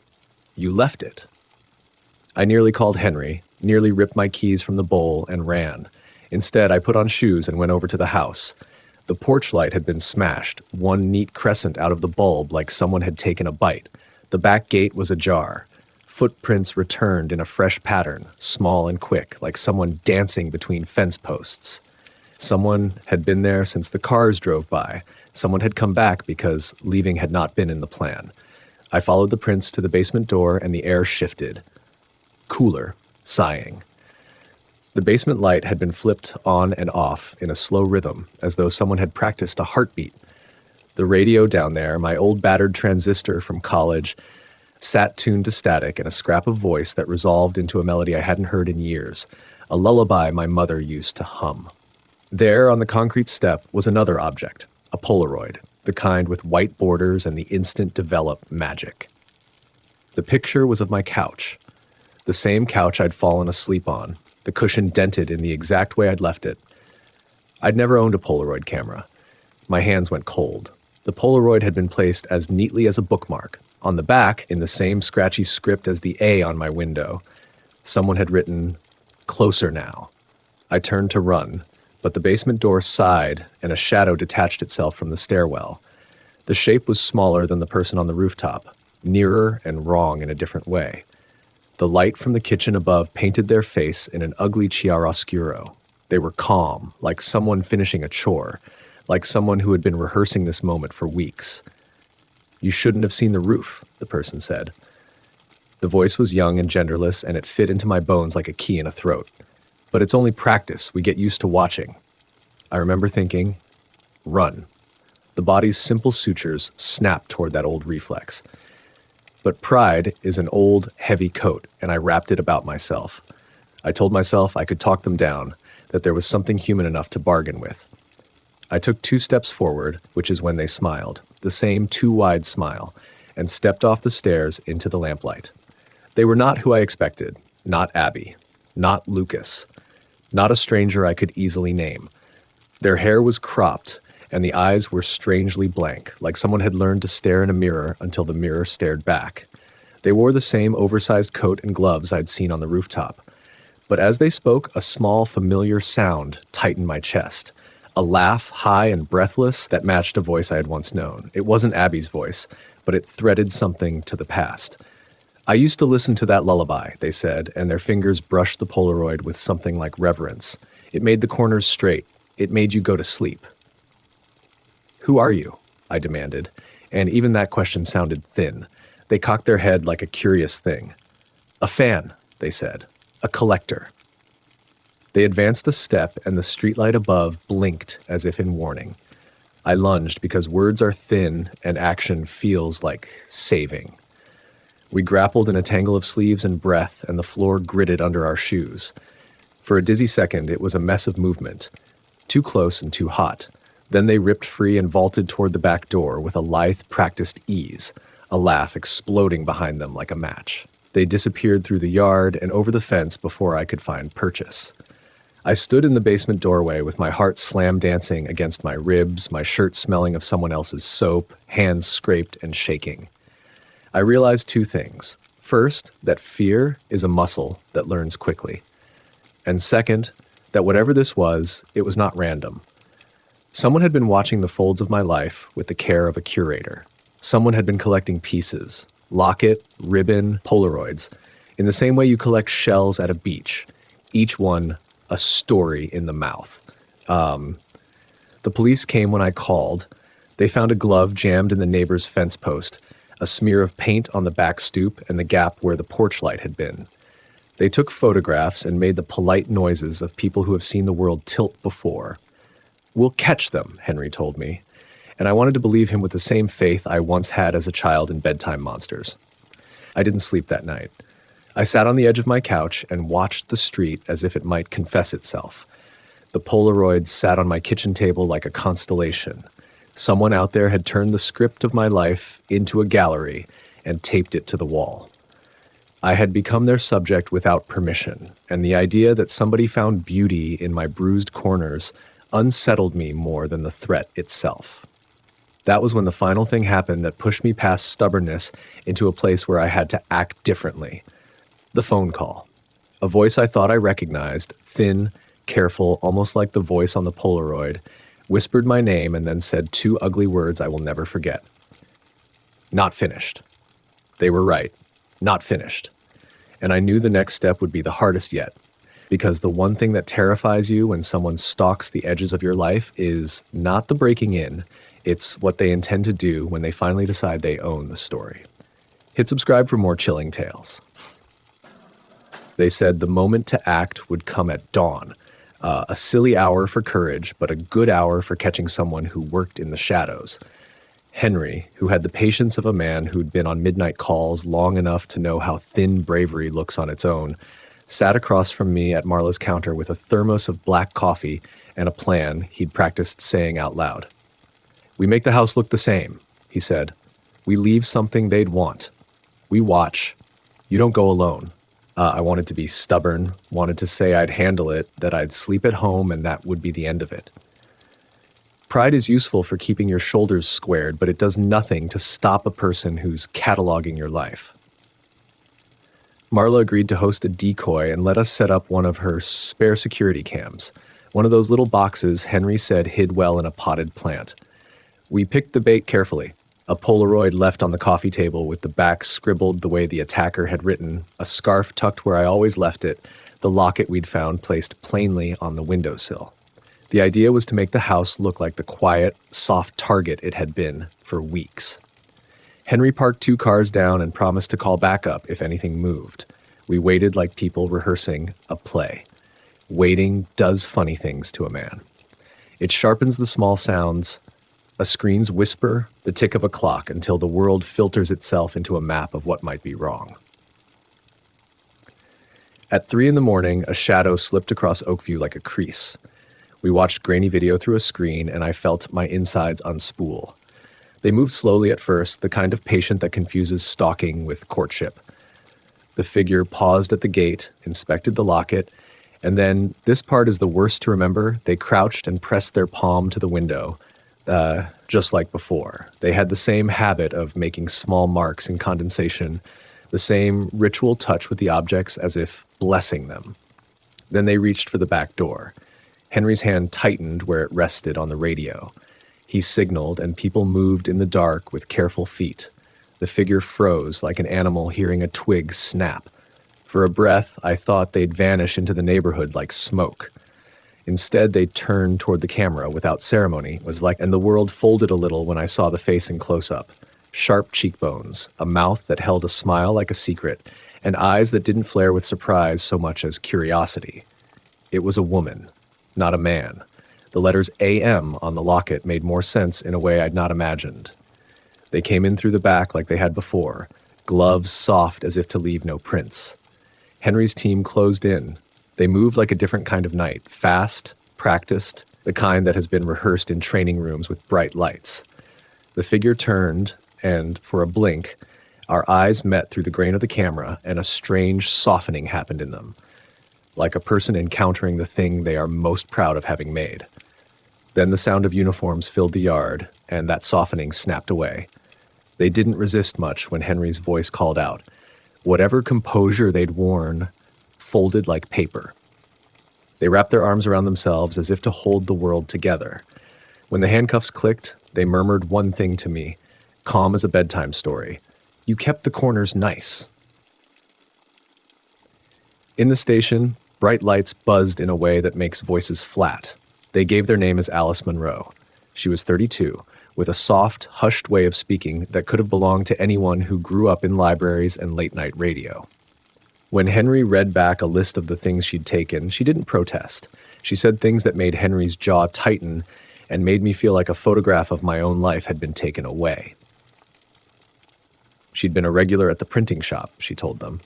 "You left it." I nearly called Henry, nearly ripped my keys from the bowl and ran. Instead, I put on shoes and went over to the house. The porch light had been smashed, one neat crescent out of the bulb like someone had taken a bite. The back gate was ajar. Footprints returned in a fresh pattern, small and quick, like someone dancing between fence posts. Someone had been there since the cars drove by. Someone had come back because leaving had not been in the plan. I followed the prints to the basement door and the air shifted. Cooler, sighing. The basement light had been flipped on and off in a slow rhythm, as though someone had practiced a heartbeat. The radio down there, my old battered transistor from college, sat tuned to static and a scrap of voice that resolved into a melody I hadn't heard in years, a lullaby my mother used to hum. There, on the concrete step, was another object, a Polaroid, the kind with white borders and the instant develop magic. The picture was of my couch, the same couch I'd fallen asleep on, the cushion dented in the exact way I'd left it. I'd never owned a Polaroid camera. My hands went cold. The Polaroid had been placed as neatly as a bookmark. On the back, in the same scratchy script as the A on my window, someone had written, "Closer now." I turned to run, but the basement door sighed and a shadow detached itself from the stairwell. The shape was smaller than the person on the rooftop, nearer and wrong in a different way. The light from the kitchen above painted their face in an ugly chiaroscuro. They were calm, like someone finishing a chore, like someone who had been rehearsing this moment for weeks. "You shouldn't have seen the roof," the person said. The voice was young and genderless, and it fit into my bones like a key in a throat. "But it's only practice. We get used to watching." I remember thinking, run. The body's simple sutures snapped toward that old reflex. But pride is an old, heavy coat, and I wrapped it about myself. I told myself I could talk them down, that there was something human enough to bargain with. I took 2 steps forward, which is when they smiled, the same too-wide smile, and stepped off the stairs into the lamplight. They were not who I expected, not Abby, not Lucas, not a stranger I could easily name. Their hair was cropped, and the eyes were strangely blank, like someone had learned to stare in a mirror until the mirror stared back. They wore the same oversized coat and gloves I'd seen on the rooftop. But as they spoke, a small, familiar sound tightened my chest. A laugh, high and breathless, that matched a voice I had once known. It wasn't Abby's voice, but it threaded something to the past. "I used to listen to that lullaby," they said, and their fingers brushed the Polaroid with something like reverence. "It made the corners straight. It made you go to sleep." "Who are you?" I demanded, and even that question sounded thin. They cocked their head like a curious thing. "A fan," they said. "A collector." They advanced a step, and the streetlight above blinked as if in warning. I lunged because words are thin and action feels like saving. We grappled in a tangle of sleeves and breath, and the floor gritted under our shoes. For a dizzy second, it was a mess of movement. Too close and too hot. Then they ripped free and vaulted toward the back door with a lithe, practiced ease, a laugh exploding behind them like a match. They disappeared through the yard and over the fence before I could find purchase. I stood in the basement doorway with my heart slam dancing against my ribs, my shirt smelling of someone else's soap, hands scraped and shaking. I realized 2 things. First, that fear is a muscle that learns quickly. And second, that whatever this was, it was not random. Someone had been watching the folds of my life with the care of a curator. Someone had been collecting pieces, locket, ribbon, Polaroids, in the same way you collect shells at a beach, each one a story in the mouth. The police came when I called. They found a glove jammed in the neighbor's fence post, a smear of paint on the back stoop, and the gap where the porch light had been. They took photographs and made the polite noises of people who have seen the world tilt before. "We'll catch them," Henry told me, and I wanted to believe him with the same faith I once had as a child in bedtime monsters. I didn't sleep that night. I sat on the edge of my couch and watched the street as if it might confess itself. The Polaroids sat on my kitchen table like a constellation. Someone out there had turned the script of my life into a gallery and taped it to the wall. I had become their subject without permission, and the idea that somebody found beauty in my bruised corners unsettled me more than the threat itself. That was when the final thing happened that pushed me past stubbornness into a place where I had to act differently. The phone call. A voice I thought I recognized, thin, careful, almost like the voice on the Polaroid, whispered my name and then said 2 ugly words I will never forget. Not finished. They were right. Not finished. And I knew the next step would be the hardest yet, because the one thing that terrifies you when someone stalks the edges of your life is not the breaking in, it's what they intend to do when they finally decide they own the story. Hit subscribe for more chilling tales. They said the moment to act would come at dawn, a silly hour for courage, but a good hour for catching someone who worked in the shadows. Henry, who had the patience of a man who'd been on midnight calls long enough to know how thin bravery looks on its own, sat across from me at Marla's counter with a thermos of black coffee and a plan he'd practiced saying out loud. "We make the house look the same," he said. "We leave something they'd want. We watch. You don't go alone." I wanted to be stubborn, wanted to say I'd handle it, that I'd sleep at home, and that would be the end of it. Pride is useful for keeping your shoulders squared, but it does nothing to stop a person who's cataloging your life. Marla agreed to host a decoy and let us set up one of her spare security cams, one of those little boxes Henry said hid well in a potted plant. We picked the bait carefully. A Polaroid left on the coffee table with the back scribbled the way the attacker had written, a scarf tucked where I always left it, the locket we'd found placed plainly on the windowsill. The idea was to make the house look like the quiet, soft target it had been for weeks. Henry parked 2 cars down and promised to call back up if anything moved. We waited like people rehearsing a play. Waiting does funny things to a man. It sharpens the small sounds, a screen's whisper, the tick of a clock, until the world filters itself into a map of what might be wrong. At 3 a.m, a shadow slipped across Oakview like a crease. We watched grainy video through a screen, and I felt my insides unspool. They moved slowly at first, the kind of patient that confuses stalking with courtship. The figure paused at the gate, inspected the locket, and then, this part is the worst to remember, they crouched and pressed their palm to the window, just like before. They had the same habit of making small marks in condensation, the same ritual touch with the objects as if blessing them. Then they reached for the back door. Henry's hand tightened where it rested on the radio. He signaled, and people moved in the dark with careful feet. The figure froze like an animal hearing a twig snap. For a breath, I thought they'd vanish into the neighborhood like smoke. Instead, they turned toward the camera without ceremony, and the world folded a little when I saw the face in close-up. Sharp cheekbones, a mouth that held a smile like a secret, and eyes that didn't flare with surprise so much as curiosity. It was a woman, not a man. The letters AM on the locket made more sense in a way I'd not imagined. They came in through the back like they had before, gloves soft as if to leave no prints. Henry's team closed in. They moved like a different kind of knight, fast, practiced, the kind that has been rehearsed in training rooms with bright lights. The figure turned, and for a blink, our eyes met through the grain of the camera, and a strange softening happened in them, like a person encountering the thing they are most proud of having made. Then the sound of uniforms filled the yard, and that softening snapped away. They didn't resist much when Henry's voice called out. Whatever composure they'd worn folded like paper. They wrapped their arms around themselves as if to hold the world together. When the handcuffs clicked, they murmured one thing to me, calm as a bedtime story. You kept the corners nice. In the station, bright lights buzzed in a way that makes voices flat. They gave their name as Alice Monroe. She was 32, with a soft, hushed way of speaking that could have belonged to anyone who grew up in libraries and late-night radio. When Henry read back a list of the things she'd taken, she didn't protest. She said things that made Henry's jaw tighten and made me feel like a photograph of my own life had been taken away. She'd been a regular at the printing shop, she told them.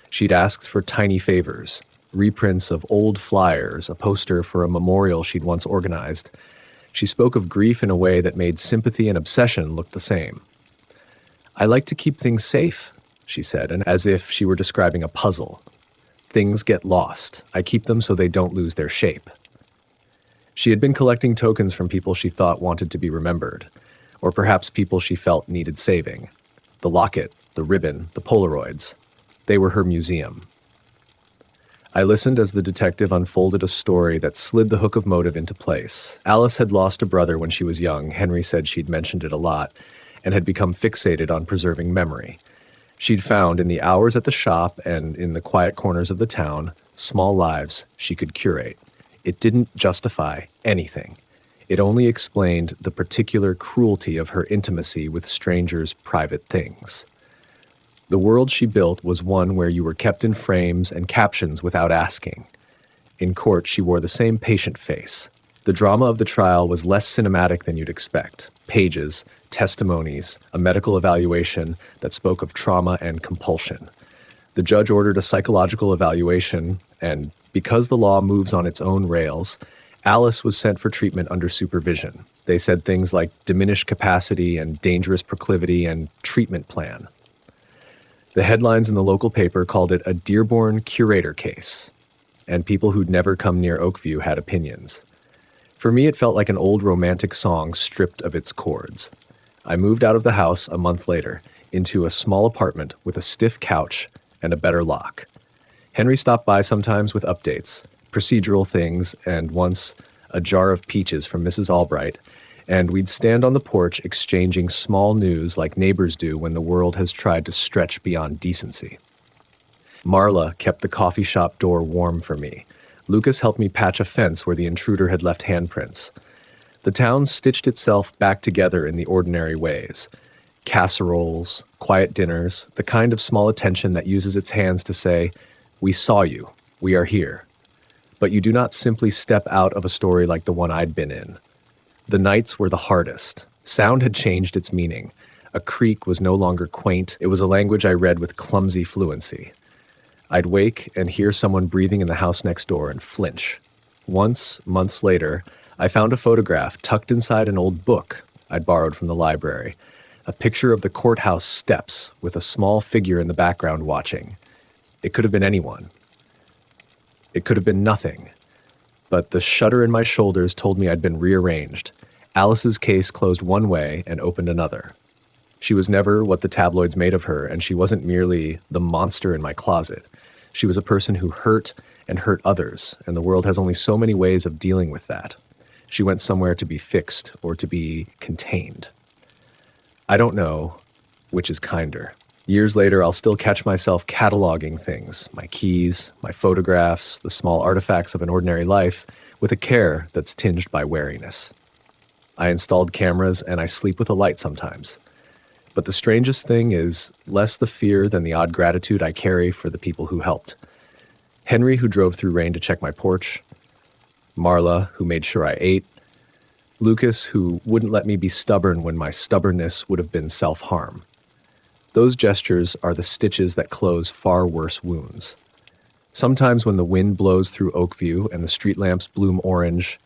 She'd asked for tiny favors, reprints of old flyers, a poster for a memorial she'd once organized. She spoke of grief in a way that made sympathy and obsession look the same. I like to keep things safe, she said, and as if she were describing a puzzle. Things get lost. I keep them so they don't lose their shape. She had been collecting tokens from people she thought wanted to be remembered, or perhaps people she felt needed saving. The locket, the ribbon, the Polaroids. They were her museum. I listened as the detective unfolded a story that slid the hook of motive into place. Alice had lost a brother when she was young. Henry said she'd mentioned it a lot, and had become fixated on preserving memory. She'd found in the hours at the shop and in the quiet corners of the town, small lives she could curate. It didn't justify anything. It only explained the particular cruelty of her intimacy with strangers' private things. The world she built was one where you were kept in frames and captions without asking. In court, she wore the same patient face. The drama of the trial was less cinematic than you'd expect. Pages, testimonies, a medical evaluation that spoke of trauma and compulsion. The judge ordered a psychological evaluation, and because the law moves on its own rails, Alice was sent for treatment under supervision. They said things like diminished capacity and dangerous proclivity and treatment plan. The headlines in the local paper called it a Dearborn curator case, and people who'd never come near Oakview had opinions. For me, it felt like an old romantic song stripped of its chords. I moved out of the house a month later into a small apartment with a stiff couch and a better lock. Henry stopped by sometimes with updates, procedural things, and once a jar of peaches from Mrs. Albright, and we'd stand on the porch exchanging small news like neighbors do when the world has tried to stretch beyond decency. Marla kept the coffee shop door warm for me. Lucas helped me patch a fence where the intruder had left handprints. The town stitched itself back together in the ordinary ways. Casseroles, quiet dinners, the kind of small attention that uses its hands to say, "We saw you, we are here." But you do not simply step out of a story like the one I'd been in. The nights were the hardest. Sound had changed its meaning. A creak was no longer quaint. It was a language I read with clumsy fluency. I'd wake and hear someone breathing in the house next door and flinch. Once, months later, I found a photograph tucked inside an old book I'd borrowed from the library, a picture of the courthouse steps with a small figure in the background watching. It could have been anyone. It could have been nothing. But the shudder in my shoulders told me I'd been rearranged. Alice's case closed one way and opened another. She was never what the tabloids made of her, and she wasn't merely the monster in my closet. She was a person who hurt and hurt others, and the world has only so many ways of dealing with that. She went somewhere to be fixed or to be contained. I don't know which is kinder. Years later, I'll still catch myself cataloging things, my keys, my photographs, the small artifacts of an ordinary life, with a care that's tinged by wariness. I installed cameras and I sleep with a light sometimes. But the strangest thing is less the fear than the odd gratitude I carry for the people who helped. Henry, who drove through rain to check my porch. Marla, who made sure I ate. Lucas, who wouldn't let me be stubborn when my stubbornness would have been self-harm. Those gestures are the stitches that close far worse wounds. Sometimes when the wind blows through Oakview and the street lamps bloom orange,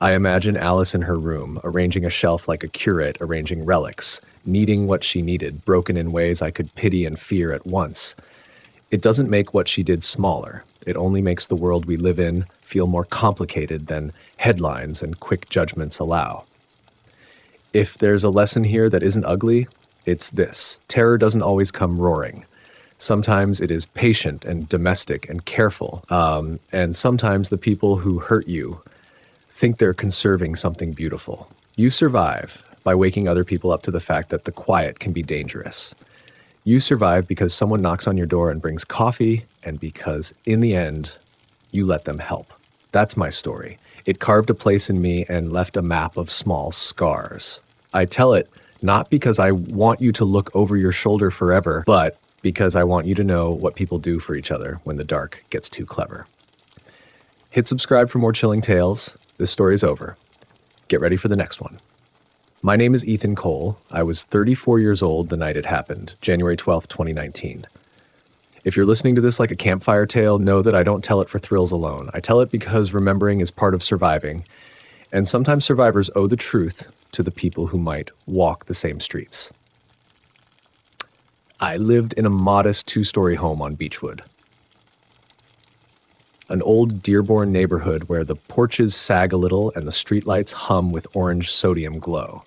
I imagine Alice in her room, arranging a shelf like a curate arranging relics, needing what she needed, broken in ways I could pity and fear at once. It doesn't make what she did smaller. It only makes the world we live in feel more complicated than headlines and quick judgments allow. If there's a lesson here that isn't ugly, it's this: terror doesn't always come roaring. Sometimes it is patient and domestic and careful, and sometimes the people who hurt you think they're conserving something beautiful. You survive by waking other people up to the fact that the quiet can be dangerous. You survive because someone knocks on your door and brings coffee, and because, in the end, you let them help. That's my story. It carved a place in me and left a map of small scars. I tell it not because I want you to look over your shoulder forever, but because I want you to know what people do for each other when the dark gets too clever. Hit subscribe for more chilling tales. This story's over. Get ready for the next one. My name is Ethan Cole. I was 34 years old the night it happened, January 12th, 2019. If you're listening to this like a campfire tale, know that I don't tell it for thrills alone. I tell it because remembering is part of surviving, and sometimes survivors owe the truth to the people who might walk the same streets. I lived in a modest 2-story home on Beechwood. An old Dearborn neighborhood where the porches sag a little and the streetlights hum with orange sodium glow.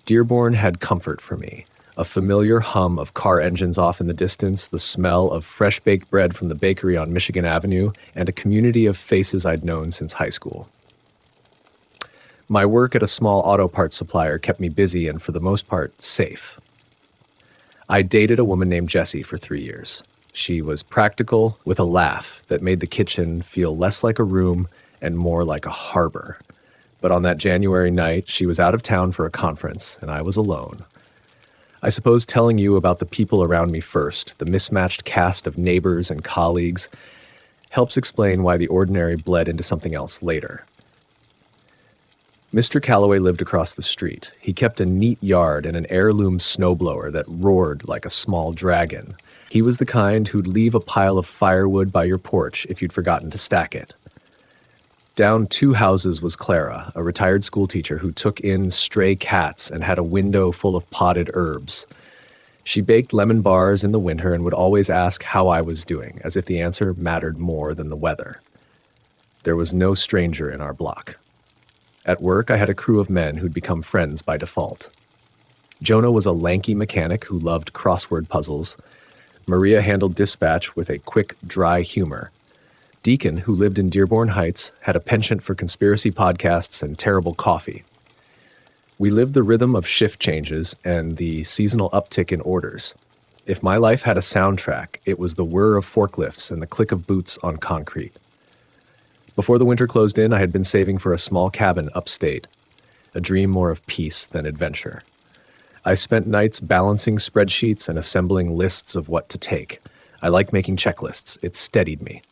Dearborn had comfort for me. A familiar hum of car engines off in the distance, the smell of fresh-baked bread from the bakery on Michigan Avenue, and a community of faces I'd known since high school. My work at a small auto parts supplier kept me busy and, for the most part, safe. I dated a woman named Jessie for 3 years. She was practical, with a laugh that made the kitchen feel less like a room and more like a harbor. But on that January night, she was out of town for a conference, and I was alone. I suppose telling you about the people around me first, the mismatched cast of neighbors and colleagues, helps explain why the ordinary bled into something else later. Mr. Calloway lived across the street. He kept a neat yard and an heirloom snowblower that roared like a small dragon. He was the kind who'd leave a pile of firewood by your porch if you'd forgotten to stack it. Down 2 houses was Clara, a retired schoolteacher who took in stray cats and had a window full of potted herbs. She baked lemon bars in the winter and would always ask how I was doing, as if the answer mattered more than the weather. There was no stranger in our block. At work, I had a crew of men who'd become friends by default. Jonah was a lanky mechanic who loved crossword puzzles. Maria handled dispatch with a quick, dry humor. Deacon, who lived in Dearborn Heights, had a penchant for conspiracy podcasts and terrible coffee. We lived the rhythm of shift changes and the seasonal uptick in orders. If my life had a soundtrack, it was the whir of forklifts and the click of boots on concrete. Before the winter closed in, I had been saving for a small cabin upstate, a dream more of peace than adventure. I spent nights balancing spreadsheets and assembling lists of what to take. I liked making checklists. It steadied me.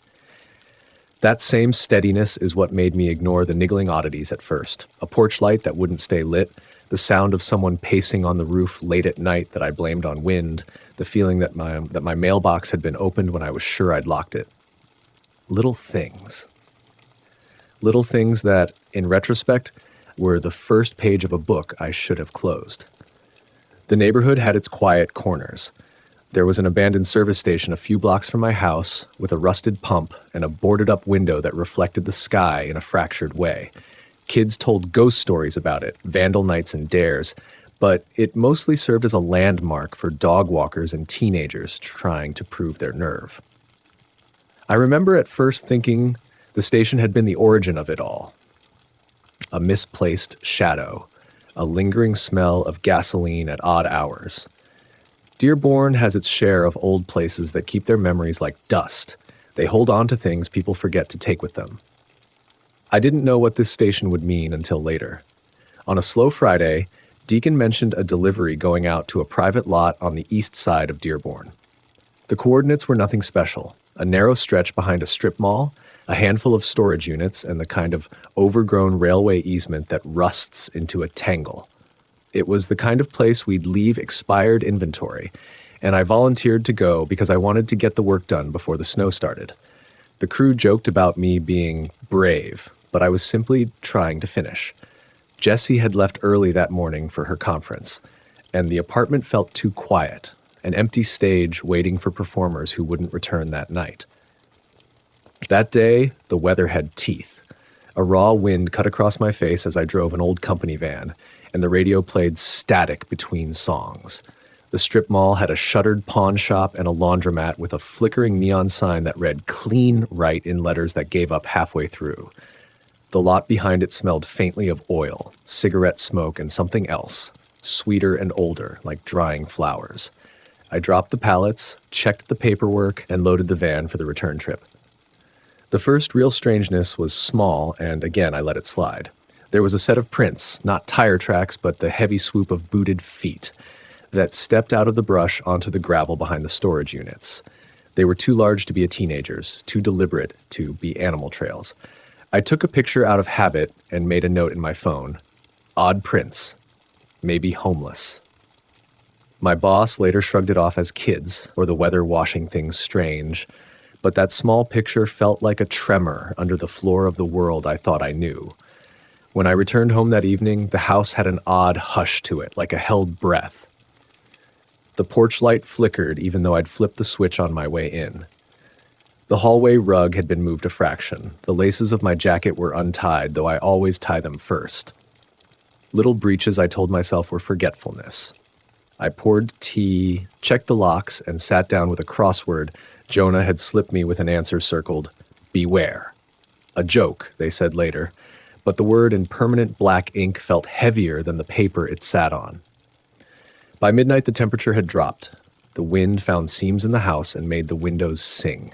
That same steadiness is what made me ignore the niggling oddities at first. A porch light that wouldn't stay lit, the sound of someone pacing on the roof late at night that I blamed on wind, the feeling that my mailbox had been opened when I was sure I'd locked it. Little things. Little things that, in retrospect, were the first page of a book I should have closed. The neighborhood had its quiet corners. There was an abandoned service station a few blocks from my house with a rusted pump and a boarded-up window that reflected the sky in a fractured way. Kids told ghost stories about it, vandal nights and dares, but it mostly served as a landmark for dog walkers and teenagers trying to prove their nerve. I remember at first thinking the station had been the origin of it all. A misplaced shadow, a lingering smell of gasoline at odd hours. Dearborn has its share of old places that keep their memories like dust. They hold on to things people forget to take with them. I didn't know what this station would mean until later. On a slow Friday, Deacon mentioned a delivery going out to a private lot on the east side of Dearborn. The coordinates were nothing special, a narrow stretch behind a strip mall, a handful of storage units, and the kind of overgrown railway easement that rusts into a tangle. It was the kind of place we'd leave expired inventory, and I volunteered to go because I wanted to get the work done before the snow started. The crew joked about me being brave, but I was simply trying to finish. Jessie had left early that morning for her conference, and the apartment felt too quiet, an empty stage waiting for performers who wouldn't return that night. That day, the weather had teeth. A raw wind cut across my face as I drove an old company van, and the radio played static between songs. The strip mall had a shuttered pawn shop and a laundromat with a flickering neon sign that read "Clean Right" in letters that gave up halfway through. The lot behind it smelled faintly of oil, cigarette smoke, and something else, sweeter and older, like drying flowers. I dropped the pallets, checked the paperwork, and loaded the van for the return trip. The first real strangeness was small, and again I let it slide. There was a set of prints, not tire tracks, but the heavy swoop of booted feet, that stepped out of the brush onto the gravel behind the storage units. They were too large to be a teenager's, too deliberate to be animal trails. I took a picture out of habit and made a note in my phone. Odd prints. Maybe homeless. My boss later shrugged it off as kids, or the weather washing things strange, but that small picture felt like a tremor under the floor of the world I thought I knew. When I returned home that evening, the house had an odd hush to it, like a held breath. The porch light flickered even though I'd flipped the switch on my way in. The hallway rug had been moved a fraction. The laces of my jacket were untied, though I always tie them first. Little breaches I told myself were forgetfulness. I poured tea, checked the locks, and sat down with a crossword Jonah had slipped me with an answer circled, "Beware." A joke, they said later, but the word in permanent black ink felt heavier than the paper it sat on. By midnight, the temperature had dropped. The wind found seams in the house and made the windows sing.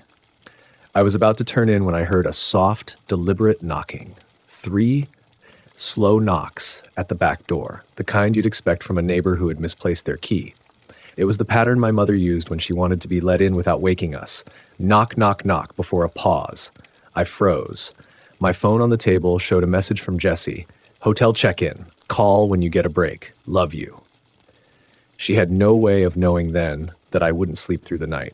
I was about to turn in when I heard a soft, deliberate knocking. 3 slow knocks at the back door, the kind you'd expect from a neighbor who had misplaced their key. It was the pattern my mother used when she wanted to be let in without waking us. Knock, knock, knock before a pause. I froze. My phone on the table showed a message from Jessie. "Hotel check-in. Call when you get a break. Love you." She had no way of knowing then that I wouldn't sleep through the night.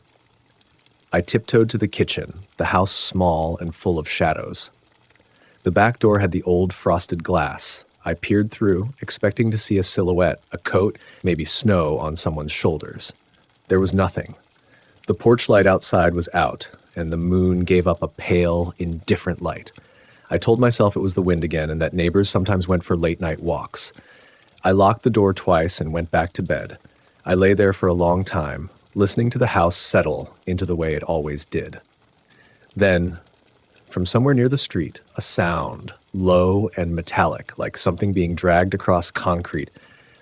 I tiptoed to the kitchen, the house small and full of shadows. The back door had the old frosted glass. I peered through, expecting to see a silhouette, a coat, maybe snow on someone's shoulders. There was nothing. The porch light outside was out, and the moon gave up a pale, indifferent light. I told myself it was the wind again and that neighbors sometimes went for late-night walks. I locked the door twice and went back to bed. I lay there for a long time, listening to the house settle into the way it always did. Then, from somewhere near the street, a sound, low and metallic, like something being dragged across concrete,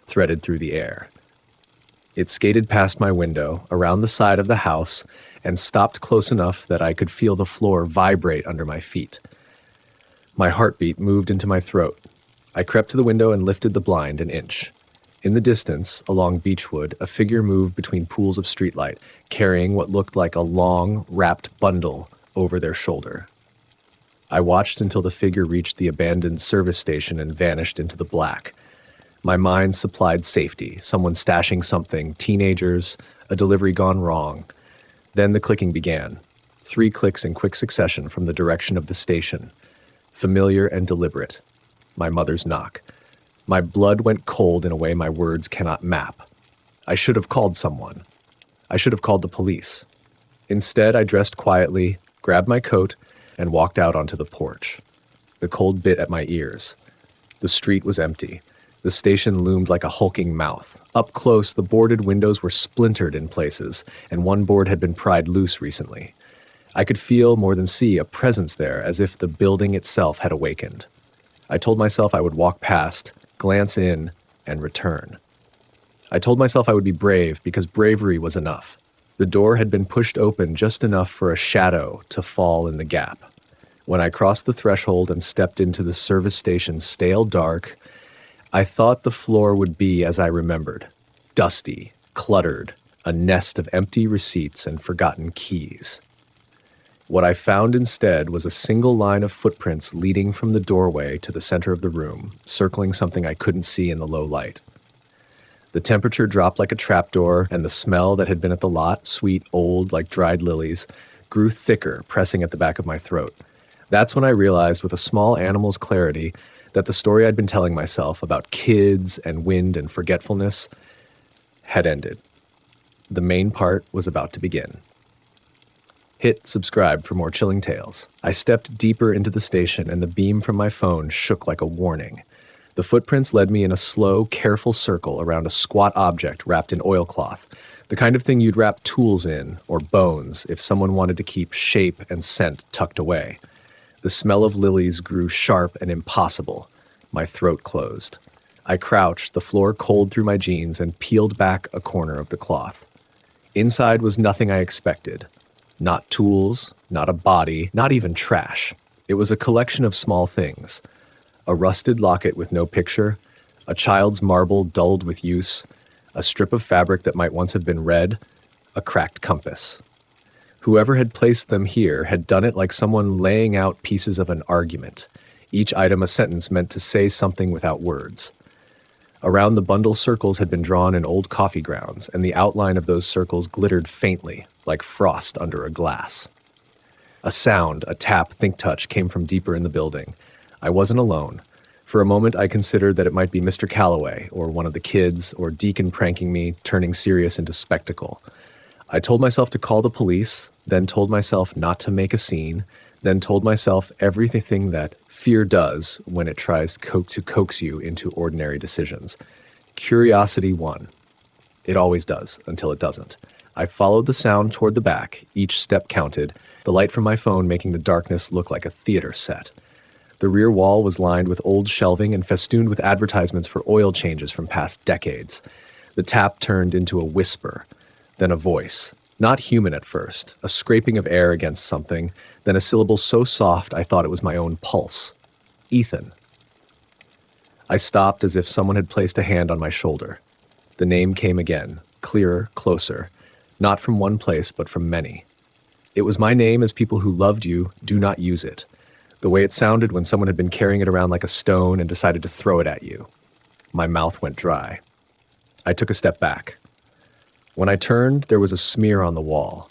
threaded through the air. It skated past my window, around the side of the house, and stopped close enough that I could feel the floor vibrate under my feet. My heartbeat moved into my throat. I crept to the window and lifted the blind an inch. In the distance, along Beechwood, a figure moved between pools of streetlight, carrying what looked like a long, wrapped bundle over their shoulder. I watched until the figure reached the abandoned service station and vanished into the black. My mind supplied safety, someone stashing something, teenagers, a delivery gone wrong. Then the clicking began. 3 clicks in quick succession from the direction of the station. Familiar and deliberate. My mother's knock. My blood went cold in a way my words cannot map. I should have called someone. I should have called the police. Instead, I dressed quietly, grabbed my coat, and walked out onto the porch. The cold bit at my ears. The street was empty. The station loomed like a hulking mouth. Up close, the boarded windows were splintered in places, and one board had been pried loose recently. I could feel, more than see, a presence there, as if the building itself had awakened. I told myself I would walk past, glance in, and return. I told myself I would be brave because bravery was enough. The door had been pushed open just enough for a shadow to fall in the gap. When I crossed the threshold and stepped into the service station's stale dark, I thought the floor would be as I remembered. Dusty, cluttered, a nest of empty receipts and forgotten keys. What I found instead was a single line of footprints leading from the doorway to the center of the room, circling something I couldn't see in the low light. The temperature dropped like a trapdoor, and the smell that had been at the lot, sweet, old, like dried lilies, grew thicker, pressing at the back of my throat. That's when I realized with a small animal's clarity that the story I'd been telling myself about kids and wind and forgetfulness had ended. The main part was about to begin. Hit subscribe for more chilling tales. I stepped deeper into the station and the beam from my phone shook like a warning. The footprints led me in a slow, careful circle around a squat object wrapped in oilcloth, the kind of thing you'd wrap tools in, or bones, if someone wanted to keep shape and scent tucked away. The smell of lilies grew sharp and impossible. My throat closed. I crouched, the floor cold through my jeans, and peeled back a corner of the cloth. Inside was nothing I expected. Not tools, not a body, not even trash. It was a collection of small things. A rusted locket with no picture, a child's marble dulled with use, a strip of fabric that might once have been red, a cracked compass. Whoever had placed them here had done it like someone laying out pieces of an argument, each item a sentence meant to say something without words. Around the bundle circles had been drawn in old coffee grounds, and the outline of those circles glittered faintly, like frost under a glass. A sound, a tap, think touch, came from deeper in the building. I wasn't alone. For a moment I considered that it might be Mr. Calloway, or one of the kids, or Deacon pranking me, turning serious into spectacle. I told myself to call the police, then told myself not to make a scene, then told myself everything that fear does when it tries to coax you into ordinary decisions. Curiosity won. It always does, until it doesn't. I followed the sound toward the back, each step counted, the light from my phone making the darkness look like a theater set. The rear wall was lined with old shelving and festooned with advertisements for oil changes from past decades. The tap turned into a whisper, then a voice. Not human at first, a scraping of air against something, then a syllable so soft I thought it was my own pulse. Ethan. I stopped as if someone had placed a hand on my shoulder. The name came again, clearer, closer, not from one place but from many. It was my name as people who loved you do not use it, the way it sounded when someone had been carrying it around like a stone and decided to throw it at you. My mouth went dry. I took a step back. When I turned, there was a smear on the wall.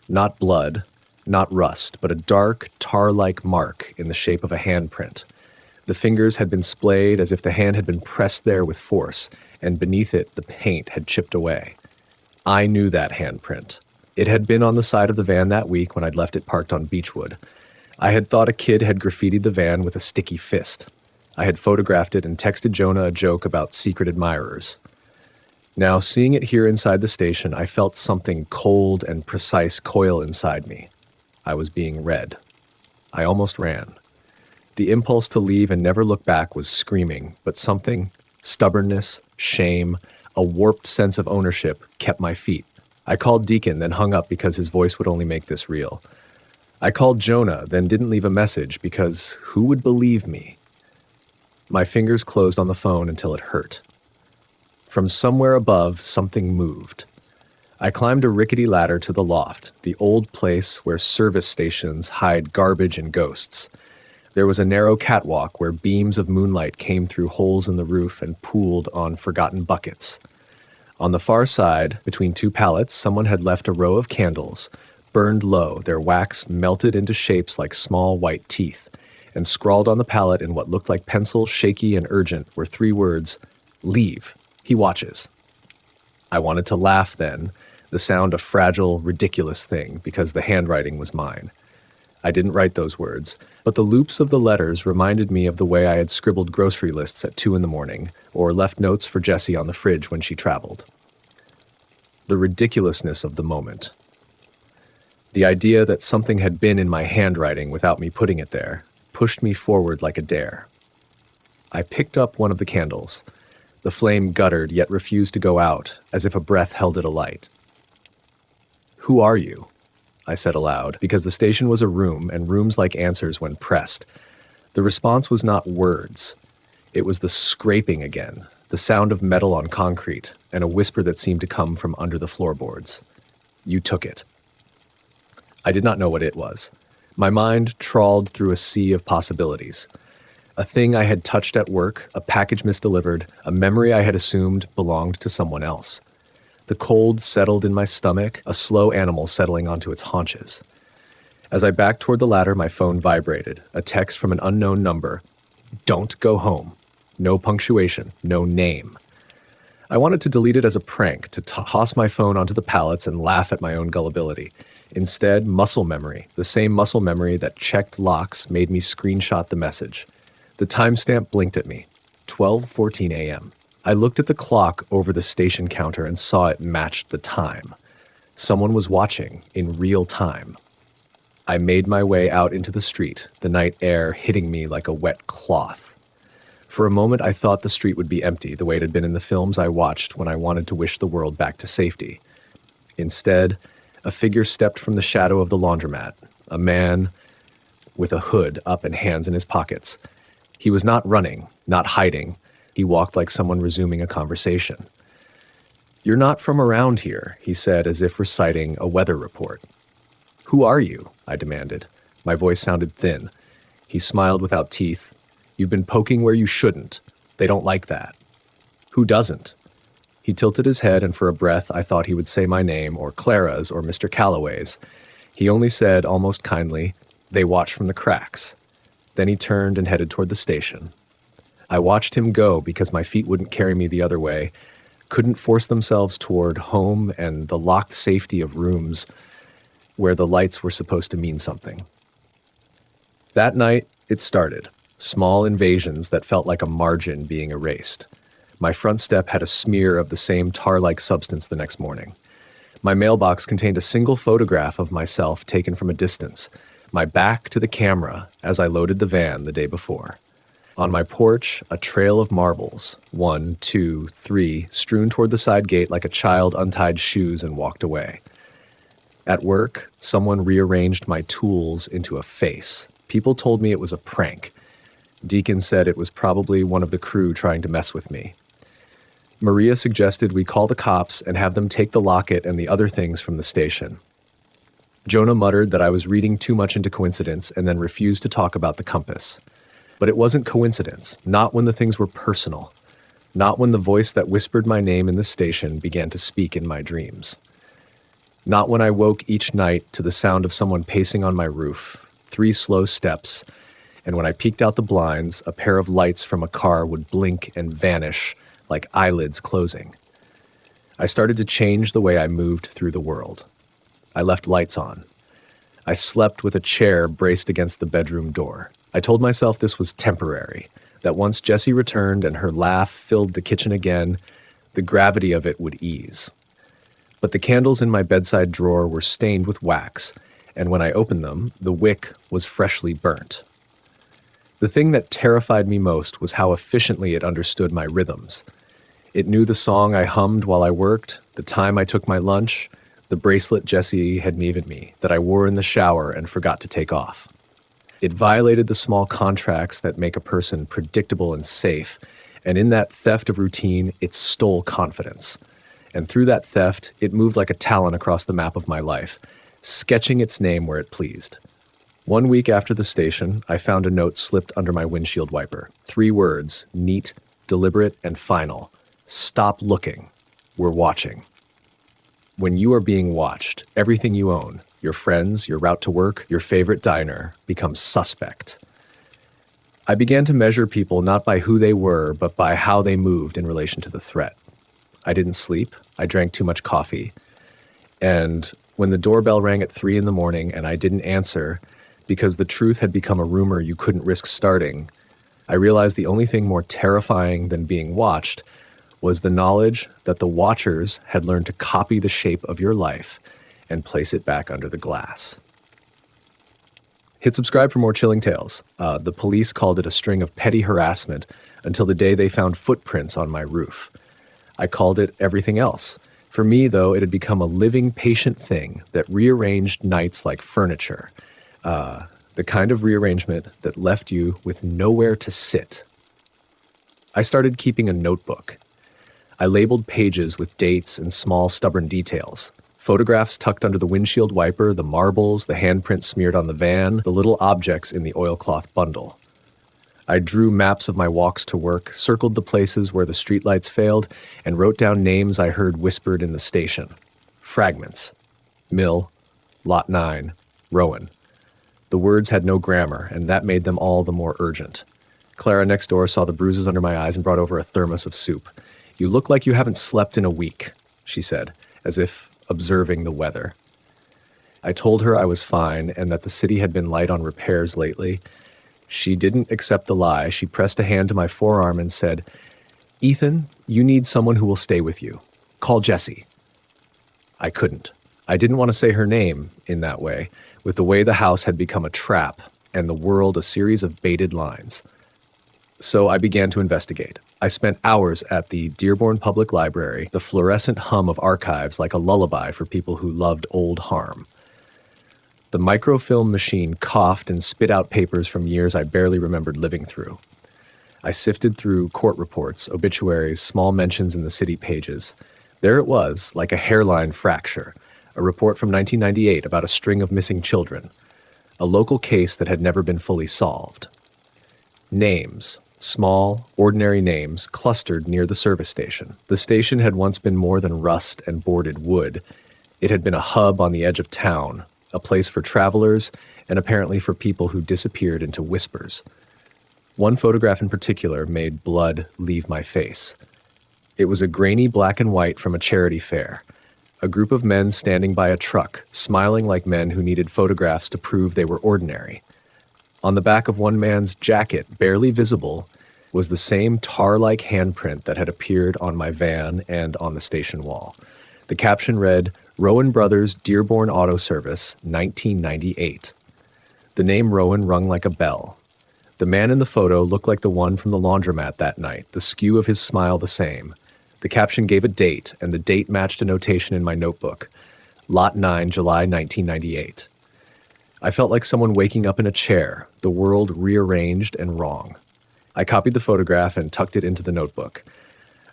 Not blood, not rust, but a dark, tar-like mark in the shape of a handprint. The fingers had been splayed as if the hand had been pressed there with force, and beneath it the paint had chipped away. I knew that handprint. It had been on the side of the van that week when I'd left it parked on Beechwood. I had thought a kid had graffitied the van with a sticky fist. I had photographed it and texted Jonah a joke about secret admirers. Now, seeing it here inside the station, I felt something cold and precise coil inside me. I was being read. I almost ran. The impulse to leave and never look back was screaming, but something, stubbornness, shame, a warped sense of ownership, kept my feet. I called Deacon, then hung up because his voice would only make this real. I called Jonah, then didn't leave a message because who would believe me? My fingers closed on the phone until it hurt. From somewhere above, something moved. I climbed a rickety ladder to the loft, the old place where service stations hide garbage and ghosts. There was a narrow catwalk where beams of moonlight came through holes in the roof and pooled on forgotten buckets. On the far side, between two pallets, someone had left a row of candles, burned low, their wax melted into shapes like small white teeth, and scrawled on the pallet in what looked like pencil, shaky and urgent, were 3 words, "Leave. He watches." I wanted to laugh then, the sound a fragile, ridiculous thing, because the handwriting was mine. I didn't write those words, but the loops of the letters reminded me of the way I had scribbled grocery lists at 2 a.m, or left notes for Jessie on the fridge when she traveled. The ridiculousness of the moment. The idea that something had been in my handwriting without me putting it there pushed me forward like a dare. I picked up one of the candles. The flame guttered yet refused to go out, as if a breath held it alight. "Who are you?" I said aloud, because the station was a room, and rooms like answers when pressed. The response was not words. It was the scraping again, the sound of metal on concrete, and a whisper that seemed to come from under the floorboards. "You took it." I did not know what it was. My mind trawled through a sea of possibilities. A thing I had touched at work, a package misdelivered, a memory I had assumed belonged to someone else. The cold settled in my stomach, a slow animal settling onto its haunches. As I backed toward the ladder, my phone vibrated, a text from an unknown number. "Don't go home." No punctuation, no name. I wanted to delete it as a prank, to toss my phone onto the pallets and laugh at my own gullibility. Instead, muscle memory, the same muscle memory that checked locks, made me screenshot the message. The timestamp blinked at me, 12:14 a.m. I looked at the clock over the station counter and saw it matched the time. Someone was watching in real time. I made my way out into the street, the night air hitting me like a wet cloth. For a moment, I thought the street would be empty, the way it had been in the films I watched when I wanted to wish the world back to safety. Instead, a figure stepped from the shadow of the laundromat, a man with a hood up and hands in his pockets. He was not running, not hiding. He walked like someone resuming a conversation. "You're not from around here," he said, as if reciting a weather report. "Who are you?" I demanded. My voice sounded thin. He smiled without teeth. "You've been poking where you shouldn't. They don't like that." "Who doesn't?" He tilted his head, and for a breath I thought he would say my name, or Clara's, or Mr. Calloway's. He only said, almost kindly, "They watch from the cracks." Then he turned and headed toward the station. I watched him go because my feet wouldn't carry me the other way, couldn't force themselves toward home and the locked safety of rooms where the lights were supposed to mean something. That night, it started. Small invasions that felt like a margin being erased. My front step had a smear of the same tar-like substance the next morning. My mailbox contained a single photograph of myself taken from a distance, my back to the camera as I loaded the van the day before. On my porch, a trail of marbles, 1, 2, 3, strewn toward the side gate like a child untied shoes and walked away. At work, someone rearranged my tools into a face. People told me it was a prank. Deacon said it was probably one of the crew trying to mess with me. Maria suggested we call the cops and have them take the locket and the other things from the station. Jonah muttered that I was reading too much into coincidence and then refused to talk about the compass. But it wasn't coincidence, not when the things were personal, not when the voice that whispered my name in the station began to speak in my dreams. Not when I woke each night to the sound of someone pacing on my roof, 3 slow steps, and when I peeked out the blinds, a pair of lights from a car would blink and vanish like eyelids closing. I started to change the way I moved through the world. I left lights on. I slept with a chair braced against the bedroom door. I told myself this was temporary, that once Jessie returned and her laugh filled the kitchen again, the gravity of it would ease. But the candles in my bedside drawer were stained with wax, and when I opened them, the wick was freshly burnt. The thing that terrified me most was how efficiently it understood my rhythms. It knew the song I hummed while I worked, the time I took my lunch, the bracelet Jessie had given me that I wore in the shower and forgot to take off. It violated the small contracts that make a person predictable and safe, and in that theft of routine, it stole confidence. And through that theft, it moved like a talon across the map of my life, sketching its name where it pleased. 1 week after the station, I found a note slipped under my windshield wiper. 3 words, neat, deliberate, and final. Stop looking. We're watching. When you are being watched, everything you own, your friends, your route to work, your favorite diner, becomes suspect. I began to measure people not by who they were, but by how they moved in relation to the threat. I didn't sleep. I drank too much coffee. And when the doorbell rang at 3 in the morning and I didn't answer because the truth had become a rumor you couldn't risk starting, I realized the only thing more terrifying than being watched was the knowledge that the watchers had learned to copy the shape of your life and place it back under the glass. Hit subscribe for more chilling tales. The police called it a string of petty harassment until the day they found footprints on my roof. I called it everything else. For me, though, it had become a living, patient thing that rearranged nights like furniture. The kind of rearrangement that left you with nowhere to sit. I started keeping a notebook. I labeled pages with dates and small, stubborn details. Photographs tucked under the windshield wiper, the marbles, the handprint smeared on the van, the little objects in the oilcloth bundle. I drew maps of my walks to work, circled the places where the streetlights failed, and wrote down names I heard whispered in the station. Fragments. Mill, Lot 9, Rowan. The words had no grammar, and that made them all the more urgent. Clara next door saw the bruises under my eyes and brought over a thermos of soup. "You look like you haven't slept in a week," she said, as if observing the weather. I told her I was fine and that the city had been light on repairs lately. She didn't accept the lie. She pressed a hand to my forearm and said, "Ethan, you need someone who will stay with you. Call Jessie." I couldn't. I didn't want to say her name in that way, with the way the house had become a trap and the world a series of baited lines. So I began to investigate. I spent hours at the Dearborn Public Library, the fluorescent hum of archives like a lullaby for people who loved old harm. The microfilm machine coughed and spit out papers from years I barely remembered living through. I sifted through court reports, obituaries, small mentions in the city pages. There it was, like a hairline fracture, a report from 1998 about a string of missing children, a local case that had never been fully solved. Names. Small, ordinary names clustered near the service station. The station had once been more than rust and boarded wood. It had been a hub on the edge of town, a place for travelers and apparently for people who disappeared into whispers. One photograph in particular made blood leave my face. It was a grainy black and white from a charity fair. A group of men standing by a truck, smiling like men who needed photographs to prove they were ordinary. On the back of one man's jacket, barely visible, was the same tar-like handprint that had appeared on my van and on the station wall. The caption read, "Rowan Brothers Dearborn Auto Service, 1998. The name Rowan rung like a bell. The man in the photo looked like the one from the laundromat that night, the skew of his smile the same. The caption gave a date, and the date matched a notation in my notebook. Lot 9, July 1998. I felt like someone waking up in a chair, the world rearranged and wrong. I copied the photograph and tucked it into the notebook.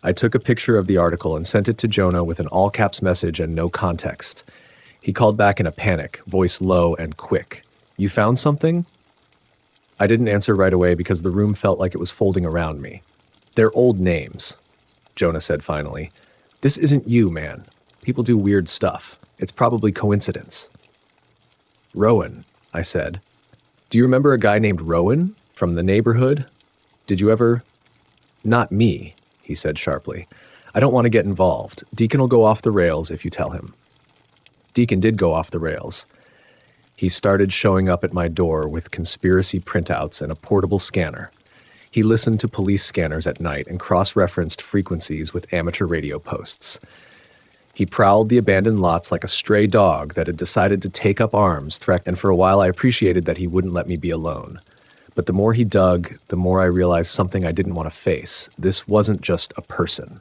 I took a picture of the article and sent it to Jonah with an all-caps message and no context. He called back in a panic, voice low and quick. "You found something?" I didn't answer right away because the room felt like it was folding around me. "They're old names," Jonah said finally. "This isn't you, man. People do weird stuff. It's probably coincidence." "Rowan," I said. "Do you remember a guy named Rowan from the neighborhood? Did you ever—" "Not me," he said sharply. "I don't want to get involved. Deacon will go off the rails if you tell him." Deacon did go off the rails. He started showing up at my door with conspiracy printouts and a portable scanner. He listened to police scanners at night and cross-referenced frequencies with amateur radio posts. He prowled the abandoned lots like a stray dog that had decided to take up arms, and for a while I appreciated that he wouldn't let me be alone. But the more he dug, the more I realized something I didn't want to face. This wasn't just a person.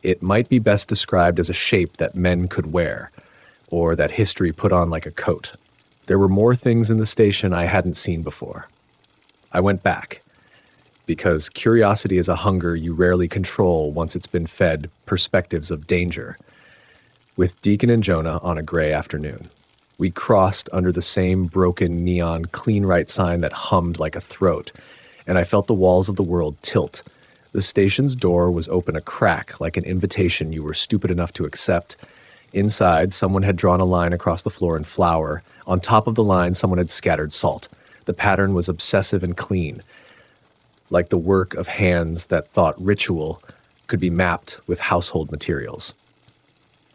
It might be best described as a shape that men could wear, or that history put on like a coat. There were more things in the station I hadn't seen before. I went back, because curiosity is a hunger you rarely control once it's been fed perspectives of danger. With Deacon and Jonah on a gray afternoon, we crossed under the same broken neon clean right sign that hummed like a throat, and I felt the walls of the world tilt. The station's door was open a crack, like an invitation you were stupid enough to accept. Inside, someone had drawn a line across the floor in flour. On top of the line, someone had scattered salt. The pattern was obsessive and clean, like the work of hands that thought ritual could be mapped with household materials.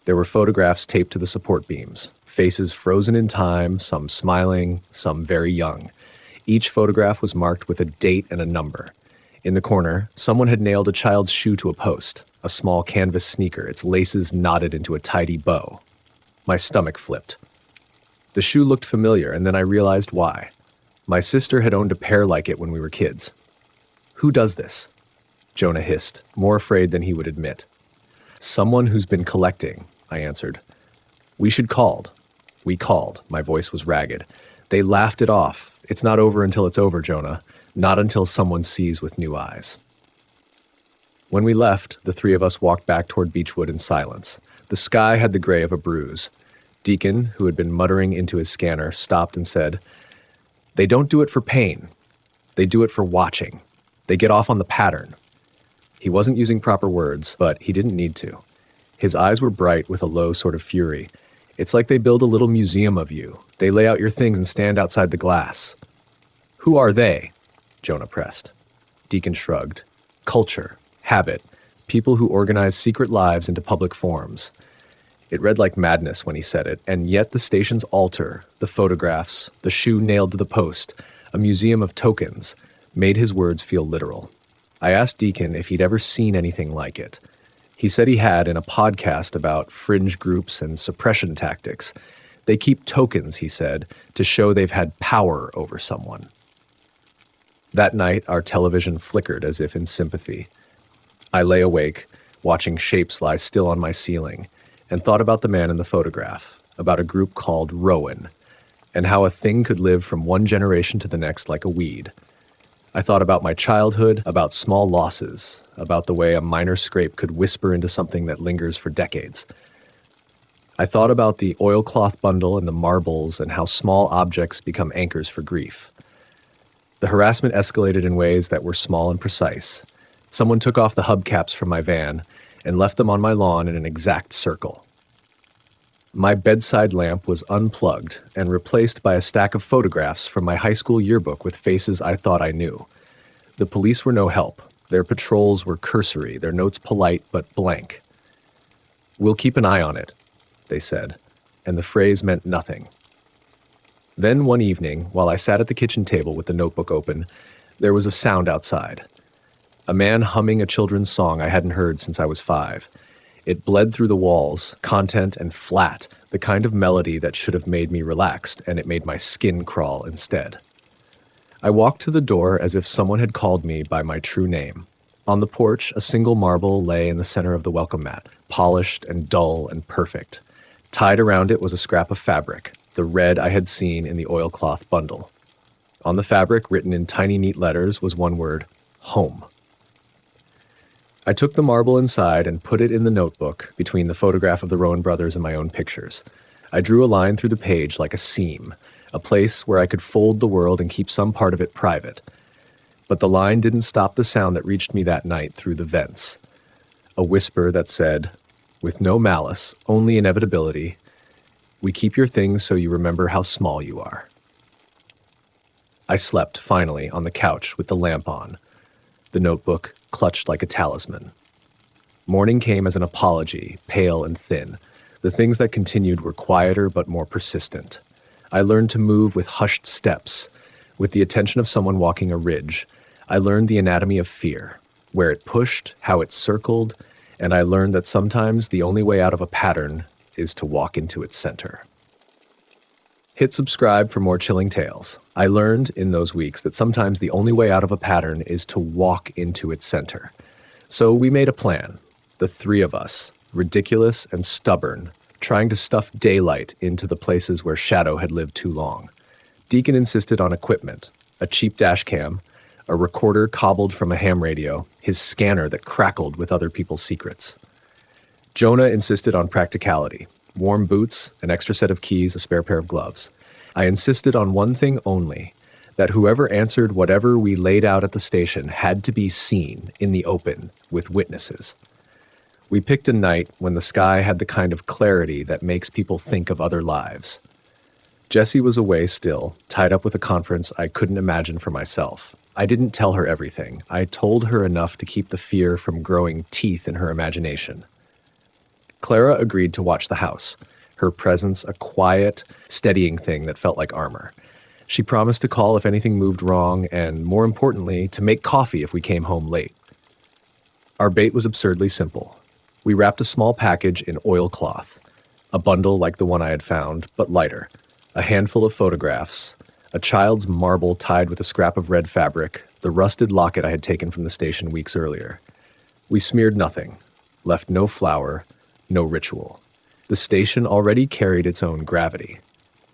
There were photographs taped to the support beams, faces frozen in time, some smiling, some very young. Each photograph was marked with a date and a number. In the corner, someone had nailed a child's shoe to a post, a small canvas sneaker, its laces knotted into a tidy bow. My stomach flipped. The shoe looked familiar, and then I realized why. My sister had owned a pair like it when we were kids. "Who does this?" Jonah hissed, more afraid than he would admit. "Someone who's been collecting," I answered. We called. My voice was ragged. They laughed it off. "It's not over until it's over, Jonah. Not until someone sees with new eyes." When we left, the three of us walked back toward Beechwood in silence. The sky had the gray of a bruise. Deacon, who had been muttering into his scanner, stopped and said, "They don't do it for pain. They do it for watching. They get off on the pattern." He wasn't using proper words, but he didn't need to. His eyes were bright with a low sort of fury. "It's like they build a little museum of you. They lay out your things and stand outside the glass." "Who are they?" Jonah pressed. Deacon shrugged. "Culture, habit, people who organize secret lives into public forms." It read like madness when he said it, and yet the station's altar, the photographs, the shoe nailed to the post, a museum of tokens, made his words feel literal. I asked Deacon if he'd ever seen anything like it. He said he had in a podcast about fringe groups and suppression tactics. They keep tokens, he said, to show they've had power over someone. That night, our television flickered as if in sympathy. I lay awake, watching shapes lie still on my ceiling, and thought about the man in the photograph, about a group called Rowan, and how a thing could live from one generation to the next like a weed. I thought about my childhood, about small losses, about the way a minor scrape could whisper into something that lingers for decades. I thought about the oilcloth bundle and the marbles and how small objects become anchors for grief. The harassment escalated in ways that were small and precise. Someone took off the hubcaps from my van and left them on my lawn in an exact circle. My bedside lamp was unplugged and replaced by a stack of photographs from my high school yearbook with faces I thought I knew. The police were no help. Their patrols were cursory, their notes polite but blank. "We'll keep an eye on it," they said, and the phrase meant nothing. Then one evening, while I sat at the kitchen table with the notebook open, there was a sound outside. A man humming a children's song I hadn't heard since I was 5. It bled through the walls, content and flat, the kind of melody that should have made me relaxed, and it made my skin crawl instead. I walked to the door as if someone had called me by my true name. On the porch, a single marble lay in the center of the welcome mat, polished and dull and perfect. Tied around it was a scrap of fabric, the red I had seen in the oilcloth bundle. On the fabric, written in tiny neat letters, was one word: home. I took the marble inside and put it in the notebook between the photograph of the Rowan brothers and my own pictures. I drew a line through the page like a seam, a place where I could fold the world and keep some part of it private. But the line didn't stop the sound that reached me that night through the vents. A whisper that said, with no malice, only inevitability, "We keep your things so you remember how small you are." I slept, finally, on the couch with the lamp on, the notebook clutched like a talisman. Morning came as an apology, pale and thin. The things that continued were quieter but more persistent. I learned to move with hushed steps, with the attention of someone walking a ridge. I learned the anatomy of fear, where it pushed, how it circled, and I learned that sometimes the only way out of a pattern is to walk into its center. Hit subscribe for more chilling tales. I learned in those weeks that sometimes the only way out of a pattern is to walk into its center. So we made a plan, the three of us, ridiculous and stubborn, trying to stuff daylight into the places where shadow had lived too long. Deacon insisted on equipment, a cheap dash cam, a recorder cobbled from a ham radio, his scanner that crackled with other people's secrets. Jonah insisted on practicality, warm boots, an extra set of keys, a spare pair of gloves. I insisted on one thing only, that whoever answered whatever we laid out at the station had to be seen in the open with witnesses. We picked a night when the sky had the kind of clarity that makes people think of other lives. Jessie was away still, tied up with a conference I couldn't imagine for myself. I didn't tell her everything. I told her enough to keep the fear from growing teeth in her imagination. Clara agreed to watch the house, her presence a quiet, steadying thing that felt like armor. She promised to call if anything moved wrong and, more importantly, to make coffee if we came home late. Our bait was absurdly simple. We wrapped a small package in oilcloth, a bundle like the one I had found, but lighter, a handful of photographs, a child's marble tied with a scrap of red fabric, the rusted locket I had taken from the station weeks earlier. We smeared nothing, left no flower, no ritual. The station already carried its own gravity.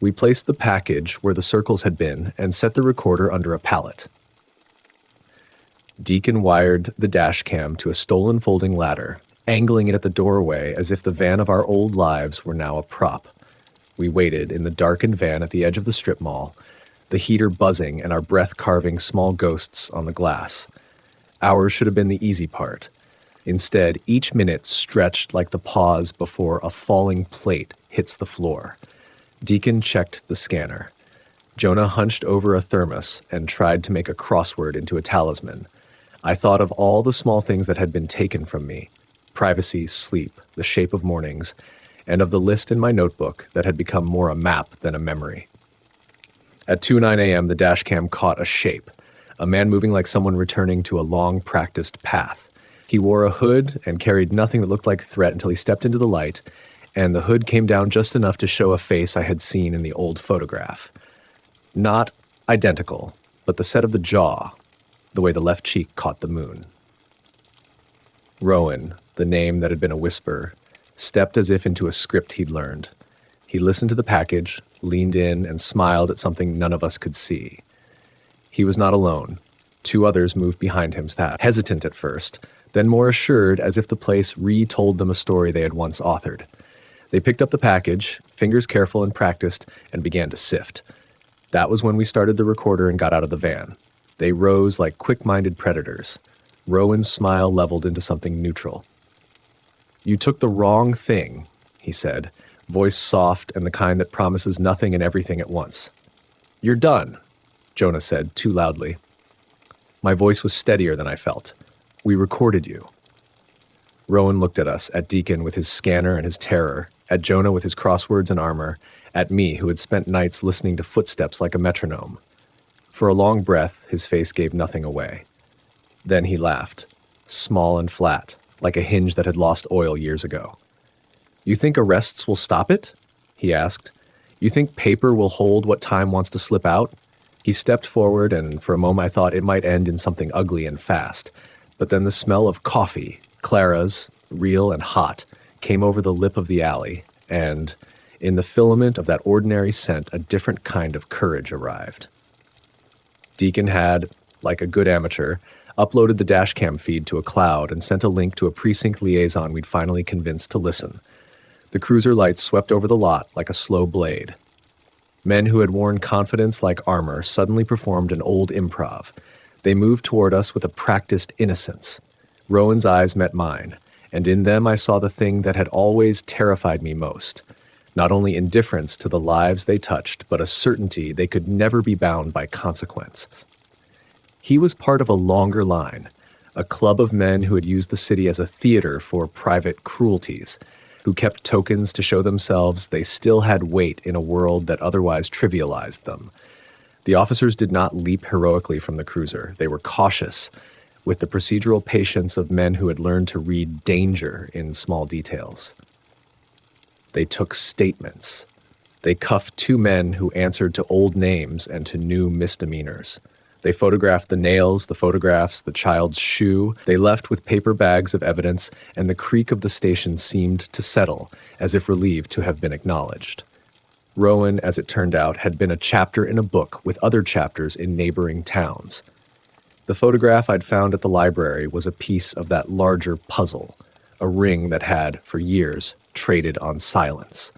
We placed the package where the circles had been and set the recorder under a pallet. Deacon wired the dash cam to a stolen folding ladder, angling it at the doorway as if the van of our old lives were now a prop. We waited in the darkened van at the edge of the strip mall, the heater buzzing and our breath carving small ghosts on the glass. Ours should have been the easy part. Instead, each minute stretched like the pause before a falling plate hits the floor. Deacon checked the scanner. Jonah hunched over a thermos and tried to make a crossword into a talisman. I thought of all the small things that had been taken from me: privacy, sleep, the shape of mornings, and of the list in my notebook that had become more a map than a memory. At 2:09 a.m., the dashcam caught a shape, a man moving like someone returning to a long-practiced path. He wore a hood and carried nothing that looked like threat until he stepped into the light, and the hood came down just enough to show a face I had seen in the old photograph. Not identical, but the set of the jaw, the way the left cheek caught the moon. Rowan, the name that had been a whisper, stepped as if into a script he'd learned. He listened to the package, leaned in, and smiled at something none of us could see. He was not alone. Two others moved behind him, hesitant at first, then more assured as if the place retold them a story they had once authored. They picked up the package, fingers careful and practiced, and began to sift. That was when we started the recorder and got out of the van. They rose like quick-minded predators. Rowan's smile leveled into something neutral. "You took the wrong thing," he said, voice soft and the kind that promises nothing and everything at once. "You're done," Jonah said too loudly. My voice was steadier than I felt. "We recorded you." Rowan looked at us, at Deacon with his scanner and his terror, at Jonah with his crosswords and armor, at me who had spent nights listening to footsteps like a metronome. For a long breath, his face gave nothing away. Then he laughed, small and flat, like a hinge that had lost oil years ago. "You think arrests will stop it?" he asked. "You think paper will hold what time wants to slip out?" He stepped forward, and for a moment I thought it might end in something ugly and fast. But then the smell of coffee, Clara's, real and hot, came over the lip of the alley, and, in the filament of that ordinary scent, a different kind of courage arrived. Deacon had, like a good amateur, uploaded the dashcam feed to a cloud and sent a link to a precinct liaison we'd finally convinced to listen. The cruiser lights swept over the lot like a slow blade. Men who had worn confidence like armor suddenly performed an old improv. They moved toward us with a practiced innocence. Rowan's eyes met mine, and in them I saw the thing that had always terrified me most. Not only indifference to the lives they touched, but a certainty they could never be bound by consequence. He was part of a longer line, a club of men who had used the city as a theater for private cruelties, who kept tokens to show themselves they still had weight in a world that otherwise trivialized them. The officers did not leap heroically from the cruiser. They were cautious, with the procedural patience of men who had learned to read danger in small details. They took statements. They cuffed two men who answered to old names and to new misdemeanors. They photographed the nails, the photographs, the child's shoe. They left with paper bags of evidence, and the creak of the station seemed to settle, as if relieved to have been acknowledged. Rowan, as it turned out, had been a chapter in a book with other chapters in neighboring towns. The photograph I'd found at the library was a piece of that larger puzzle, a ring that had, for years, traded on silence.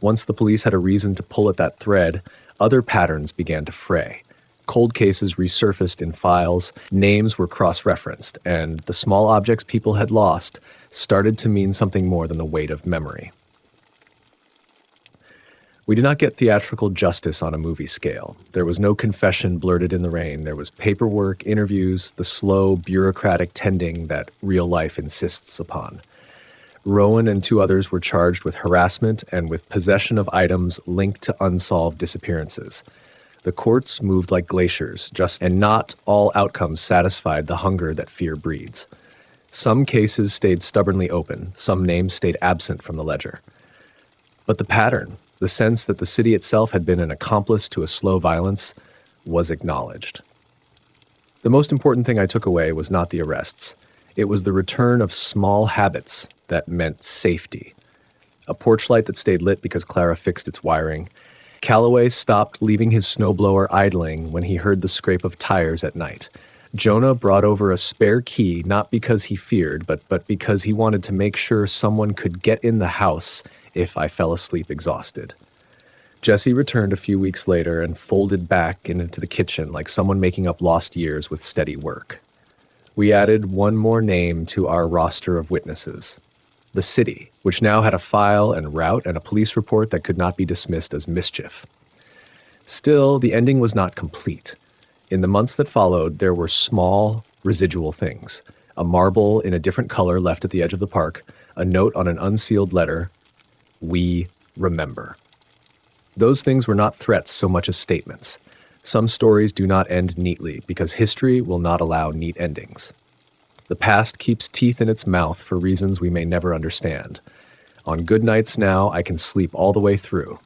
Once the police had a reason to pull at that thread, other patterns began to fray. Cold cases resurfaced in files, names were cross-referenced, and the small objects people had lost started to mean something more than the weight of memory. We did not get theatrical justice on a movie scale. There was no confession blurted in the rain. There was paperwork, interviews, the slow, bureaucratic tending that real life insists upon. Rowan and two others were charged with harassment and with possession of items linked to unsolved disappearances. The courts moved like glaciers, and not all outcomes satisfied the hunger that fear breeds. Some cases stayed stubbornly open, some names stayed absent from the ledger. But the pattern, the sense that the city itself had been an accomplice to a slow violence, was acknowledged. The most important thing I took away was not the arrests. It was the return of small habits that meant safety. A porch light that stayed lit because Clara fixed its wiring. Calloway stopped leaving his snowblower idling when he heard the scrape of tires at night. Jonah brought over a spare key not because he feared, but because he wanted to make sure someone could get in the house if I fell asleep exhausted. Jesse returned a few weeks later and folded back into the kitchen like someone making up lost years with steady work. We added one more name to our roster of witnesses. The city, which now had a file and route and a police report that could not be dismissed as mischief. Still, the ending was not complete. In the months that followed, there were small, residual things. A marble in a different color left at the edge of the park, a note on an unsealed letter, "We remember." Those things were not threats so much as statements. Some stories do not end neatly because history will not allow neat endings. The past keeps teeth in its mouth for reasons we may never understand. On good nights now, I can sleep all the way through.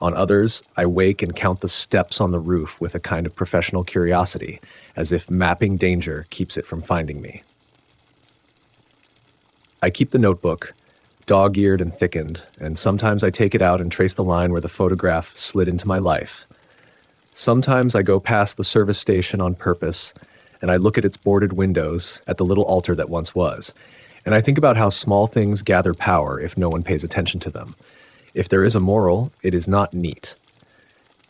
On others, I wake and count the steps on the roof with a kind of professional curiosity, as if mapping danger keeps it from finding me. I keep the notebook, dog-eared and thickened, and sometimes I take it out and trace the line where the photograph slid into my life. Sometimes I go past the service station on purpose, and I look at its boarded windows, at the little altar that once was, and I think about how small things gather power if no one pays attention to them. If there is a moral, it is not neat.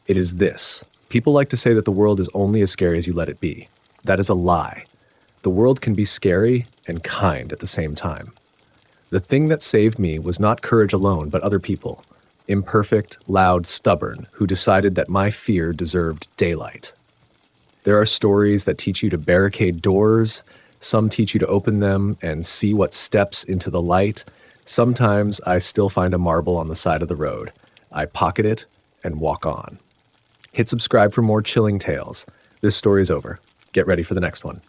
It is this. People like to say that the world is only as scary as you let it be. That is a lie. The world can be scary and kind at the same time. The thing that saved me was not courage alone, but other people. Imperfect, loud, stubborn, who decided that my fear deserved daylight. There are stories that teach you to barricade doors. Some teach you to open them and see what steps into the light. Sometimes I still find a marble on the side of the road. I pocket it and walk on. Hit subscribe for more chilling tales. This story is over. Get ready for the next one.